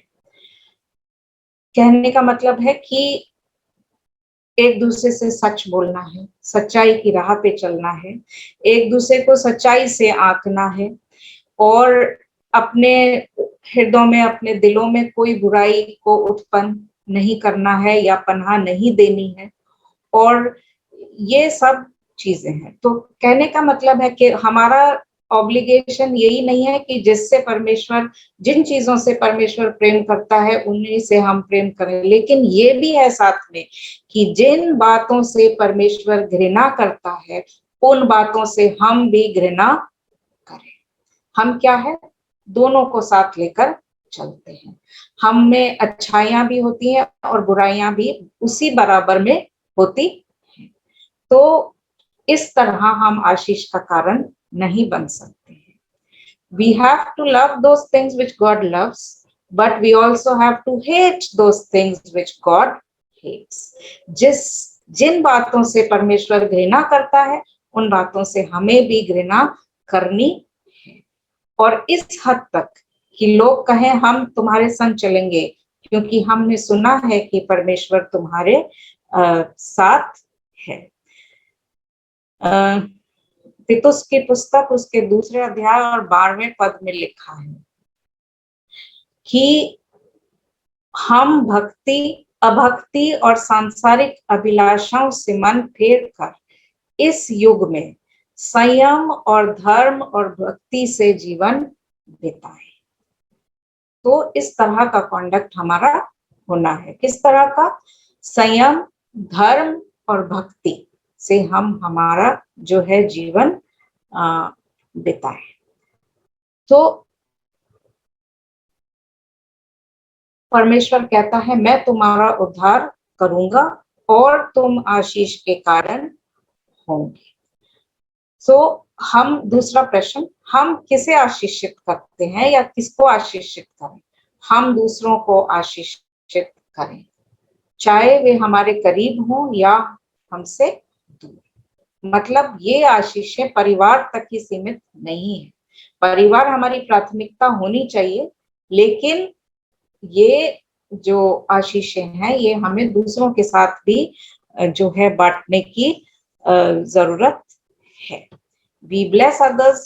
कहने का मतलब है कि एक दूसरे से सच बोलना है, सच्चाई की राह पे चलना है, एक दूसरे को सच्चाई से आंकना है और अपने हृदयों में, अपने दिलों में कोई बुराई को उत्पन्न नहीं करना है या पनाह नहीं देनी है। और ये सब चीजें हैं। तो कहने का मतलब है कि हमारा ऑब्लिगेशन यही नहीं है कि जिससे परमेश्वर, जिन चीजों से परमेश्वर प्रेम करता है उन्हीं से हम प्रेम करें, लेकिन ये भी है साथ में कि जिन बातों से परमेश्वर घृणा करता है उन बातों से हम भी घृणा करें। हम क्या है, दोनों को साथ लेकर चलते हैं। हम में अच्छाइयां भी होती हैं और बुराइयां भी उसी बराबर में होती हैं। तो इस तरह हम आशीष का कारण नहीं बन सकते हैं। We have to love those things which God loves, but we also have to hate those things which God hates. जिन बातों से परमेश्वर घृणा करता है उन बातों से हमें भी घृणा करनी है। और इस हद तक कि लोग कहें हम तुम्हारे संग चलेंगे क्योंकि हमने सुना है कि परमेश्वर तुम्हारे साथ है। तीतुस की पुस्तक उसके 2 अध्याय और 12वें पद में लिखा है कि हम भक्ति, अभक्ति और सांसारिक अभिलाषाओं से मन फेर कर इस युग में संयम और धर्म और भक्ति से जीवन बिताएं। तो इस तरह का कॉन्डक्ट हमारा होना है। किस तरह का? संयम, धर्म और भक्ति से हम हमारा जो है जीवन बिताएं। तो परमेश्वर कहता है मैं तुम्हारा उद्धार करूंगा और तुम आशीष के कारण होंगे। हम दूसरा प्रश्न, हम किसे आशीषित करते हैं या किसको आशीषित करें? हम दूसरों को आशीषित करें, चाहे वे हमारे करीब हों या हमसे दूर। मतलब ये आशीषें परिवार तक ही सीमित नहीं है। परिवार हमारी प्राथमिकता होनी चाहिए, लेकिन ये जो आशीषें हैं ये हमें दूसरों के साथ भी जो है बांटने की जरूरत है। We bless others,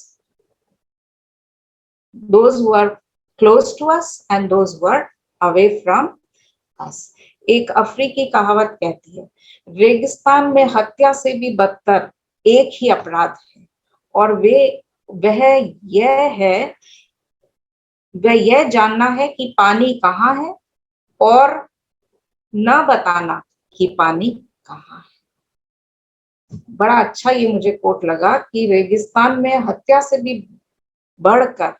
those who are close to us and those who are away from us. एक अफ्रीकी कहावत कहती है, रेगिस्तान में हत्या से भी बदतर एक ही अपराध है और वह यह जानना है कि पानी कहाँ है और न बताना कि पानी कहाँ है। बड़ा अच्छा ये मुझे कोट लगा कि रेगिस्तान में हत्या से भी बढ़कर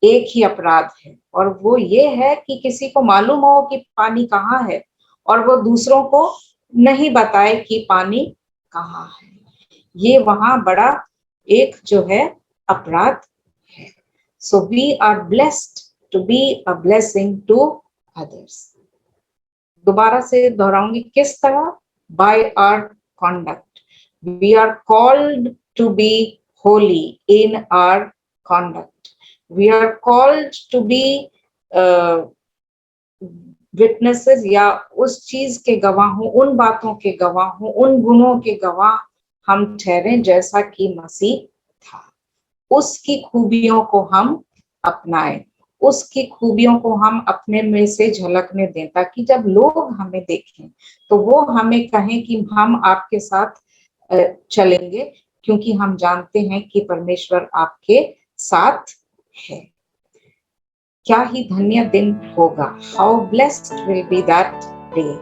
एक ही अपराध है और वो ये है कि किसी को मालूम हो कि पानी कहाँ है और वो दूसरों को नहीं बताए कि पानी कहाँ है। ये वहां बड़ा एक जो है अपराध है। So we are blessed to be a blessing to others. दोबारा से दोहराऊंगी, किस तरह? By our conduct. We are called to be holy in our conduct. We are called to be witnesses या उस चीज के गवाह हों, उन बातों के गवाह हों, उन गुणों के गवाह हम ठहरें जैसा कि मसीह था। उसकी खूबियों को हम अपनाएं, उसकी खूबियों को हम अपने में से झलकने दें, ताकि जब लोग हमें देखें तो वो हमें कहें कि हम आपके साथ चलेंगे, क्योंकि हम जानते हैं कि परमेश्वर आपके साथ है। क्या ही धन्य दिन होगा। How blessed will be that day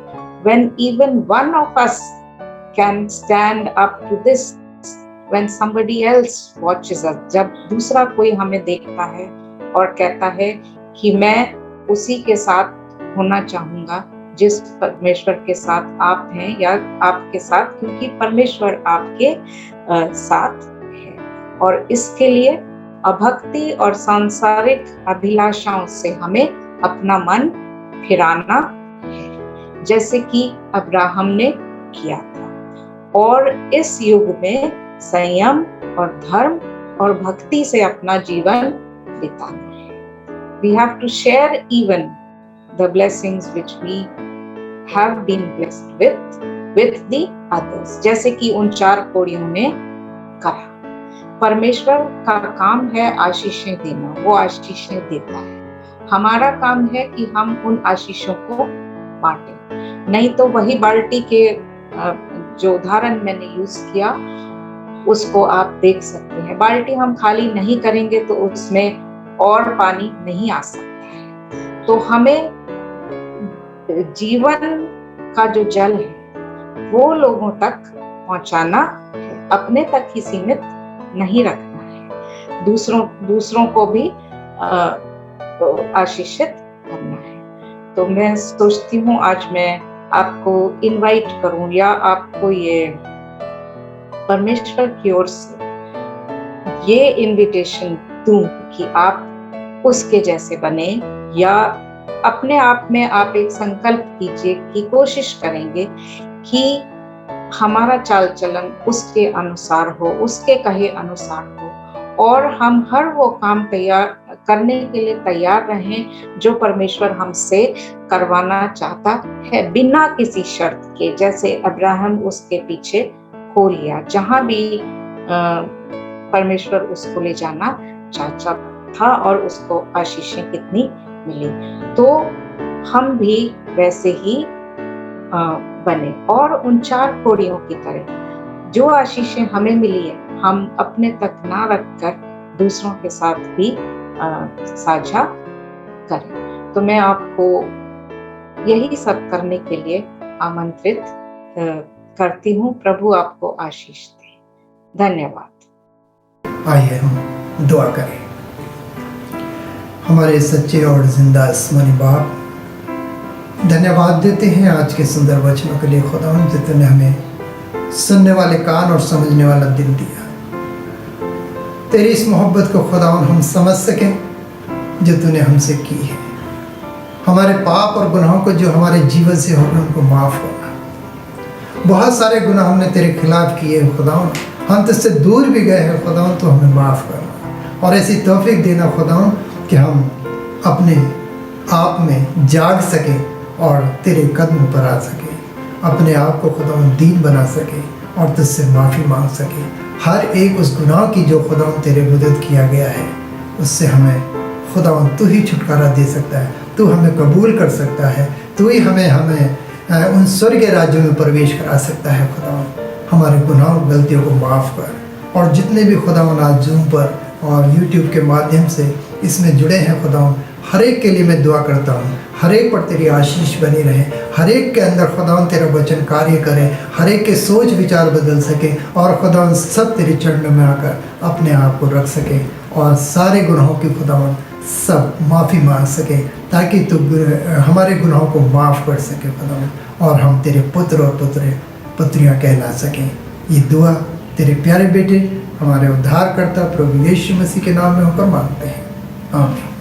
when even one of us can stand up to this, when somebody else watches us. जब दूसरा कोई हमें देखता है और कहता है कि मैं उसी के साथ होना चाहूंगा जिस परमेश्वर के साथ आप हैं या आपके साथ, क्योंकि परमेश्वर आपके साथ है। और इसके लिए अभक्ति और सांसारिक अभिलाषाओं से हमें अपना मन फिराना है, जैसे कि अब्राहम ने किया था। और इस युग में संयम और धर्म और भक्ति से अपना जीवन बिताना है। We have to share even the blessings which we have been blessed with with the others, जैसे कि उन 4 कोड़ियों ने कहा। परमेश्वर का काम है आशीषें देना, वो आशीषें देता है। हमारा काम है कि हम उन आशीषों को बांटें। नहीं तो वही बाल्टी के जो उदाहरण मैंने यूज किया उसको आप देख सकते हैं। बाल्टी हम खाली नहीं करेंगे तो उसमें और पानी नहीं आ सकता है। तो हमें जीवन का जो जल है वो लोगों तक पहुंचाना है, अपने तक ही सीमित नहीं रखना है, दूसरों को भी आशीषित करना है। तो मैं सोचती हूँ आज मैं आपको इनवाइट करूं या आपको ये परमेश्वर की ओर से ये इनविटेशन दूं कि आप उसके जैसे बने, या अपने आप में आप एक संकल्प कीजिए कि कोशिश करेंगे कि हमारा चाल चलन उसके अनुसार हो, उसके कहे अनुसार हो, और हम हर वो काम तैयार करने के लिए तैयार रहें जो परमेश्वर हमसे करवाना चाहता है, बिना किसी शर्त के। जैसे अब्राहम उसके पीछे हो लिया, जहां भी परमेश्वर उसको ले जाना चाहता था, और उसको आशीषें कितनी मिली। तो हम भी वैसे ही बने, और उन 4 कोड़ियों की तरह जो आशीषें हमें मिली है हम अपने तक ना रखकर दूसरों के साथ भी साझा करें। तो मैं आपको यही सब करने के लिए आमंत्रित करती हूँ। प्रभु आपको आशीष दे। धन्यवाद। आइए हम दुआ करें। हमारे सच्चे और जिंदा आसमानी बाप, धन्यवाद देते हैं आज के सुंदर वचनों के लिए खुदावंद, जो तूने हमें सुनने वाले कान और समझने वाला दिल दिया। तेरी इस मोहब्बत को खुदावंद हम समझ सकें जो तूने हमसे की है। हमारे पाप और गुनाहों को जो हमारे जीवन से होगा उनको माफ़ होगा। बहुत सारे गुनाह हमने तेरे खिलाफ किए हैं खुदावंद, हम तुझसे दूर भी गए हैं खुदावंद, तो हमें माफ़ करना और ऐसी तौफीक देना खुदावंद कि हम अपने आप में जाग सकें और तेरे कदमों पर आ सके, अपने आप को खुदावंद दीन बना सके और तुझसे माफ़ी मांग सके। हर एक उस गुनाह की जो खुदावंद तेरे विरुद्ध किया गया है उससे हमें खुदावंद तू ही छुटकारा दे सकता है, तू हमें कबूल कर सकता है, तू ही हमें उन स्वर्गीय राज्यों में प्रवेश करा सकता है। खुदावंद हमारे गुनाह गलतियों को माफ़ कर, और जितने भी खुदावंद आज जूम पर और यूट्यूब के माध्यम से इसमें जुड़े हैं खुदावंद, हर एक के लिए मैं दुआ करता हूँ, हर एक पर तेरी आशीष बनी रहे, हर एक के अंदर खुदावंद तेरा वचन कार्य करे, हर एक के सोच विचार बदल सके, और खुदावंद सब तेरे चरणों में आकर अपने आप को रख सके और सारे गुनाहों की खुदावंद सब माफ़ी मांग सके, ताकि तू हमारे गुनाहों को माफ़ कर सके खुदावंद, और हम तेरे पुत्र और पुत्रियाँ कहला सकें। ये दुआ तेरे प्यारे बेटे हमारे उद्धारकर्ता प्रभु यीशु मसीह के नाम में होकर मांगते हैं, आमीन।